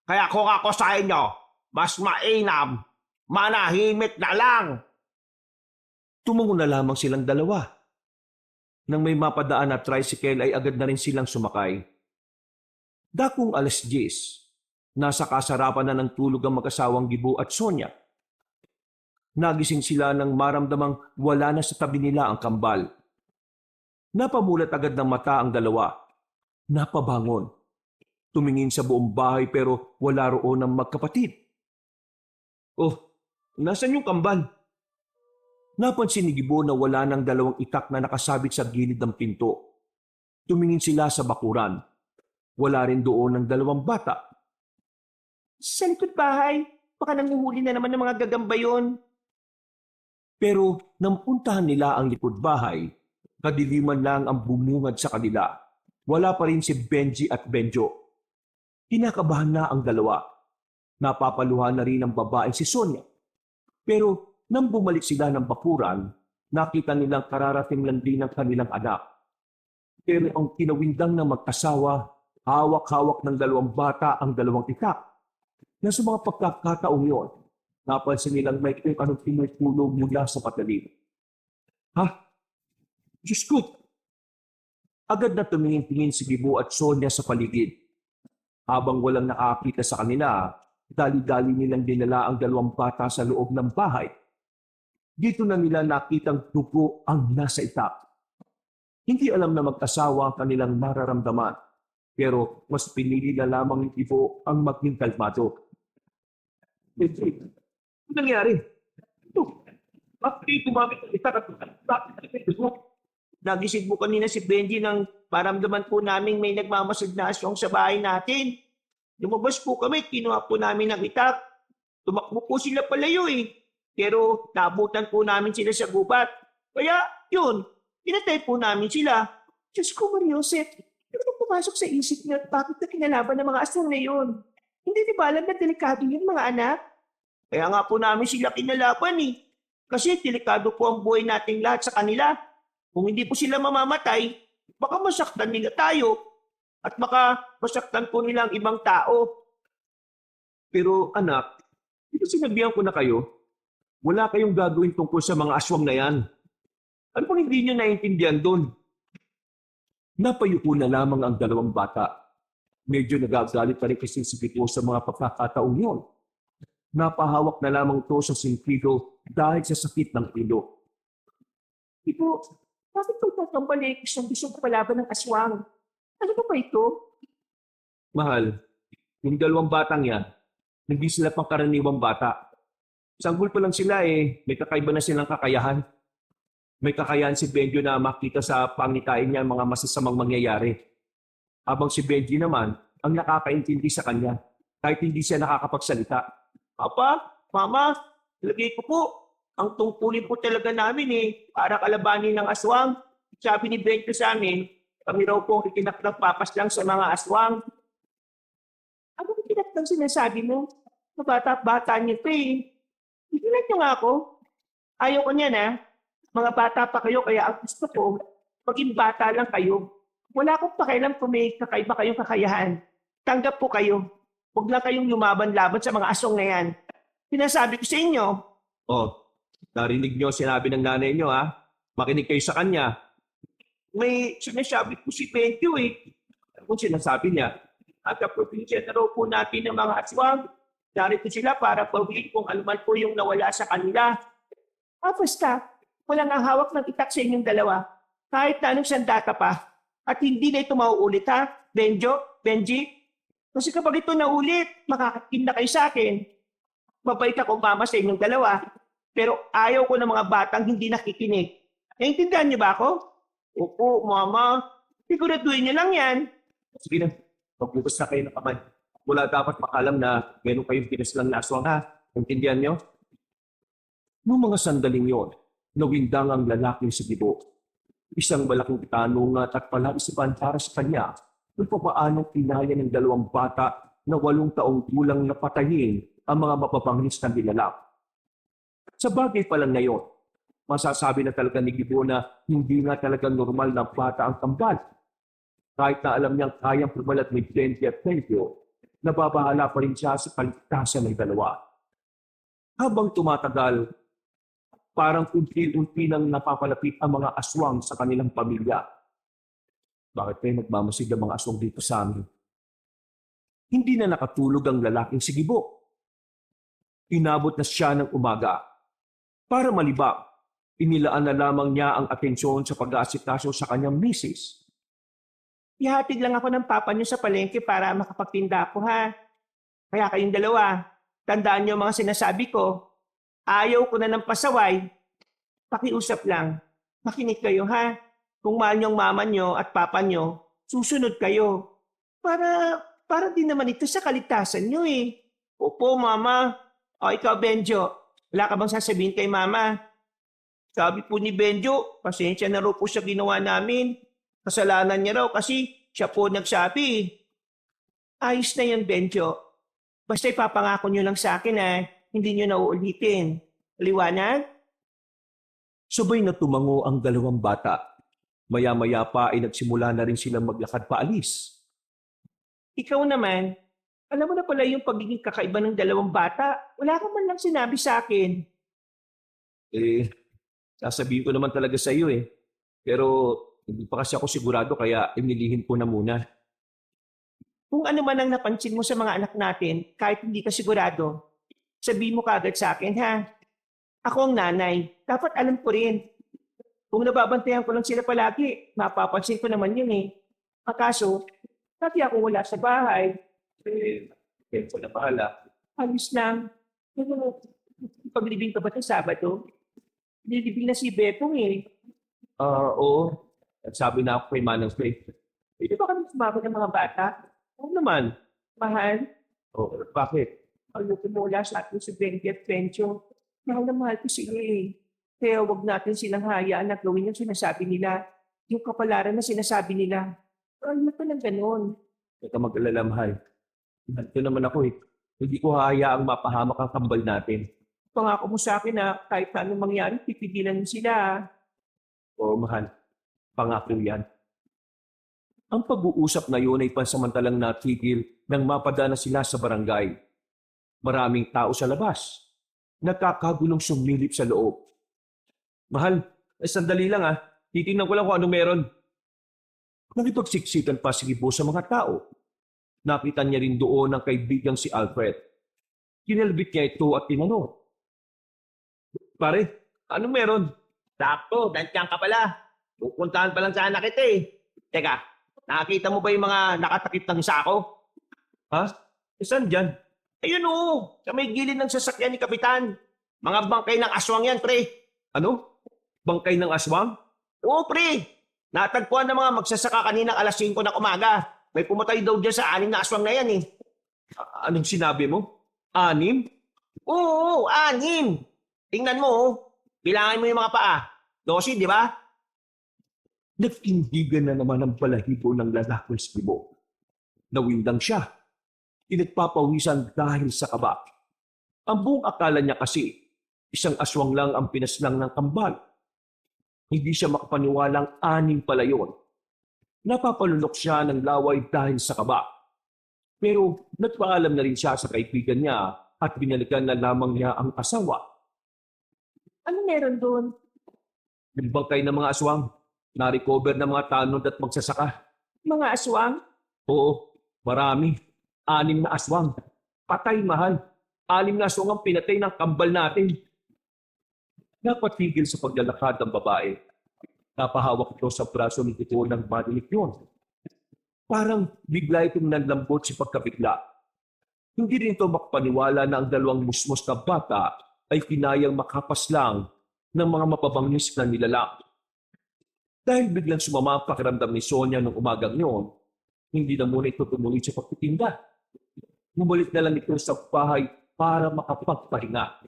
[SPEAKER 1] Kaya kung ako sa inyo, mas mainam, manahimik na lang.
[SPEAKER 2] Tumango na lamang silang dalawa. Nang may mapadaan na tricycle ay agad na rin silang sumakay. Dakong 10:00, nasa kasarapan na ng tulog ang mag-asawang Gibo at Sonia. Nagising sila nang maramdamang wala na sa tabi nila ang kambal. Napamulat agad ng mata ang dalawa. Napabangon. Tumingin sa buong bahay pero wala roon ang magkapatid. Oh, nasan yung kambal? Napansin ni Gibo na wala ng dalawang itak na nakasabit sa gilid ng pinto. Tumingin sila sa bakuran. Wala rin doon ng dalawang bata.
[SPEAKER 1] Sa likod bahay, baka nanguhuli na naman ng mga gagamba yun.
[SPEAKER 2] Pero nang puntahan nila ang likod bahay, kadiliman lang ang bumungad sa kanila. Wala pa rin si Benji at Benjo. Kinakabahan na ang dalawa. Napapaluhan na rin ang babae si Sonia. Pero nang bumalik sila ng bakuran, nakita nilang kararating lang din ang kanilang anak. Pero ang kinawindang ng mag-asawa, hawak-hawak ng dalawang bata ang dalawang itak. Na sa mga pagkakataong yun, napansin nilang may kung anong tinutulog mula sa patalim. Ha? Diyos ko! Agad na tumingin-tingin si Gibo at Sonia sa paligid. Habang walang nakakita sa kanila, dali-dali nilang dinala ang dalawang bata sa loob ng bahay. Dito na nila nakitang dugo ang nasa itak. Hindi alam na mag-asawa ang kanilang mararamdaman, pero mas pinili na lamang ni Gibo ang maging kalmado. Ano nangyari? Ito, bakit gumamit ang itak at bakit dugo?
[SPEAKER 4] Nagising mo kanina si Benji nang paramdaman po namin may nagmamasid na aswang sa bahay natin. Lumabas po kami, kinuha po namin ang itak. Tumakbo po sila palayo eh. Pero naabutan po namin sila sa gubat. Kaya yun, pinatay po namin sila.
[SPEAKER 1] Diyos ko, Mariosep, ano ba pumasok sa isip niyo at bakit na kinalaban ng mga aswang na yun? Hindi di ba alam na delikado yun, mga anak?
[SPEAKER 4] Kaya nga po namin sila kinalaban eh. Kasi delikado po ang buhay nating lahat sa kanila. Kung hindi po sila mamamatay, baka masaktan nila tayo. At baka masaktan po nila ang ibang tao.
[SPEAKER 2] Pero anak, ito sinabihan ko na kayo, wala kayong gagawin tungkol sa mga aswang na yan. Ano pang hindi nyo naiintindihan doon? Napayuko na lamang ang dalawang bata. Medyo nagagalit pa rin kasi si Pito sa mga pagkakataong yun. Napahawak na lamang ito sa sentido dahil sa sakit ng ilo.
[SPEAKER 1] Ipo, bakit pagtatambalik isang gusto palaban ng aswang? Ano ba ito?
[SPEAKER 2] Mahal, yung dalawang batang yan, hindi sila pangkaraniwang bata. Sanggol pa lang sila may kakaiba na silang kakayahan. May kakayahan si Benjo na makita sa pangitain niya mga masasamang mangyayari. Habang si Benji naman, ang nakakaintindi sa kanya, kahit hindi siya nakakapagsalita.
[SPEAKER 4] Papa, Mama, lagay ko po. Ang tungkulin po talaga namin para kalabanin ng aswang. Sabi ni Benjo sa amin, kami raw po ang ikinaklang papas lang sa mga aswang.
[SPEAKER 1] Ano yung pinagtang sinasabi mo? Mabata-bata niyo ito eh. Ipinan niyo nga ako.
[SPEAKER 4] Ayaw ko niyan Mga bata pa kayo kaya ang gusto ko, maging bata lang kayo. Wala akong pakialam kung may kakaiba kayong kakayahan. Tanggap po kayo. Huwag lang kayong lumaban-laban sa mga aswang na yan. Pinasabi ko sa inyo.
[SPEAKER 2] Oh, narinig niyo sinabi ng nanay niyo Makinig kayo sa kanya.
[SPEAKER 4] May sinasabi po si Benjo
[SPEAKER 2] Ano kung sinasabi niya?
[SPEAKER 4] At kaprobinsya na raw po natin ng mga aswang. Narito sila para pawin kung anuman po yung nawala sa kanila.
[SPEAKER 1] Basta, walang ang hawak ng itak sa inyong dalawa.
[SPEAKER 4] Kahit na anong sandata pa. At hindi na ito mauulit Benjo, Benji. Kasi kapag ito naulit, makakakin na kayo sa akin. Mabait ako mama sa inyong dalawa. Pero ayaw ko ng mga batang hindi nakikinig. Naintindihan niyo ba ako? Opo, mama. Siguraduhin niyo lang yan.
[SPEAKER 2] Sige na, magbukas na kayo ng kamay. Wala dapat makalam na meron kayong pinaslang na aswang Intindihan niyo? Noong mga sandaling yon, nawindang ang lalaking si Gibo. Isang malaking tanong at palaisipan para sa kanya kung paano pinaya ng dalawang bata na 8 taong gulang na patayin ang mga mapapangis na nilalap. Sa bagay pa lang ngayon, masasabi na talaga ni Gibo na hindi nga talaga normal na bata ang kambal. Kahit na alam niyang kayang pumalat ni Benji at Benjo, nababahala pa rin siya sa kaligtasan ng dalawa. Habang tumatagal, parang unti-unti nang napapalapit ang mga aswang sa kanilang pamilya. Bakit kayo nagmamasid ang mga aswang dito sa amin? Hindi na nakatulog ang lalaking si Gibo. Inabot na siya ng umaga. Para malibang, inilaan na lamang niya ang atensyon sa pag-aasikaso sa kanyang misis.
[SPEAKER 4] Ihatid lang ako ng papa niyo sa palengke para makapagtinda ako ha. Kaya kayong dalawa, tandaan niyo ang mga sinasabi ko. Ayaw ko na ng pasaway. Pakiusap lang. Makinig kayo ha. Kung mahal niyo ang mama niyo at papa niyo, susunod kayo. Para din naman ito sa kaligtasan niyo eh. Opo, mama. O ikaw, Benjo. Wala ka bang sasabihin kay mama? Sabi po ni Benjo, pasensya na raw po sa ginawa namin. Kasalanan niya raw kasi siya po nagsabi. Ayos na yun, Benjo. Basta ipapangako niyo lang sa akin ha, hindi niyo na uulitin. Liwanag?
[SPEAKER 2] Sabay na tumango ang dalawang bata. Maya-maya pa ay nagsimula na rin silang maglakad paalis.
[SPEAKER 4] Ikaw naman, alam mo na pala yung pagiging kakaiba ng dalawang bata. Wala ka man lang sinabi sa akin.
[SPEAKER 2] Sasabihin ko naman talaga sa iyo eh. Pero hindi pa kasi ako sigurado kaya inilihin ko na muna.
[SPEAKER 4] Kung ano man ang napansin mo sa mga anak natin, kahit hindi ka sigurado, sabihin mo kagad sa akin ha. Ako ang nanay, dapat alam ko rin. Kung nababantayan ko lang sila palagi, mapapansin ko naman yun eh. Ang kaso, pati ako wala sa bahay.
[SPEAKER 2] Kaya ko na bahala.
[SPEAKER 4] Alis lang. Paglibing ka ba ng Sabado? Nilibing na si Bepong eh.
[SPEAKER 2] Oo. At sabi na ako kay Manang Faith.
[SPEAKER 4] Pwede ba kami sumama ng mga bata?
[SPEAKER 2] Oo naman.
[SPEAKER 4] Mahal,
[SPEAKER 2] Oo, bakit?
[SPEAKER 4] ayoko mula sa atin si Benji at Pencho. Mahal na mahal ko sila eh. Kaya huwag natin silang hayaan na gawin yung sinasabi nila. Yung kapalaran na sinasabi nila. Ayoko na ganun.
[SPEAKER 2] Ito mag-alala, mahal. Ito naman ako eh. Hindi ko hahayaang mapahamak ang kambal natin.
[SPEAKER 4] Pangako mo sa akin na kahit na anong mangyari, pipigilan mo sila.
[SPEAKER 2] Oo, mahal. Pangako yan. Ang pag-uusap na yun ay pansamantalang natigil nang mapadana sila sa barangay. Maraming tao sa labas. Nakakagulong sumilip sa loob. Mahal, sandali lang ah. Titingnan ko lang kung anong meron. Nakipagsiksikan pa si Gibo sa mga tao. Nakita niya rin doon ang kaibigang si Alfred. Kinalbit niya ito at tinanong. Pare, anong meron?
[SPEAKER 4] Sakto, dantiyan ka pala. Pupuntahan pa lang sana kita eh. Teka, nakakita mo ba yung mga nakatakip ng sako?
[SPEAKER 2] Ha? Saan dyan?
[SPEAKER 4] Ayun oo, sa may gilid ng sasakyan ni Kapitan. Mga bangkay ng aswang yan, pre.
[SPEAKER 2] Ano? Bangkay ng aswang?
[SPEAKER 4] Oo, pre. Natagpuan ng mga magsasaka kaninang alas 5 ng umaga. May pumatay daw dyan sa 6 na aswang na yan eh.
[SPEAKER 2] Anong sinabi mo? 6?
[SPEAKER 4] Oo, 6. Tingnan mo, oh. Bilangin mo yung mga paa. 12, di ba?
[SPEAKER 2] Nagtindigan na naman ang balahibo ng lalaki sa Gibo. Nawindang siya. Pinagpapawisan dahil sa kaba. Ang buong akala niya kasi, isang aswang lang ang pinaslang ng kambal. Hindi siya makapaniwalang 6 pala yun. Napapalunok siya ng laway dahil sa kaba. Pero nagpaalam na rin siya sa kaibigan niya at binalikan na lamang niya ang asawa.
[SPEAKER 4] Ano meron doon?
[SPEAKER 2] Yung bangkay ng mga aswang, na-recover ng mga tanod at magsasaka.
[SPEAKER 4] Mga aswang?
[SPEAKER 2] Oo, marami. 6 na aswang. Patay, mahal. 6 na aswang ang pinatay ng kambal natin. Napatigil sa paglalakad ng babae. Napahawak ito sa braso ni Tito ng madilik yun. Parang bigla itong nanlambot si pagkabigla. Hindi rin ito makapaniwala na ang dalawang musmos na bata ay kinayang makapas lang ng mga mapabangis na nilalang. Dahil biglang sumama ang pakiramdam ni Sonia nung umagang yun, hindi na muna ito tumuloy sa pagtitinda. Bumalik na lang ito sa bahay para makapagpahinga.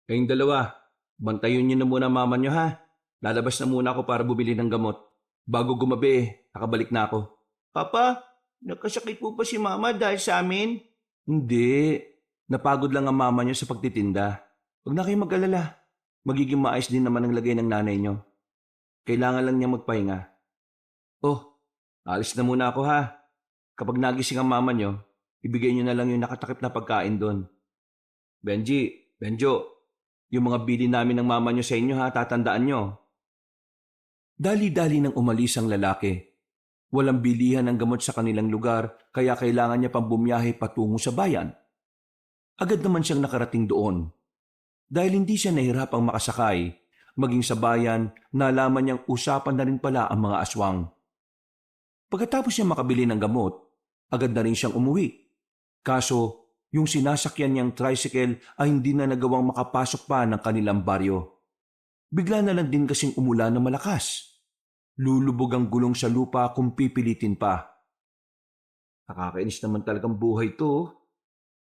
[SPEAKER 3] Kayong dalawa, bantayan niyo na muna mama niyo ha. Lalabas na muna ako para bumili ng gamot. Bago gumabi, nakabalik na ako.
[SPEAKER 1] Papa, nagkasakit po ba si Mama dahil sa amin?
[SPEAKER 3] Hindi. Napagod lang ang mama niyo sa pagtitinda. Huwag na kayong mag-alala. Magiging maayos din naman ang lagay ng nanay niyo. Kailangan lang niya magpahinga. Oh, alis na muna ako ha. Kapag nagising ang mama niyo, ibigay niyo na lang yung nakatakip na pagkain doon. Benjo, yung mga bili namin ng mama niyo sa inyo ha, tatandaan niyo. Dali-dali nang umalis ang lalaki. Walang bilihan ng gamot sa kanilang lugar kaya kailangan niya pang bumiyahe patungo sa bayan. Agad naman siyang nakarating doon. Dahil hindi siya nahirapang makasakay, maging sa bayan, nalaman niyang usapan na rin pala ang mga aswang.
[SPEAKER 2] Pagkatapos niya makabili ng gamot, agad na rin siyang umuwi. Kaso, yung sinasakyan niyang tricycle ay hindi na nagawang makapasok pa ng kanilang baryo. Bigla na lang din kasing umulan na malakas. Lulubog ang gulong sa lupa kung pipilitin pa. Nakakainis naman talagang buhay to.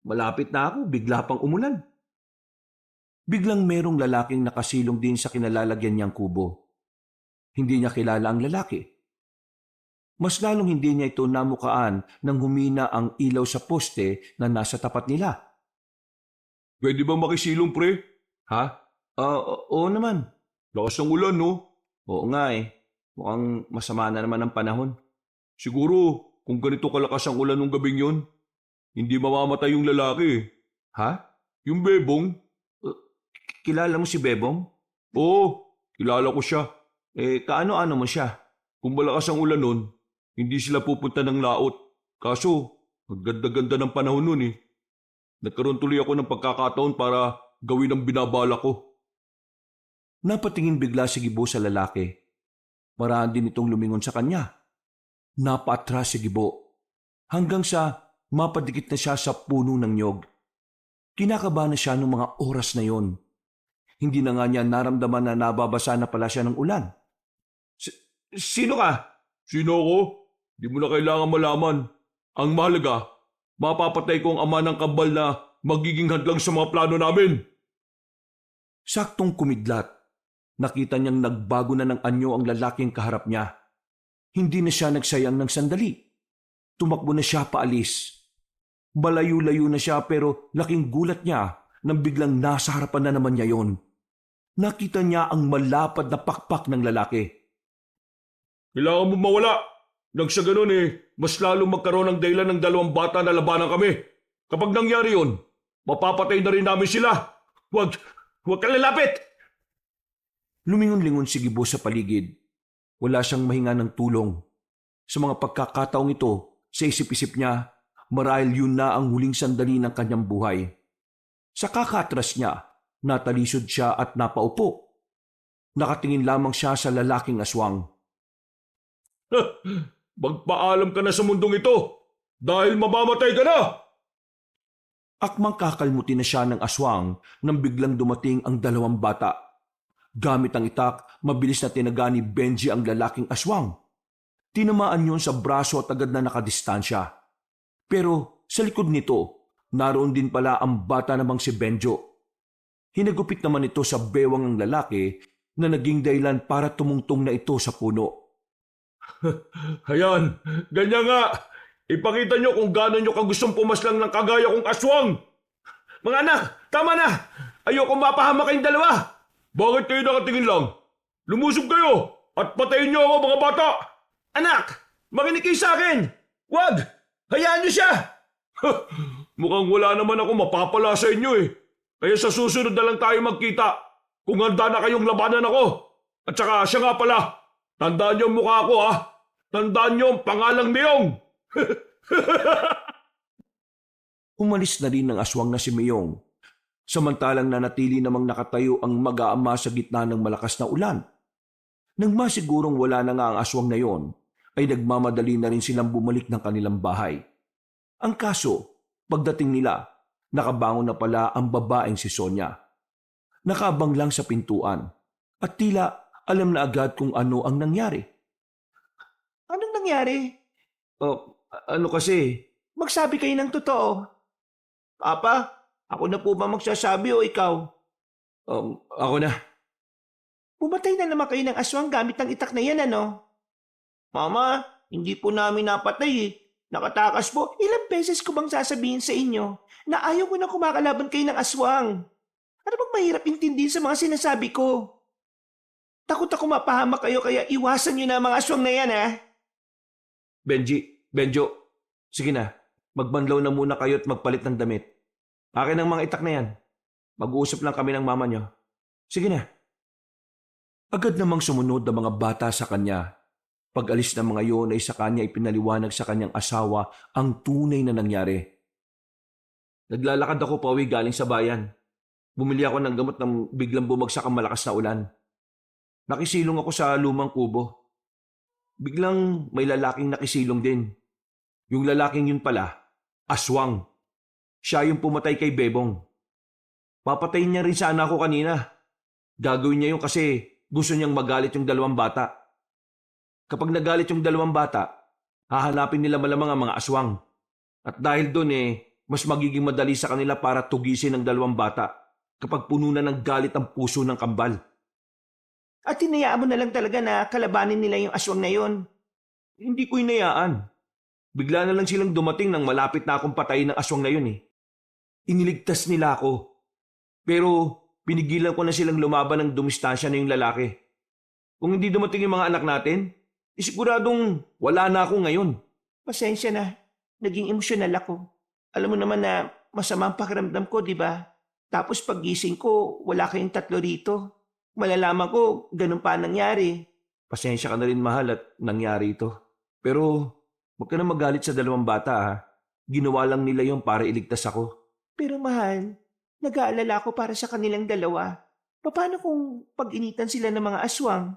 [SPEAKER 2] Malapit na ako, bigla pang umulan. Biglang merong lalaking nakasilong din sa kinalalagyan niyang kubo. Hindi niya kilala ang lalaki. Mas lalong hindi niya ito namukaan nang humina ang ilaw sa poste na nasa tapat nila.
[SPEAKER 3] Pwede ba makisilong, pre?
[SPEAKER 2] Ha? Oo naman.
[SPEAKER 3] Lakas ng ulan, no?
[SPEAKER 2] Oo nga eh. Mukhang masama na naman ang panahon.
[SPEAKER 3] Siguro, kung ganito kalakas ang ulan ng gabing yon, hindi mamamatay yung lalaki.
[SPEAKER 2] Ha?
[SPEAKER 3] Yung bebong?
[SPEAKER 2] Kilala mo si Bebong?
[SPEAKER 3] Oo, kilala ko siya.
[SPEAKER 2] Kaano-ano mo siya?
[SPEAKER 3] Kung malakas ang ulan nun, hindi sila pupunta ng laot. Kaso, ang ganda-ganda ng panahon nun eh. Nagkaroon tuloy ako ng pagkakataon para gawin ang binabala ko.
[SPEAKER 2] Napatingin bigla si Gibo sa lalaki. Maraan din itong lumingon sa kanya. Napaatras si Gibo. Hanggang sa mapadikit na siya sa puno ng nyog. Kinakabahan na siya noong mga oras na yon. Hindi na nga niya naramdaman na nababasa na pala siya ng ulan.
[SPEAKER 1] Sino ka?
[SPEAKER 3] Sino ako? Di mo na kailangan malaman. Ang mahalaga, mapapatay ko ang ama ng kambal na magiging hadlang sa mga plano namin.
[SPEAKER 2] Saktong kumidlat. Nakita niyang nagbago na ng anyo ang lalaking kaharap niya. Hindi na siya nagsayang ng sandali. Tumakbo na siya paalis. Malayo-layo na siya pero laking gulat niya nang biglang nasa harapan na naman niya yon. Nakita niya ang malapad na pakpak ng lalaki.
[SPEAKER 3] Kailangan mo mawala. Nang sa ganun mas lalong magkaroon ng dahilan ng dalawang bata na labanan kami. Kapag nangyari yon, mapapatay na rin namin sila. Huwag kang lalapit!
[SPEAKER 2] Lumingon-lingon si Gibo sa paligid. Wala siyang mahinga ng tulong. Sa mga pagkakataong ito, sa isip-isip niya, marahil yun na ang huling sandali ng kanyang buhay. Sa kakatras niya, natalisod siya at napaupo. Nakatingin lamang siya sa lalaking aswang.
[SPEAKER 3] Magpaalam ka na sa mundong ito dahil mamamatay ka na!
[SPEAKER 2] Akmang kakalmutin na siya ng aswang nang biglang dumating ang dalawang bata. Gamit ang itak, mabilis na tinaga ni Benji ang lalaking aswang. Tinamaan yun sa braso at agad na nakadistansya. Pero sa likod nito, naroon din pala ang bata namang si Benjo. Hinagupit naman ito sa bewang ng lalaki na naging dahilan para tumungtong na ito sa puno.
[SPEAKER 3] Ayan, ganyan nga. Ipakita nyo kung gaano nyo kagustong pumaslang ng kagaya kong aswang.
[SPEAKER 1] Mga anak, tama na! Ayoko mapahama kayong dalawa!
[SPEAKER 3] Bakit kayo nakatingin lang? Lumusob kayo at patayin nyo ako mga bata!
[SPEAKER 1] Anak, makinig kayo sa akin! Wag! Hayaan nyo siya!
[SPEAKER 3] Mukhang wala naman ako mapapala sa inyo Kaya sa susunod na lang tayo magkita kung handa na kayong labanan ako. At saka siya nga pala, tandaan niyo ang mukha ko Tandaan niyo ang pangalang Miyong.
[SPEAKER 2] Umalis na rin ang aswang na si Miyong. Samantalang nanatili namang nakatayo ang mag-aama sa gitna ng malakas na ulan. Nang masigurong wala na nga ang aswang na yon, ay nagmamadali na rin silang bumalik ng kanilang bahay. Ang kaso, pagdating nila, nakabangon na pala ang babaeng si Sonia. Nakabang lang sa pintuan at tila alam na agad kung ano ang nangyari.
[SPEAKER 1] Anong nangyari?
[SPEAKER 2] Ano kasi?
[SPEAKER 1] Magsabi kayo ng totoo. Papa, ako na po ba magsasabi o ikaw?
[SPEAKER 2] Ako na.
[SPEAKER 1] Pumatay na naman kayo ng aswang gamit ng itak na yan, ano? Mama, hindi po namin napatay Nakatakas po. Ilang beses ko bang sasabihin sa inyo na ayaw ko na kumakalaban kayo ng aswang? Ano bang mahirap intindihin sa mga sinasabi ko? Takot ako mapahamak kayo kaya iwasan nyo na ang mga aswang na yan, ha?
[SPEAKER 2] Benjo, sige na. Magbanlaw na muna kayo at magpalit ng damit. Akin ang mga itak na yan. Mag-uusap lang kami ng mama nyo. Sige na. Agad namang sumunod ang mga bata sa kanya. Pag-alis ng mga yon ay sa kanya ipinaliwanag sa kanyang asawa ang tunay na nangyari. Naglalakad ako pauwi galing sa bayan. Bumili ako ng gamot nang biglang bumagsak ang malakas na ulan. Nakisilong ako sa lumang kubo. biglang may lalaking nakisilong din. Yung lalaking yun pala, aswang. Siya yung pumatay kay Bebong. Papatayin niya rin sa anak ko kanina. Gagawin niya yun kasi gusto niyang magalit yung dalawang bata. Kapag nagalit yung dalawang bata, hahanapin nila malamang ang mga aswang. At dahil doon mas magiging madali sa kanila para tugisin ang dalawang bata kapag puno na ng galit ang puso ng kambal.
[SPEAKER 4] At hinayaan mo na lang talaga na kalabanin nila yung aswang na yon.
[SPEAKER 2] Hindi ko inayaan. Bigla na lang silang dumating nang malapit na akong patayin ng aswang na yun Iniligtas nila ako. Pero pinigilan ko na silang lumaban ng dumistansya na yung lalaki. Kung hindi dumating yung mga anak natin, siguradong wala na ako ngayon.
[SPEAKER 4] Pasensya na. Naging emosyonal ako. Alam mo naman na masama ang pakiramdam ko, di ba? Tapos paggising ko, wala kayong tatlo rito. Malalaman ko, ganun pa nangyari.
[SPEAKER 2] Pasensya ka na rin mahal at nangyari ito. Pero huwag ka na magalit sa dalawang bata ha. Ginawa lang nila yon para iligtas ako.
[SPEAKER 4] Pero mahal, nag-aalala ako para sa kanilang dalawa. Paano kung pag-initan sila ng mga aswang?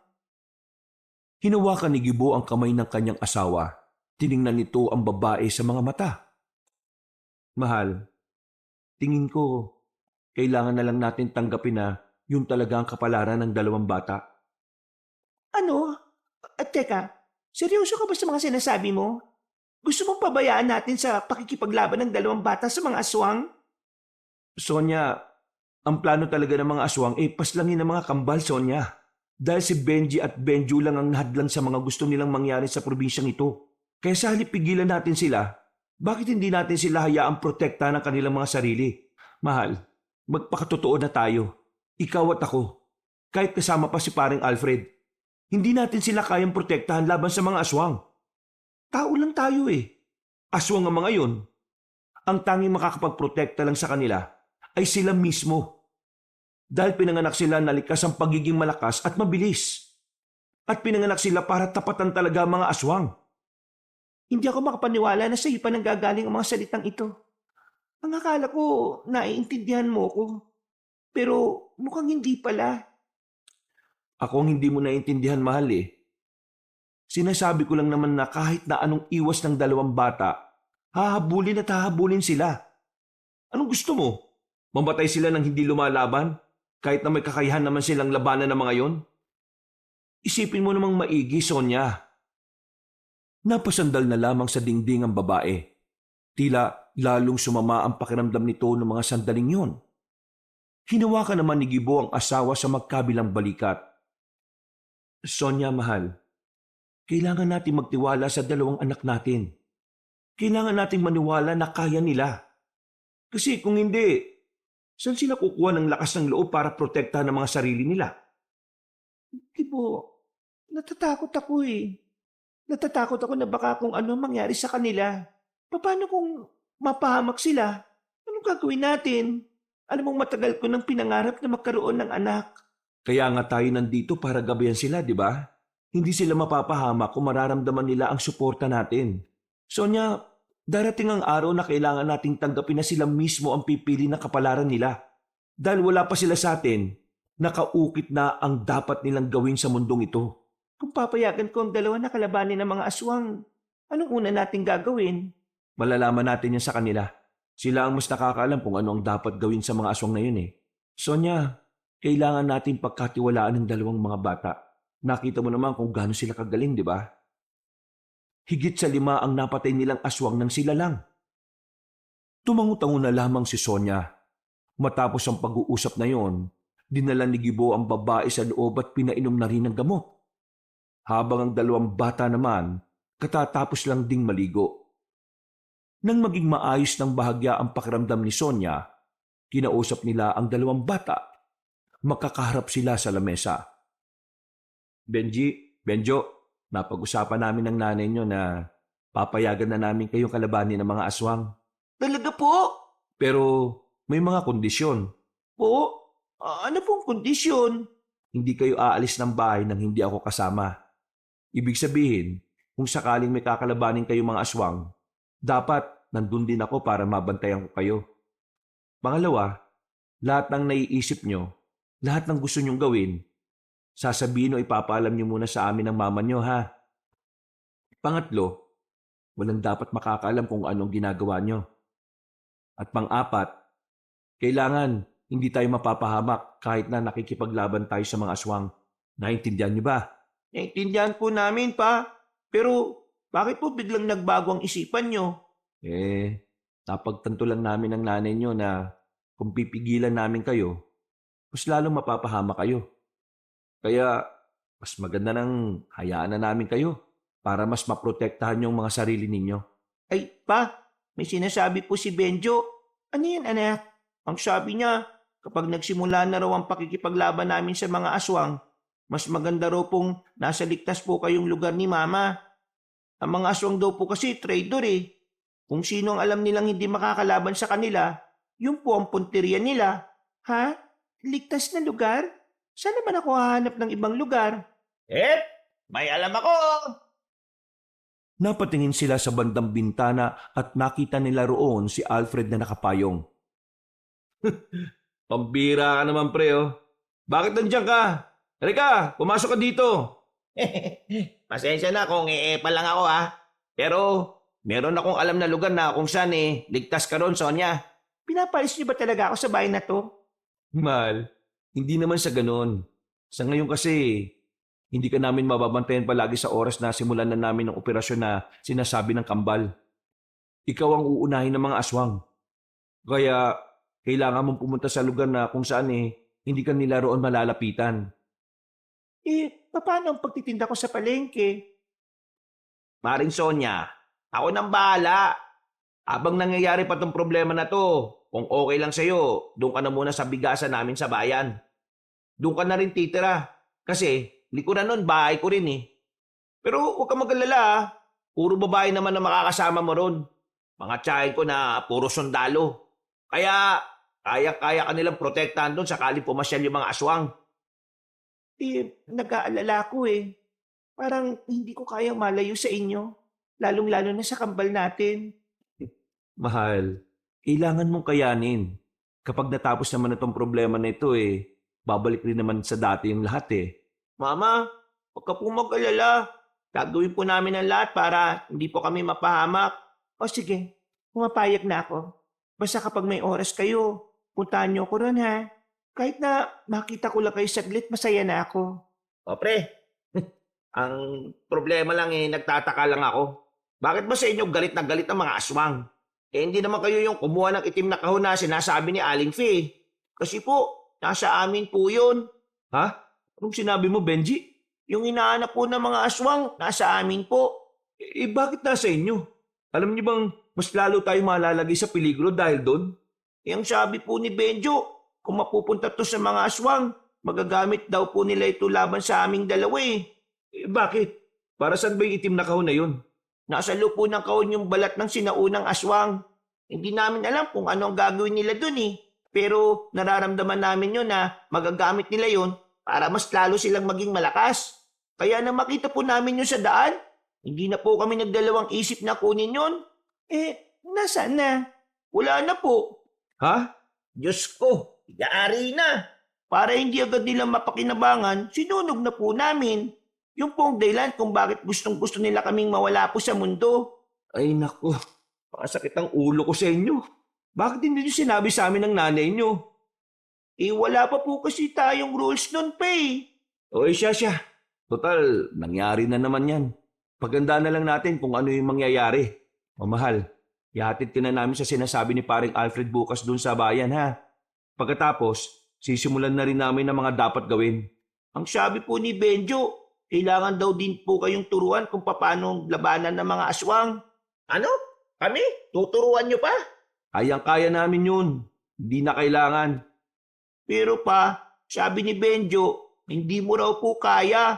[SPEAKER 2] Hinawakan ni Gibo ang kamay ng kanyang asawa. Tiningnan nito ang babae sa mga mata. Mahal, tingin ko, kailangan na lang natin tanggapin na yun talaga ang kapalaran ng dalawang bata.
[SPEAKER 4] Ano? At teka, seryoso ka ba sa mga sinasabi mo? Gusto mong pabayaan natin sa pakikipaglaban ng dalawang bata sa mga aswang?
[SPEAKER 2] Sonia, ang plano talaga ng mga aswang paslangin ng mga kambal, Sonia. Dahil si Benji at Benju lang ang nahadlan sa mga gusto nilang mangyari sa probinsyang ito. Kaya sa halip pigilan natin sila, bakit hindi natin sila hayaang protekta ng kanilang mga sarili? Mahal, magpakatotoo na tayo. Ikaw at ako. Kahit kasama pa si paring Alfred. Hindi natin sila kayang protektahan laban sa mga aswang. Tao lang tayo Aswang ang mga yon. Ang tanging makakapagprotekta lang sa kanila ay sila mismo. Dahil pinanganak sila na likas ang pagiging malakas at mabilis. At pinanganak sila para tapatan talaga ang mga aswang.
[SPEAKER 4] Hindi ako makapaniwala na sa iyo pa nanggagaling ang mga salitang ito. Ang akala ko, naiintindihan mo ko. Pero mukhang hindi pala.
[SPEAKER 2] Ako ang hindi mo naiintindihan, mahal Sinasabi ko lang naman na kahit na anong iwas ng dalawang bata, hahabulin at hahabulin sila. Anong gusto mo? Mamatay sila ng hindi lumalaban? Kahit na may kakayahan naman silang labanan ng mga yon? Isipin mo namang maigi, Sonia. Napasandal na lamang sa dingding ang babae. Tila lalong sumama ang pakiramdam nito ng mga sandaling yon. Hinawakan naman ni Gibo ang asawa sa magkabilang balikat. Sonia, mahal, kailangan natin magtiwala sa dalawang anak natin. Kailangan nating maniwala na kaya nila. Kasi kung hindi, saan sila kukuha ng lakas ng loob para protektahan ang mga sarili nila?
[SPEAKER 4] Gibo, natatakot ako Natatakot ako na baka kung ano mangyari sa kanila. Paano kung mapahamak sila? Anong gagawin natin? Alam mong matagal ko nang pinangarap na magkaroon ng anak.
[SPEAKER 2] Kaya nga tayo nandito para gabayan sila, di ba? Hindi sila mapapahamak kung mararamdaman nila ang suporta natin. Sonia, darating ang araw na kailangan nating tanggapin na sila mismo ang pipili na kapalaran nila. Dahil wala pa sila sa atin, nakaukit na ang dapat nilang gawin sa mundong ito.
[SPEAKER 4] Kung papayagan ko ang dalawa na kalabanin ng mga aswang, anong una nating gagawin?
[SPEAKER 2] Malalaman natin yan sa kanila. Sila ang mas nakakaalam kung ano ang dapat gawin sa mga aswang na yun Sonia, kailangan natin pagkatiwalaan ng dalawang mga bata. Nakita mo naman kung gaano sila kagaling, di ba? Higit sa 5 ang napatay nilang aswang nang sila lang. Tumango-tango na lamang si Sonia. Matapos ang pag-uusap na yon, dinala ni Gibo ang babae sa loob at pinainom na rin ng gamot. Habang ang dalawang bata naman, katatapos lang ding maligo. Nang maging maayos ng bahagya ang pakiramdam ni Sonia, kinausap nila ang dalawang bata. Makakaharap sila sa lamesa. Benjo, napag-usapan namin ng nanay nyo na papayagan na namin kayong kalabanin ng mga aswang.
[SPEAKER 4] Talaga po?
[SPEAKER 2] Pero may mga kondisyon.
[SPEAKER 4] Po? Ano pong kondisyon?
[SPEAKER 2] Hindi kayo aalis ng bahay nang hindi ako kasama. Ibig sabihin, kung sakaling may kakalabanin kayong mga aswang, dapat nandun din ako para mabantayan ko kayo. Pangalawa, lahat ng naiisip nyo, lahat ng gusto nyong gawin, sasabihin o ipapaalam nyo muna sa amin ng mama nyo, ha? Pangatlo, walang dapat makakaalam kung anong ginagawa nyo. At pang-apat, kailangan hindi tayo mapapahamak kahit na nakikipaglaban tayo sa mga aswang. Naintindihan nyo ba?
[SPEAKER 4] Naintindihan po namin, pa. Pero bakit po biglang nagbago ang isipan nyo?
[SPEAKER 2] Napagtanto lang namin ng nanay nyo na kung pipigilan namin kayo, mas lalong mapapahama kayo. Kaya mas maganda nang hayaan na namin kayo para mas maprotektahan yung mga sarili ninyo.
[SPEAKER 4] Ay, pa, may sinasabi po si Benjo. Ano yan, anak? Ang sabi niya, kapag nagsimula na raw ang pakikipaglaban namin sa mga aswang, mas maganda raw pong nasa ligtas po kayong lugar ni Mama. Ang mga aswang daw po kasi traitor eh. Kung sino ang alam nilang hindi makakalaban sa kanila, yun po ang punteriya nila. Ha? Ligtas na lugar? Saan naman ako hahanap ng ibang lugar?
[SPEAKER 3] May alam ako!
[SPEAKER 2] Napatingin sila sa bandang bintana at nakita nila roon si Alfred na nakapayong.
[SPEAKER 3] Pambira ka naman, pre, oh. Bakit nandiyan ka? Halika, pumasok ka dito. Pasensya na kung pa lang ako, ha. Pero meron akong alam na lugar na kung saan ligtas ka ron, Sonia.
[SPEAKER 4] Pinapalis niyo ba talaga ako sa bahay na to?
[SPEAKER 2] Mahal, hindi naman sa ganon. Sa ngayon kasi, hindi ka namin mababantayan palagi sa oras na simulan na namin ang operasyon na sinasabi ng kambal. Ikaw ang uunahin ng mga aswang. Kaya, kailangan mong pumunta sa lugar na kung saan hindi ka nila roon malalapitan.
[SPEAKER 4] Paano ang pagtitinda ko sa palengke?
[SPEAKER 3] Maring Sonia, ako nang bahala. Habang nangyayari pa tong problema na to, kung okay lang sa'yo, doon ka na muna sa bigasan namin sa bayan. Doon ka na rin titira. Kasi, likuran nun, bahay ko rin eh. Pero huwag ka mag-alala ah. Puro babae naman na makakasama mo ron. Mga tiyahin ko na puro sundalo. Kaya, kaya ka nilang protektahan doon sakali pumasyal yung mga aswang.
[SPEAKER 4] Nag-aalala ko eh. Parang hindi ko kayang malayo sa inyo. Lalong-lalo na sa kambal natin.
[SPEAKER 2] Mahal, kailangan mong kayanin. Kapag natapos naman itong problema na ito babalik rin naman sa dati yung lahat
[SPEAKER 4] Mama, huwag ka po mag-alala. Gagawin po namin ang lahat para hindi po kami mapahamak. O sige, pumapayag na ako. Basta kapag may oras kayo, puntahan niyo ko ron ha. Kahit na makita ko lang kayo saglit, masaya na ako.
[SPEAKER 3] O pre, ang problema lang nagtataka lang ako. Bakit ba sa inyo galit na galit ang mga aswang? Hindi naman kayo yung kumuha ng itim na kahon na sinasabi ni Aling Fee. Kasi po, nasa amin po yun.
[SPEAKER 2] Ha? Anong sinabi mo, Benji?
[SPEAKER 4] Yung inaanap po ng mga aswang, nasa amin po.
[SPEAKER 2] Bakit nasa inyo? Alam niyo bang mas lalo tayo malalagay sa peligro dahil doon?
[SPEAKER 4] Yung sabi po ni Benjo, kung mapupunta to sa mga aswang, magagamit daw po nila ito laban sa aming dalawa
[SPEAKER 2] Bakit? Para saan ba yung itim na kahon na yun?
[SPEAKER 4] Nasa lupo ng kahon yung balat ng sinaunang aswang. Hindi namin alam kung ano ang gagawin nila dun Pero nararamdaman namin yun na magagamit nila yun para mas lalo silang maging malakas. Kaya nang makita po namin yun sa daan, hindi na po kami nagdalawang isip na kunin yun. Nasaan na? Wala na po.
[SPEAKER 2] Ha?
[SPEAKER 3] Diyos ko, yaari na.
[SPEAKER 4] Para hindi agad nila mapakinabangan, sinunog na po namin. Yung pong dahilan kung bakit gustong gusto nila kaming mawala po sa mundo.
[SPEAKER 2] Ay naku, pakasakit ang ulo ko sa inyo. Bakit hindi niyo sinabi sa amin ng nanay niyo?
[SPEAKER 4] Wala pa po kasi tayong rules nun pa
[SPEAKER 2] Siya. Total, nangyari na naman yan. Paganda na lang natin kung ano yung mangyayari. Mamahal, ihatid ka na namin sa sinasabi ni paring Alfred bukas dun sa bayan ha. Pagkatapos, sisimulan na rin namin ang mga dapat gawin.
[SPEAKER 4] Ang sabi po ni Benjo, kailangan daw din po kayong turuan kung paano labanan ng mga aswang.
[SPEAKER 3] Ano? Kami? Tuturuan nyo pa?
[SPEAKER 2] Kayang-kaya namin yun. Hindi na kailangan.
[SPEAKER 4] Pero pa, sabi ni Benjo, hindi mo raw po kaya.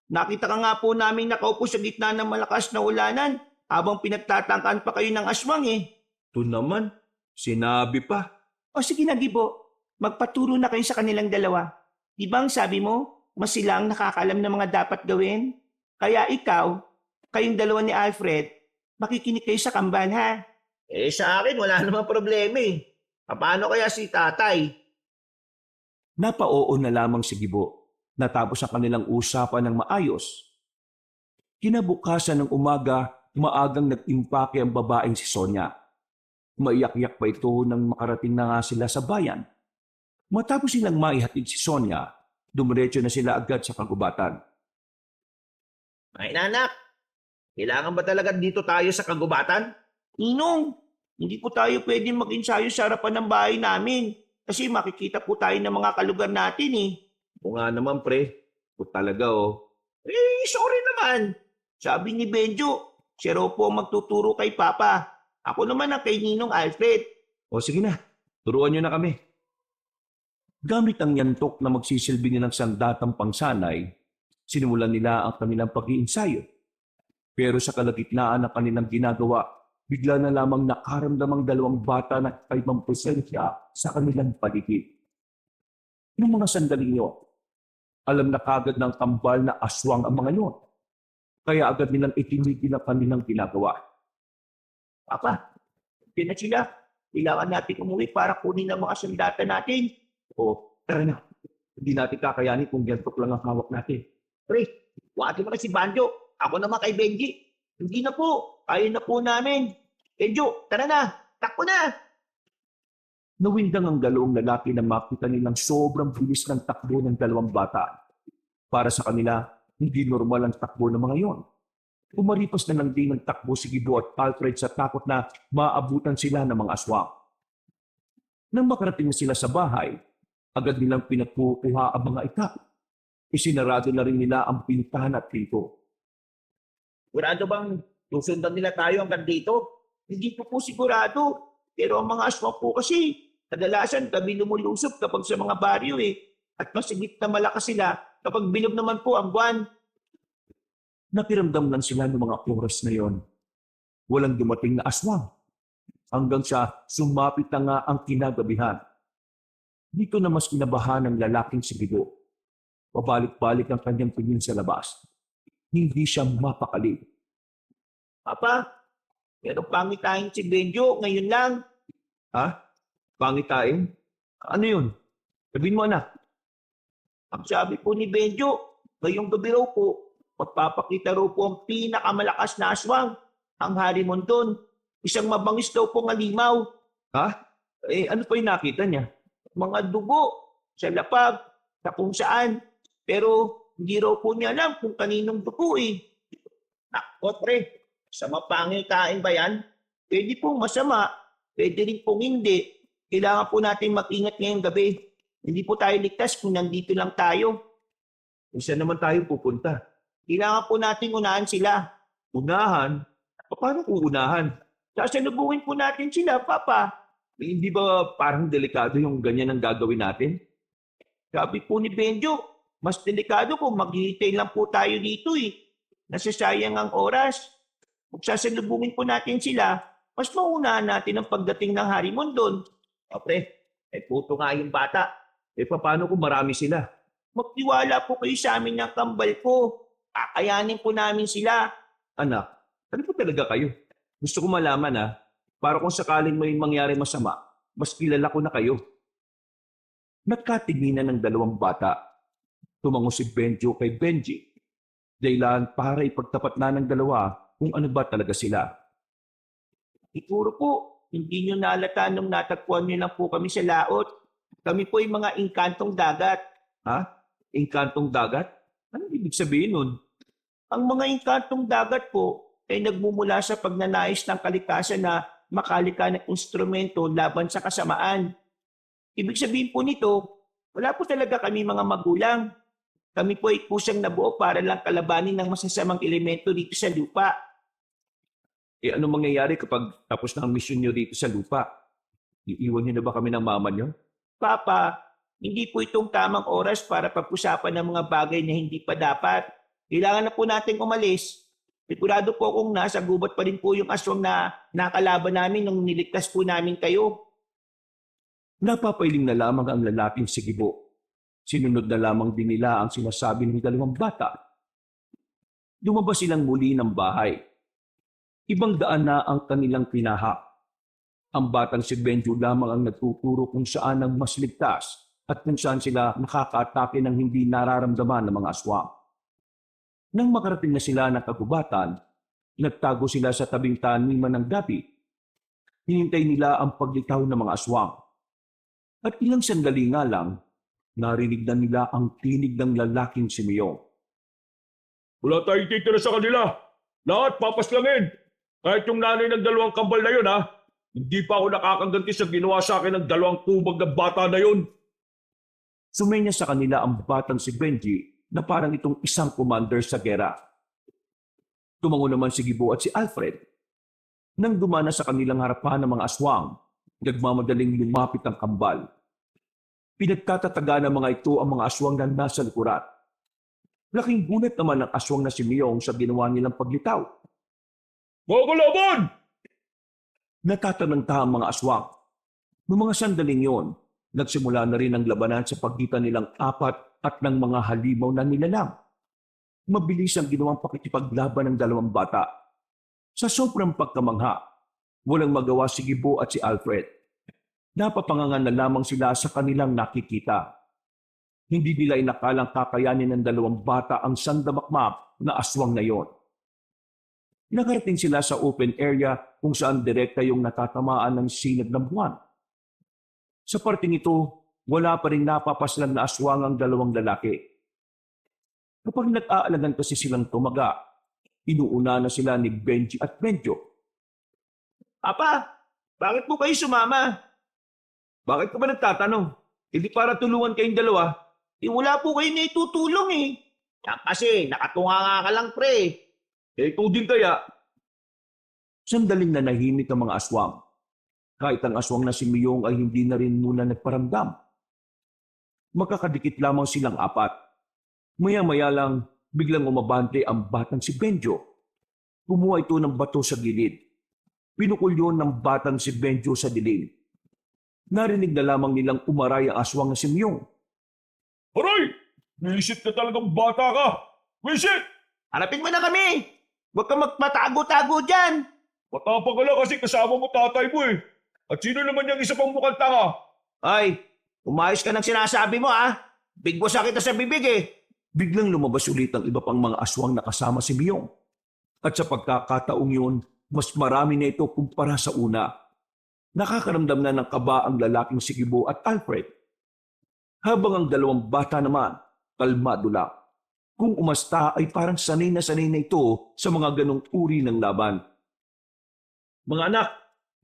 [SPEAKER 4] Nakita ka nga po namin nakaupo sa gitna ng malakas na ulanan habang pinagtatangkaan pa kayo ng aswang
[SPEAKER 2] Ito naman, sinabi pa.
[SPEAKER 4] O sige na, Gibo. Magpaturo na kayo sa kanilang dalawa. Di ba ang sabi mo, mas sila ang nakakaalam ng mga dapat gawin? Kaya ikaw, kayong dalawa ni Alfred, makikinig kayo sa kambal ha?
[SPEAKER 3] Sa akin, wala namang problema Paano kaya si tatay?
[SPEAKER 2] Napaoo na lamang si Gibo. Natapos ang kanilang usapan ng maayos. Kinabukasan ng umaga, maagang nag-impake ang babaeng si Sonia. Maiyak-iyak pa ito nang makarating na nga sila sa bayan. Matapos silang maihatid si Sonia, dumiretso na sila agad sa kagubatan.
[SPEAKER 1] Ay, nanak, kailangan ba talaga dito tayo sa kagubatan?
[SPEAKER 4] Ninong, hindi po tayo pwedeng mag-ensayo sa harapan ng bahay namin. Kasi makikita po tayo ng mga kalugar natin eh.
[SPEAKER 1] O nga naman, pre. O talaga, oh.
[SPEAKER 4] Sorry naman. Sabi ni Benjo, siya raw po ang magtuturo kay Papa. Ako naman ang kay Ninong Alfred.
[SPEAKER 2] O sige na, turuan nyo na kami. Gamit ang yantok na magsisilbi nilang sandatang pangsanay, sinimulan nila ang kanilang pag-iinsayo. Pero sa kalagitnaan ng kanilang ginagawa, bigla na lamang nakaramdamang dalawang bata na kaibang presensya sa kanilang paligid. Noong mga sandaling yun, alam na kagad ng kambal na aswang ang mga yun. Kaya agad nilang itinigil ang kanilang ginagawa.
[SPEAKER 4] Papa, hindi na sila. Kailangan natin umuwi para kunin ang mga sandata natin.
[SPEAKER 2] O, tara na. Hindi natin kakayanin kung yantok lang ang hawak natin.
[SPEAKER 4] Pre, wagi mo na si Banjo. Ako naman kay Benji. Hindi na po. Kaya na po namin. Benjo, tara na. Takbo na.
[SPEAKER 2] Nawindang ang dalawang lalaki na makita nilang sobrang bilis ng takbo ng dalawang bata. Para sa kanila, hindi normal ang takbo ng mga yon. Umaripas na lang din ang takbo si Gibo at Alfred sa takot na maabutan sila ng mga aswang. Nang makarating na sila sa bahay, agad nilang pinagkukuha ang mga itak. Isinarado na rin nila ang pintahan at pinto.
[SPEAKER 4] Sigurado bang susundan nila tayo hanggang dito? Hindi po sigurado. Pero ang mga aswang po kasi, kadalasan gabi lumulusob kapag sa mga baryo eh. At masigit na malakas sila kapag bilog naman po ang buwan.
[SPEAKER 2] Nakiramdam lang sila ng mga oras na yon. Walang dumating na aswang. Hanggang sa sumapit na nga ang kinagabihan. Dito na mas kinabahan ng lalaking si Gibo. Pabalik-balik ang kanyang tingin sa labas. Hindi siya mapakali.
[SPEAKER 4] Papa, pero pangitain si Benjo ngayon lang.
[SPEAKER 2] Ha? Pangitain? Ano yun? Sabihin mo anak.
[SPEAKER 4] Ang sabi po ni Benjo, ngayong gabi raw po, magpapakita raw po ang pinakamalakas na aswang, ang Harimondon. Isang mabangis daw po ng alimaw.
[SPEAKER 2] Ha? Ano pa yung nakita niya?
[SPEAKER 4] Mga dugo sa lapag, sa kung saan. Pero hindi raw po niya alam kung kaninong dugo eh. Nakot pre, sa mapangitain ba yan? Pwede pong masama, pwede rin pong hindi. Kailangan po natin mag-ingat ngayong gabi. Hindi po tayo ligtas kung nandito lang tayo.
[SPEAKER 2] Kung saan naman tayo pupunta?
[SPEAKER 4] Kailangan po natin unahan sila.
[SPEAKER 2] Unahan? Paano kung unahan?
[SPEAKER 4] Sasalubungin po natin sila, Papa.
[SPEAKER 2] Hindi ba parang delikado yung ganyan ang gagawin natin?
[SPEAKER 4] Sabi po ni Benjo, mas delikado kung maghihintay lang po tayo dito eh. Nasasayang ang oras. Kung sasalubungin po natin sila, mas maunahan natin ang pagdating ng Harimondon.
[SPEAKER 1] O pre, ay puto nga yung bata.
[SPEAKER 2] Paano kung marami sila?
[SPEAKER 4] Magtiwala po kayo sa amin ng kambal ko. Kakayanin po namin sila.
[SPEAKER 2] Anak, ano po talaga kayo? Gusto ko malaman para kung sakaling may mangyari masama, mas kilala ko na kayo. Nagkatinginan ng dalawang bata. Tumango si Benjo kay Benji. Dahilan para ipagtapat na ng dalawa kung ano ba talaga sila.
[SPEAKER 4] Siguro po, hindi nyo nalata nung natagpuan nyo lang po kami sa laot. Kami po yung mga inkantong dagat.
[SPEAKER 2] Ha? Inkantong dagat? Anong ibig sabihin nun?
[SPEAKER 4] Ang mga inkantong dagat po ay nagmumula sa pagnanais ng kalikasan na makalika ng instrumento laban sa kasamaan. Ibig sabihin po nito, wala po talaga kami mga magulang. Kami po ay kusang nabuo para lang kalabanin ng masasamang elemento dito sa lupa.
[SPEAKER 2] Ano mangyayari kapag tapos na ang misyon nyo dito sa lupa? Iiwan nyo na ba kami ng mama nyo?
[SPEAKER 4] Papa, hindi po itong tamang oras para pag-usapan ng mga bagay na hindi pa dapat. Kailangan na po natin umalis. Sigurado po kung nasa gubat pa rin po yung aswang na nakalaban namin nung niligtas po namin kayo.
[SPEAKER 2] Napapailing na lamang ang lalaking si Gibo. Sinunod na lamang din nila ang sinasabi ng dalawang bata. Lumabas silang muli ng bahay. Ibang daan na ang kanilang pinaha. Ang batang si Benjo lamang ang nagtuturo kung saan ang mas ligtas at kung saan sila nakakaatake ng hindi nararamdaman ng mga aswang. Nang makarating na sila ng kagubatan, nagtago sila sa tabing taniman ng gabi. Hinintay nila ang paglitaw ng mga aswang. At ilang sandali nga lang, narinig na nila ang tinig ng lalaking si Miyong.
[SPEAKER 3] Wala tayong titira sa kanila. Lahat papaslangin. Kahit yung nanay ng 2 kambal na yun, ha? Hindi pa ako nakakaganti sa ginawa sa akin ng 2 kubag na bata na yun.
[SPEAKER 2] Sumenya sa kanila ang batang si Benji na parang itong isang commander sa gera. Tumango naman si Gibo at si Alfred. Nang dumana sa kanilang harapan ng mga aswang, nagmamadaling lumapit ang kambal. Pinagtatataga ng mga ito ang mga aswang na nasa likuran. Laking gulat naman ang aswang na si Miyong sa ginawa nilang paglitaw.
[SPEAKER 3] Mga kalaban!
[SPEAKER 2] Natatanangta ang mga aswang. Noong mga sandaling yon, nagsimula na rin ang labanan sa pagitan nilang 4 at ng mga halimaw na nilalang. Mabilis ang ginawang pakikipaglaban ng 2 bata. Sa sobrang pagkamangha, walang magawa si Gibo at si Alfred. Napapangangan na lamang sila sa kanilang nakikita. Hindi nila inakalang kakayanin ng 2 bata ang sandamakmak na aswang na yon. Nakarating sila sa open area kung saan direkta yung natatamaan ng sinag ng buwan. Sa parting ito, wala pa rin napapaslang na aswang ang 2 lalaki. Kapag nag-aalagan kasi silang tumaga, inuuna na sila ni Benji at Benjo.
[SPEAKER 4] Papa, bakit po kayo sumama?
[SPEAKER 2] Bakit ka ba nagtatanong? Hindi para tulungan kayong 2?
[SPEAKER 4] Wala po kayo na itutulong eh. Yan kasi, nakatunga nga ka lang pre.
[SPEAKER 2] Ikaw din kaya? Sandaling nanahimik ang mga aswang. Kahit ang aswang na si Miyong ay hindi na rin muna nagparamdam. Magkakadikit lamang silang 4. Maya-maya lang, biglang umabante ang batang si Benjo. Kumuha ito ng bato sa gilid. Pinukul yun ng batang si Benjo sa dilim. Narinig na lamang nilang umaray ang aswang na si Miyong.
[SPEAKER 3] Aray! Wisit ka talagang bata ka! Wisit!
[SPEAKER 4] Harapin mo na kami. Huwag kang magpatago-tago dyan.
[SPEAKER 3] Matapang ka lang kasi kasama mo tatay mo eh. At sino naman yung isa pang mukhang tanga?
[SPEAKER 4] Ay, umayos ka ng sinasabi mo ah. Big boss kita sa bibig eh.
[SPEAKER 2] Biglang lumabas ulit ang iba pang mga aswang na kasama si Miyong. At sa pagkakataong yun, mas marami na ito kumpara sa una. Nakakaramdam na ng kaba ang lalaking si Gibo at Alfred. Habang ang 2 bata naman, kalmado lang. Kung umasta ay parang sanay na ito sa mga ganong uri ng laban.
[SPEAKER 3] Mga anak,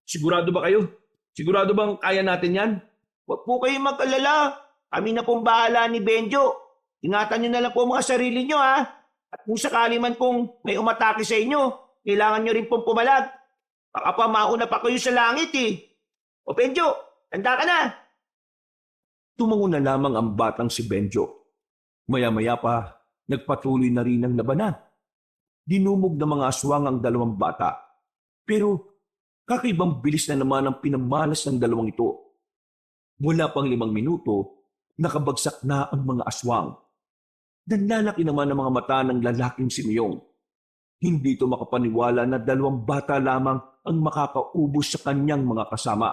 [SPEAKER 3] sigurado ba kayo? Sigurado bang kaya natin yan?
[SPEAKER 4] Huwag po kayong mag-alala. Kami na pong bahala ni Benjo. Ingatan nyo na lang po ang mga sarili nyo ha. At kung sakali man kung may umatake sa inyo, kailangan nyo rin pong pumalag. Baka pa mauna pa kayo sa langit eh. O Benjo, tanda ka na.
[SPEAKER 2] Tumango na lamang ang batang si Benjo. Maya-maya pa, nagpatuloy na rin ang labanan. Dinumog ng mga aswang ang 2 bata. Pero kakaibang bilis na naman ang pinamalas ng 2 ito. Wala pang 5 minuto, nakabagsak na ang mga aswang. Nanlalaki naman ang mga mata ng lalaking si Miyong. Hindi ito makapaniwala na 2 bata lamang ang makakaubos sa kanyang mga kasama.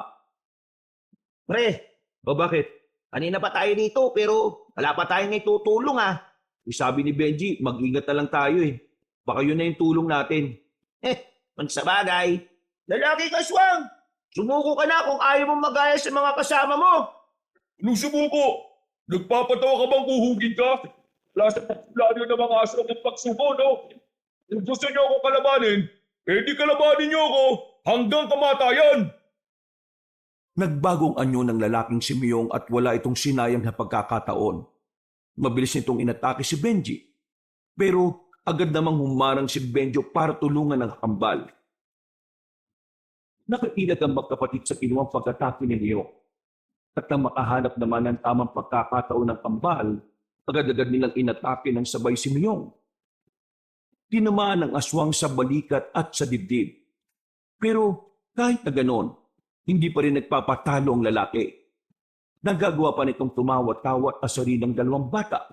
[SPEAKER 4] Pre,
[SPEAKER 2] O bakit?
[SPEAKER 4] kanina pa tayo dito pero wala pa tayong itutulong ah.
[SPEAKER 2] Sabi ni Benji, mag-ingat na lang tayo eh. Baka yun na yung tulong natin.
[SPEAKER 4] Kung sa bagay, lalaki ka swang. Sumuko ka na kung ayaw mong magaya sa mga kasama mo.
[SPEAKER 3] Anong sumuko? Nagpapatawa ka bang uhugin ka? Wala sa plano ng mga aswang ng pagsuko, no? Kung gusto niyo ako kalabanin, di kalabanin niyo ako hanggang kamatayan.
[SPEAKER 2] Nagbagong anyo ng lalaking si Miyong at wala itong sinayang na pagkakataon. Mabilis nitong inatake si Benji. Pero agad namang humarang si Benjo para tulungan ang kambal. Nakailag ang magkapatid sa kinuwang pagkatake ni Miyong. At nang makahanap naman ng tamang pagkakataon ng kambal, agad-agad nilang inatake ng sabay si Miyong. Tinamaan ang aswang sa balikat at sa dibdib. Pero kahit na ganon, hindi pa rin nagpapatalo ang lalaki. Nagagawa pa nitong tumawat-tawat asarin ng 2 bata.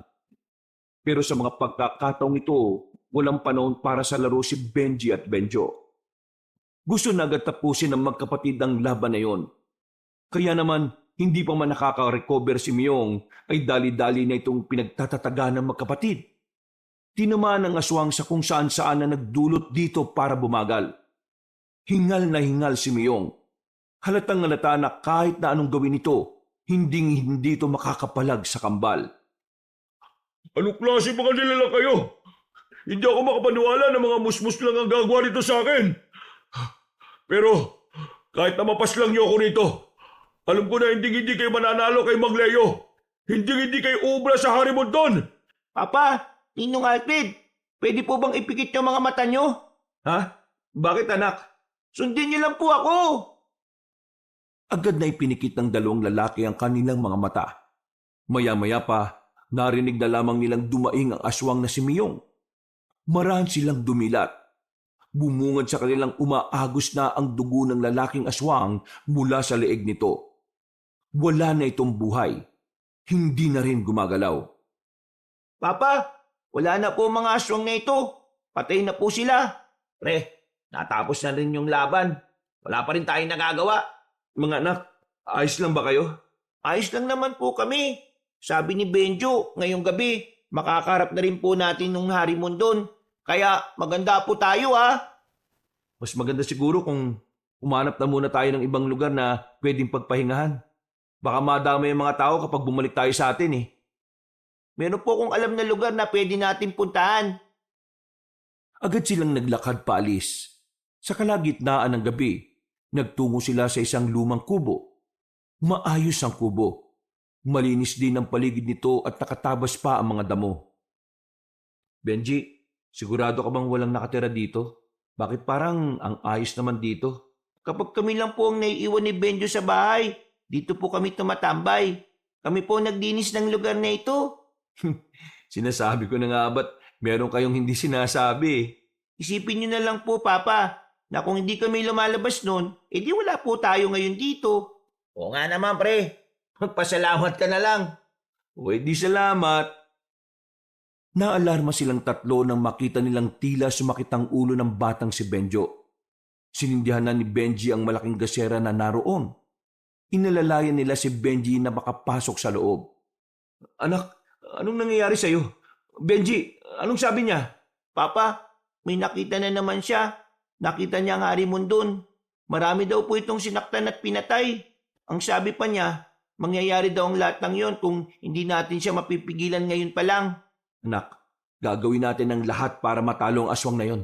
[SPEAKER 2] Pero sa mga pagkakataong ito, walang panahon para sa laro si Benji at Benjo. Gusto na agad tapusin ng magkapatid ang laban na yon. Kaya naman, hindi pa man nakaka-recover si Miyong ay dali-dali na itong pinagtatataga ng magkapatid. Tinamaan ng aswang sa kung saan-saan na nagdulot dito para bumagal. Hingal na hingal si Miyong. Halatang halata na kahit na anong gawin ito, hindi ito makakapalag sa kambal.
[SPEAKER 3] Anong klase mga nilala kayo? Hindi ako makapaniwala na mga musmus lang ang gagawa nito sa akin. Pero kahit na mapas lang niyo ako rito, alam ko na hindi kayo mananalo kay Mang Leo. Hindi kayo ubra sa Harimon doon.
[SPEAKER 1] Papa, Ninong Alfred, pwede po bang ipikit yung mga mata nyo?
[SPEAKER 2] Ha? Bakit anak?
[SPEAKER 1] Sundin niyo lang po ako.
[SPEAKER 2] Agad na ipinikit ng dalawang lalaki ang kanilang mga mata. Maya-maya pa, narinig na lamang nilang dumaing ang aswang na si Miyong. Marahan silang dumilat. Bumungad sa kanilang umaagos na ang dugo ng lalaking aswang mula sa leeg nito. Wala na itong buhay. Hindi na rin gumagalaw.
[SPEAKER 1] Papa, wala na po mga aswang na ito. Patay na po sila.
[SPEAKER 3] Pre, natapos na rin yung laban. Wala pa rin tayong nagagawa.
[SPEAKER 2] Mga anak, ayos lang ba kayo?
[SPEAKER 1] Ayos lang naman po kami. Sabi ni Benjo, ngayong gabi, makakarap na rin po natin ng Harimon doon. Kaya maganda po tayo
[SPEAKER 2] Mas maganda siguro kung umanap na muna tayo ng ibang lugar na pwedeng pagpahingahan. Baka madamay ang mga tao kapag bumalik tayo sa atin eh.
[SPEAKER 1] Meron po kung alam na lugar na pwede natin puntahan.
[SPEAKER 2] Agad silang naglakad paalis. Sa kalagitnaan ng gabi, nagtungo sila sa isang lumang kubo. Maayos ang kubo. Malinis din ang paligid nito at nakatabas pa ang mga damo. Benji, sigurado ka bang walang nakatira dito? Bakit parang ang ayos naman dito?
[SPEAKER 1] Kapag kami lang po ang naiiwan ni Benjo sa bahay, dito po kami tumatambay. Kami po nagdinis ng lugar na ito.
[SPEAKER 2] Sinasabi ko na nga ba't meron kayong hindi sinasabi eh.
[SPEAKER 1] Isipin niyo na lang po, Papa, na kung hindi kami lumalabas noon, edi wala po tayo ngayon dito.
[SPEAKER 3] Oo nga naman, pre. Magpasalamat ka na lang.
[SPEAKER 2] O di salamat. Naalarma silang tatlo nang makita nilang tila sumakit ang ulo ng batang si Benjo. Sinindihan na ni Benji ang malaking gasera na naroon. Inalalayan nila si Benji na makapasok sa loob. Anak, anong nangyayari sa'yo? Benji, anong sabi niya?
[SPEAKER 1] Papa, may nakita na naman siya. Nakita niya ang Harimon doon. Marami daw po itong sinaktan at pinatay. Ang sabi pa niya, mangyayari daw ang lahat ng yon kung hindi natin siya mapipigilan ngayon pa lang.
[SPEAKER 2] Anak, gagawin natin ang lahat para matalo ang aswang na yon.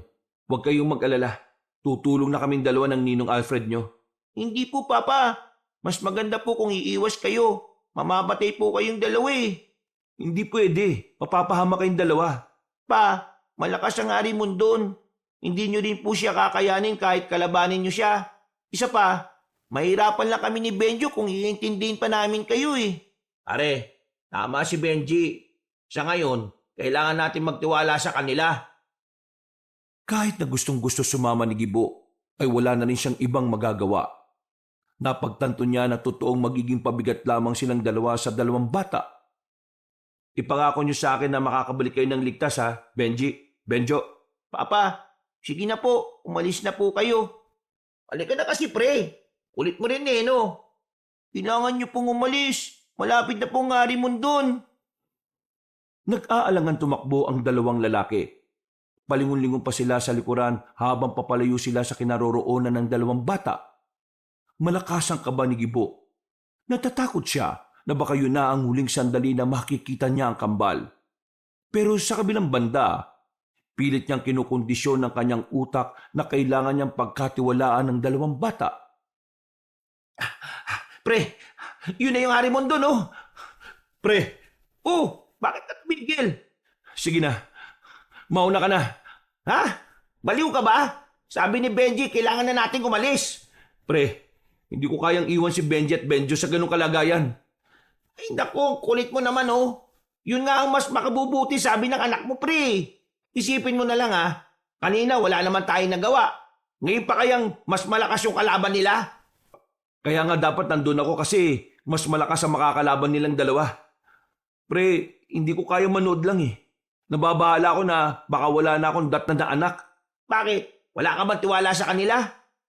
[SPEAKER 2] Huwag kayong mag-alala. Tutulong na kaming dalawa ng ninong Alfred nyo.
[SPEAKER 1] Hindi po, Papa. Mas maganda po kung iiwas kayo. Mamamatay po kayong dalawa eh.
[SPEAKER 2] Hindi pwede. Mapapahama kayong dalawa.
[SPEAKER 1] Pa, malakas ang Harimon doon. Hindi nyo rin po siya kakayanin kahit kalabanin nyo siya. Isa pa, mahirapan lang kami ni Benjo kung iintindihin pa namin kayo eh.
[SPEAKER 3] Pare, tama si Benji. Sa ngayon, kailangan natin magtiwala sa kanila.
[SPEAKER 2] Kahit na gustong-gusto sumama ni Gibo, ay wala na rin siyang ibang magagawa. Napagtanto niya na totoong magiging pabigat lamang silang dalawa sa dalawang bata. Ipangako niyo sa akin na makakabalik kayo ng ligtas ha, Benji, Benjo.
[SPEAKER 1] Papa, sige na po, umalis na po kayo.
[SPEAKER 3] Halika na kasi, pre. Kulit mo rin eh, no?
[SPEAKER 1] Kailangan nyo pong umalis. Malapit na pong Harimon doon.
[SPEAKER 2] Nag-aalangan tumakbo ang dalawang lalaki. Palingon-lingon pa sila sa likuran habang papalayo sila sa kinaroroonan ng dalawang bata. Malakas ang kaba ni Gibo. Natatakot siya na baka yun na ang huling sandali na makikita niya ang kambal. Pero sa kabilang banda, pilit niyang kinukondisyon ng kanyang utak na kailangan niyang pagkatiwalaan ng dalawang bata.
[SPEAKER 1] Pre, yun na yung Harimon doon, oh.
[SPEAKER 2] Pre,
[SPEAKER 1] Oh, bakit ka tumigil?
[SPEAKER 2] sige na. Mauna ka na.
[SPEAKER 1] Ha? Baliw ka ba? Sabi ni Benji, kailangan na natin umalis.
[SPEAKER 2] Pre, hindi ko kayang iwan si Benji at Benjo sa ganung kalagayan.
[SPEAKER 1] Ay, naku, kulit mo naman, oh. Yun nga ang mas makabubuti, sabi ng anak mo, pre. Isipin mo na lang, ha. Kanina, wala naman tayong nagawa. Ngayon pa kayang mas malakas yung kalaban nila?
[SPEAKER 2] Kaya nga dapat nandun ako kasi mas malakas ang makakalaban nilang dalawa. Pre, hindi ko kaya manood lang eh. Nababahala ako na baka wala na akong dat na anak.
[SPEAKER 1] Bakit? Wala ka bang tiwala sa kanila?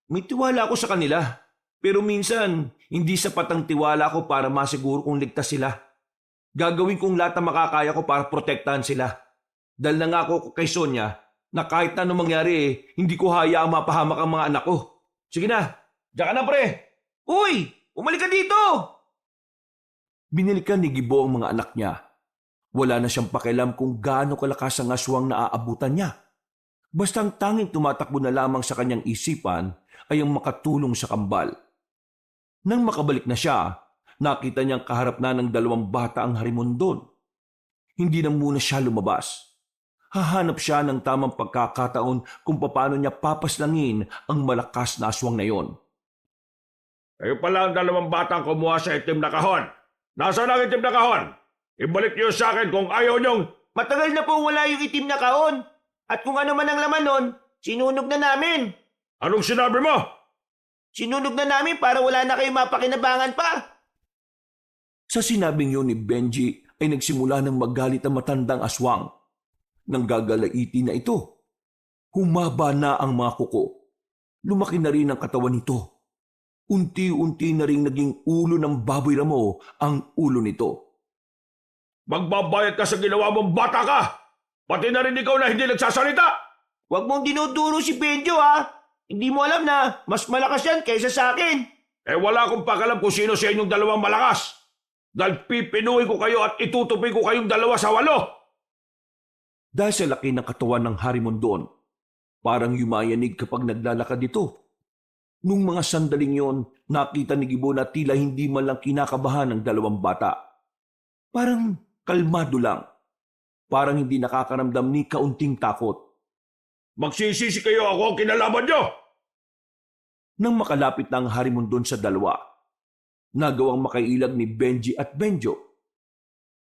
[SPEAKER 2] May tiwala ako sa kanila. Pero minsan, hindi sapat ang tiwala ko para masiguro kung ligtas sila. Gagawin kong lahat na makakaya ko para protektahan sila. Dahil nangako ko kay Sonia na kahit na anong mangyari hindi ko hayaang mapahamak ang mga anak ko. Sige na, diyan ka na pre.
[SPEAKER 1] Uy! Umalik ka dito!
[SPEAKER 2] Binilikan ni Gibo ang mga anak niya. Wala na siyang pakialam kung gaano kalakas ang aswang na aabutan niya. Basta ang tanging tumatakbo na lamang sa kanyang isipan ay ang makatulong sa kambal. Nang makabalik na siya, nakita niyang kaharap na ng 2 bata ang harimondon. Hindi na muna siya lumabas. Hahanap siya ng tamang pagkakataon kung paano niya papaslangin ang malakas na aswang na yon.
[SPEAKER 3] Kayo pala ang 2 batang kumuha sa itim na kahon. Nasaan ang itim na kahon? Ibalik niyo sa akin kung ayaw niyong...
[SPEAKER 1] Matagal na pong wala yung itim na kaon. At kung ano man ang laman nun, sinunog na namin.
[SPEAKER 3] Anong sinabi mo?
[SPEAKER 1] Sinunog na namin para wala na kayong mapakinabangan pa.
[SPEAKER 2] Sa sinabing yun ni Benji ay nagsimula ng magalit ang matandang aswang. Nang gagalaiti na ito, humaba na ang mga kuko. Lumaki na rin ang katawan nito. Unti-unti na rin naging ulo ng baboy ramo ang ulo nito.
[SPEAKER 3] Magbabayad ka sa ginawa mong bata ka! Pati na rin ikaw na hindi nagsasalita!
[SPEAKER 1] Huwag mong dinuduro si Benjo ha. Hindi mo alam na mas malakas yan kaysa sa akin.
[SPEAKER 3] Eh wala akong pakalam kung sino sa inyong 2 malakas. Dahil pipinuhin ko kayo at itutupi ko kayong 2 sa 8.
[SPEAKER 2] Dahil sa laki ng katawan ng harimondon, parang yumayanig kapag naglalakad ito. Nung mga sandaling yon, nakita ni Gibo na tila hindi man lang kinakabahan ng 2 bata. Parang kalmado lang. Parang hindi nakakaramdam ni kaunting takot.
[SPEAKER 3] Magsisisi kayo ako ang kinalaban nyo!
[SPEAKER 2] Nang makalapit na ang harimondon sa 2, nagawang makailag ni Benji at Benjo.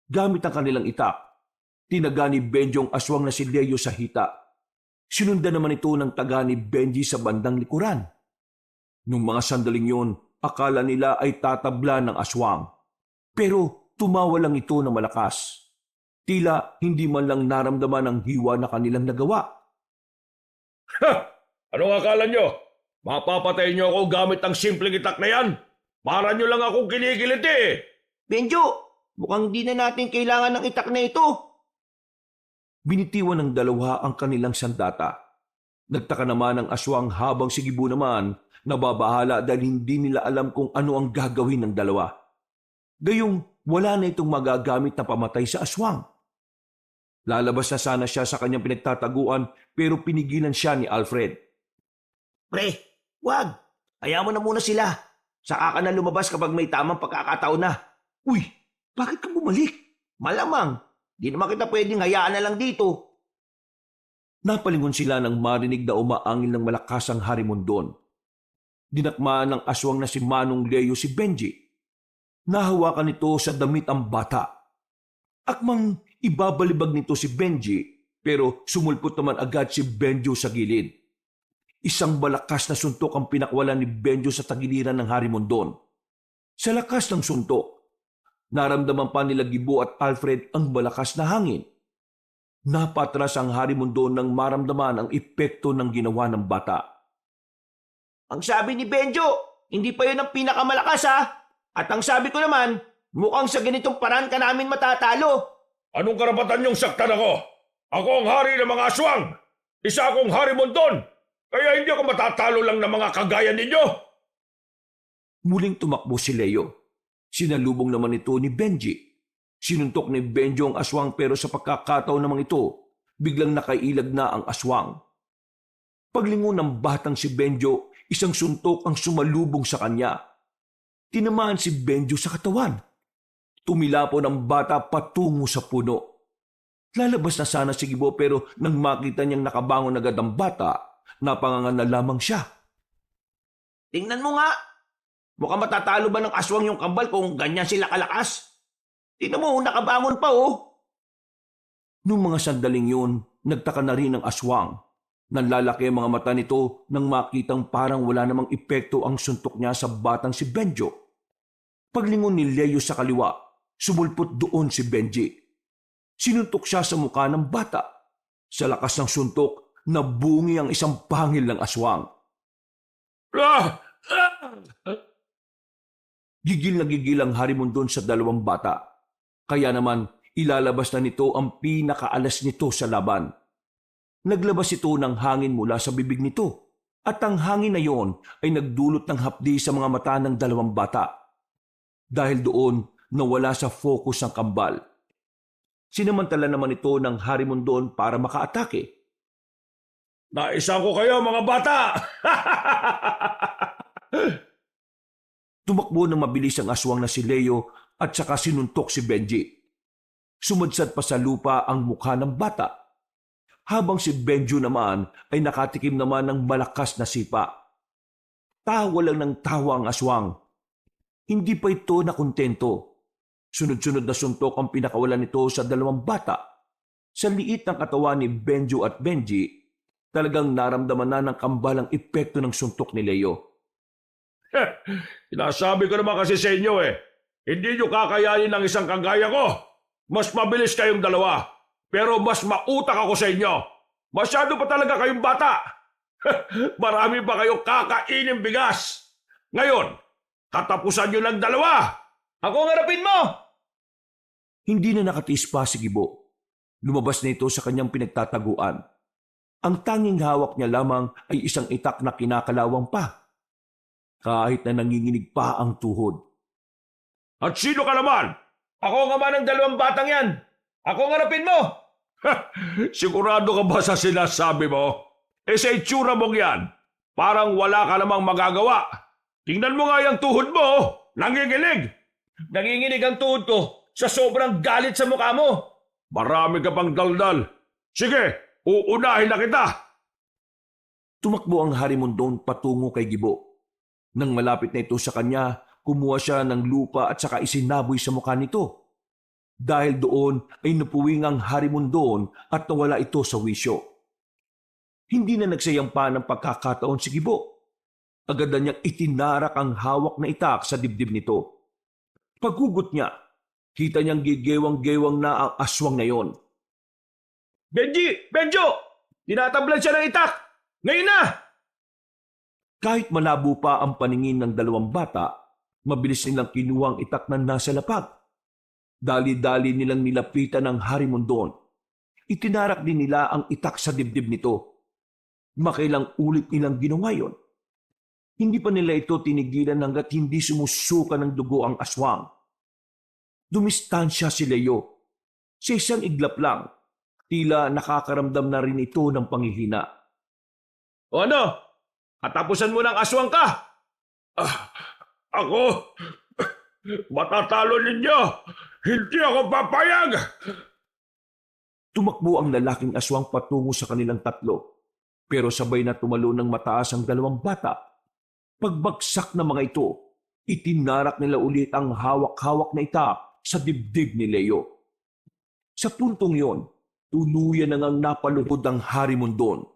[SPEAKER 2] Gamit ang kanilang itak, tinaga ni Benjo ang aswang na si Leo sa hita. Sinundan naman ito ng taga ni Benji sa bandang likuran. Nung mga sandaling yon, akala nila ay tatabla ng aswang. Pero tumawa lang ito na malakas. Tila hindi man lang naramdaman ang hiwa na kanilang nagawa.
[SPEAKER 3] Ha! Anong akala nyo? Mapapatay nyo ako gamit ang simpleng itak na yan? Para nyo lang akong kinikiliti eh!
[SPEAKER 1] Benjo, mukhang di na natin kailangan ng itak na ito.
[SPEAKER 2] Binitiwan ng 2 ang kanilang sandata. Nagtaka naman ang aswang habang si Gibo naman nababahala dahil hindi nila alam kung ano ang gagawin ng 2. Gayong wala na itong magagamit na pamatay sa aswang. Lalabas na sana siya sa kanyang pinagtataguan pero pinigilan siya ni Alfred.
[SPEAKER 1] Pre, wag. Hayaan mo na muna sila. Saka ka na lumabas kapag may tamang pagkakataon na.
[SPEAKER 2] Uy, bakit ka bumalik?
[SPEAKER 1] Malamang, di naman kita pwedeng hayaan na lang dito.
[SPEAKER 2] Napalingon sila nang marinig na umaangil ng malakas ang harimondon. Dinakmaan ng aswang na si Manong Leo si Benji. Nahawakan nito sa damit ang bata. Akmang ibabalibag nito si Benji, pero sumulpot naman agad si Benjo sa gilid. Isang malakas na suntok ang pinakwalan ni Benjo sa tagiliran ng harimondon. Sa lakas ng suntok, naramdaman pa nila Gibo at Alfred ang malakas na hangin. Napatras ang harimondon nang maramdaman ang epekto ng ginawa ng bata.
[SPEAKER 1] Ang sabi ni Benjo, hindi pa yun ang pinakamalakas ha. At ang sabi ko naman, mukhang sa ganitong paraan ka namin matatalo.
[SPEAKER 3] Anong karapatan niyong saktan ako? Ako ang hari ng mga aswang! Isa akong harimondon! Kaya hindi ako matatalo lang ng mga kagaya ninyo!
[SPEAKER 2] Muling tumakbo si Leo. Sinalubong naman ito ni Benji. Sinuntok ni Benjo ang aswang pero sa pagkakataon namang ito, biglang nakailag na ang aswang. Paglingon ng batang si Benjo, isang suntok ang sumalubong sa kanya. Tinamaan si Benjo sa katawan. Tumilapon ang bata patungo sa puno. Lalabas na sana si Gibo pero nang makita niyang nakabangon agad ang bata, napangangan na lamang siya.
[SPEAKER 1] Tingnan mo nga. Mukhang matatalo ba ng aswang yung kambal kung ganyan sila kalakas? Tingnan mo, nakabangon pa oh.
[SPEAKER 2] Nung mga sandaling yun, nagtaka na rin ang aswang. Nanlalaki ang mga mata nito nang makitang parang wala namang epekto ang suntok niya sa batang si Benjo. Paglingon ni Leo sa kaliwa, sumulpot doon si Benji. Sinuntok siya sa mukha ng bata. Sa lakas ng suntok, nabungi ang isang pangil ng aswang. Gigil na gigil ang harimondon sa 2 bata. Kaya naman, ilalabas na nito ang pinakaalas nito sa laban. Naglabas ito ng hangin mula sa bibig nito at ang hangin na yon ay nagdulot ng hapdi sa mga mata ng dalawang bata. Dahil doon, nawala sa focus ang kambal. Sinamantala naman ito ng Harimondon para makaatake.
[SPEAKER 3] Naisa ko kayo mga bata!
[SPEAKER 2] Tumakbo ng mabilis ang aswang na si Leo at saka sinuntok si Benji. Sumadsad pa sa lupa ang mukha ng bata. Habang si Benjo naman ay nakatikim naman ng malakas na sipa. Tawa lang ng tawa ang aswang. Hindi pa ito nakontento. Sunod-sunod na suntok ang pinakawalan nito sa dalawang bata. Sa liit ng katawan ni Benjo at Benji, talagang naramdaman na ng kambal ang epekto ng suntok ni Leo.
[SPEAKER 3] Sinasabi ko naman kasi sa inyo hindi nyo kakayanin ng isang kagaya ko. Mas mabilis kayong dalawa, pero mas mautak ako sa inyo. Masyado pa talaga kayong bata. Marami pa kayong kakainin bigas. Ngayon, katapusan nyo ng dalawa. Ako ang harapin mo!
[SPEAKER 2] Hindi na nakatiis pa si Gibo. Lumabas na ito sa kanyang pinagtataguan. Ang tanging hawak niya lamang ay isang itak na kinakalawang pa. Kahit na nanginginig pa ang tuhod.
[SPEAKER 3] At sino ka naman? Ako ang ama ng dalawang batang yan. Ako ang harapin mo. Sigurado ka ba sa sinasabi mo? Sa itsura mong yan, parang wala ka namang magagawa. Tingnan mo nga yung tuhod mo. Nanginginig. Nanginginig ang tuhod ko sa sobrang galit sa mukha mo. Marami ka pang daldal. Sige, uunahin na kita.
[SPEAKER 2] Tumakbo ang Harimondon patungo kay Gibo. Nang malapit na ito sa kanya, kumuha siya ng lupa at saka isinaboy sa mukha nito. Dahil doon ay napuwing ang Harimondon at nawala ito sa wisyo. Hindi na nagsayang pa ng pagkakataon si Gibo. Agad na niyang itinarak ang hawak na itak sa dibdib nito. Paghugot niya, kita niyang gigewang-gewang na ang aswang na yon.
[SPEAKER 3] Benji! Benjo! Tinatablan siya ng itak! Ngayon na!
[SPEAKER 2] Kahit malabo pa ang paningin ng dalawang bata, mabilis nilang kinuha ang itak na nasa lapag. Dali-dali nilang nilapitan ng Harimondon. Itinarak din nila ang itak sa dibdib nito. Makailang ulit nilang ginawa yon. Hindi pa nila ito tinigilan hanggat hindi sumusuka ng dugo ang aswang. Dumistansya si Leo. Sa isang iglap lang, tila nakakaramdam na rin ito ng panghihina.
[SPEAKER 3] O ano? Katapusan mo ng aswang ka! Ako? Matatalo ninyo! Hindi ako papayag!
[SPEAKER 2] Tumakbo ang lalaking aswang patungo sa kanilang tatlo, pero sabay na tumalo ng mataas ang dalawang bata. Pagbagsak ng mga ito, itinarak nila ulit ang hawak-hawak na itak sa dibdib ni Leo. Sa puntong yon, tuluyan na ngang napaluhod ang Harimondon.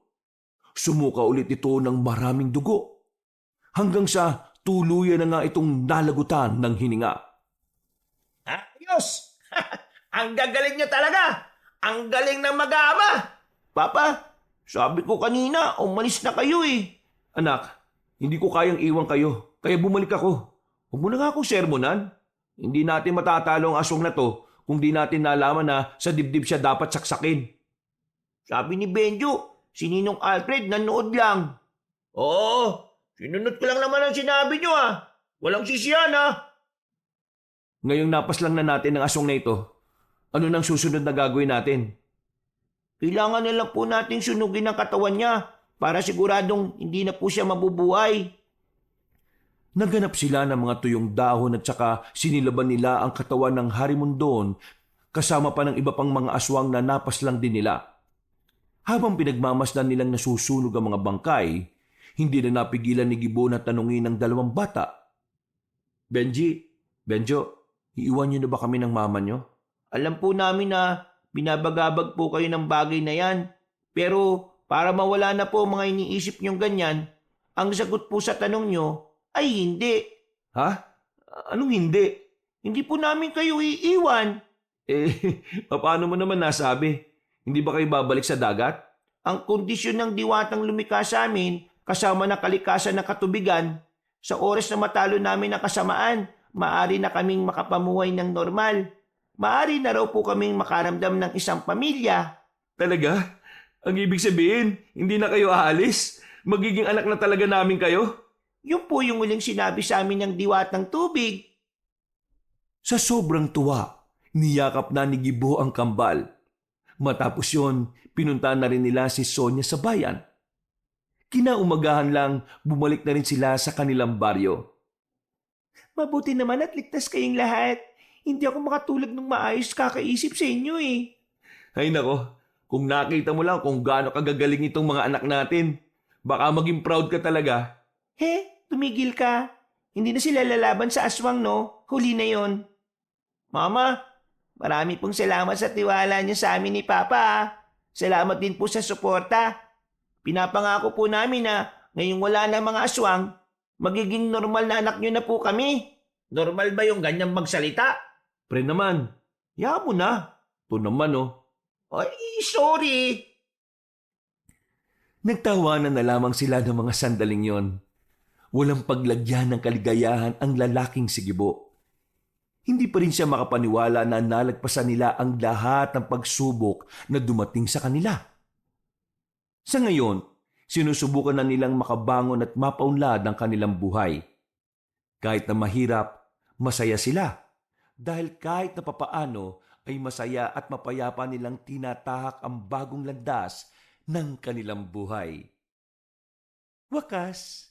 [SPEAKER 2] Sumuka ulit ito ng maraming dugo. Hanggang sa tuluyan na nga itong nalagutan ng hininga.
[SPEAKER 1] Ayos! Ang gagaling niyo talaga! Ang galing ng mag-aama! Papa, sabi ko kanina, umalis na kayo eh.
[SPEAKER 2] Anak, hindi ko kayang iwan kayo, kaya bumalik ako. Huwag mo na nga akong sermonan. Hindi natin matatalo ang aswang na to kung di natin nalaman na sa dibdib siya dapat saksakin.
[SPEAKER 1] Sabi ni Benjo, si Ninong Alfred nanood lang. Oo, sinunod ko lang naman ang sinabi niyo ah. Walang sisiyan ah.
[SPEAKER 2] Ngayong napas lang na natin ang aswang na ito, ano nang susunod na gagawin natin?
[SPEAKER 1] Kailangan na lang po nating sunugin ang katawan niya para siguradong hindi na po siya mabubuhay.
[SPEAKER 2] Naganap sila ng mga tuyong dahon at saka sinilaban nila ang katawan ng Harimondon kasama pa ng iba pang mga aswang na napas lang din nila. Habang pinagmamasdan nilang nasusunog ang mga bangkay, hindi na napigilan ni Gibo na tanungin ng dalawang bata. Benji, Benjo, iiwan niyo na ba kami ng mama niyo?
[SPEAKER 1] Alam po namin na binabagabag po kayo ng bagay na yan. Pero para mawala na po mga iniisip niyong ganyan, ang sagot po sa tanong niyo ay hindi.
[SPEAKER 2] Ha? Anong hindi?
[SPEAKER 1] Hindi po namin kayo iiwan.
[SPEAKER 2] Paano mo naman nasabi? Hindi ba kayo babalik sa dagat?
[SPEAKER 1] Ang kondisyon ng diwatang lumikha sa amin, kasama ng kalikasan ng katubigan, sa oras na matalo namin ang kasamaan, maaari na kaming makapamuhay ng normal. Maaari na raw po kaming makaramdam ng isang pamilya.
[SPEAKER 2] Talaga? Ang ibig sabihin, hindi na kayo aalis? Magiging anak na talaga namin kayo?
[SPEAKER 1] Yun po yung uling sinabi sa amin ng diwatang tubig.
[SPEAKER 2] Sa sobrang tuwa, niyakap na ni Gibo ang kambal. Matapos yon, pinunta na rin nila si Sonia sa bayan. Kinaumagahan lang, bumalik na rin sila sa kanilang baryo.
[SPEAKER 1] Mabuti naman at ligtas kayong lahat. Hindi ako makatulog ng maayos kakaisip sa inyo eh.
[SPEAKER 2] Ay nako, kung nakita mo lang kung gaano kagagaling itong mga anak natin, baka maging proud ka talaga.
[SPEAKER 1] Tumigil ka. Hindi na sila lalaban sa aswang, no? Huli na yon. Mama, marami pong salamat sa tiwala niyo sa amin ni Papa. Salamat din po sa suporta. Pinapangako po namin na ngayong wala na mga aswang, magiging normal na anak niyo na po kami.
[SPEAKER 3] Normal ba yung ganyang magsalita?
[SPEAKER 2] Pre naman, ya mo na. Ito naman oh.
[SPEAKER 1] Ay, sorry.
[SPEAKER 2] Nagtawanan na lamang sila ng mga sandaling yon. Walang paglagyan ng kaligayahan ang lalaking si Gibo. Hindi pa rin siya makapaniwala na nalagpasan nila ang lahat ng pagsubok na dumating sa kanila. Sa ngayon, sinusubukan na nilang makabangon at mapaunlad ang kanilang buhay. Kahit na mahirap, masaya sila. Dahil kahit na papaano ay masaya at mapayapa nilang tinatahak ang bagong landas ng kanilang buhay. Wakas,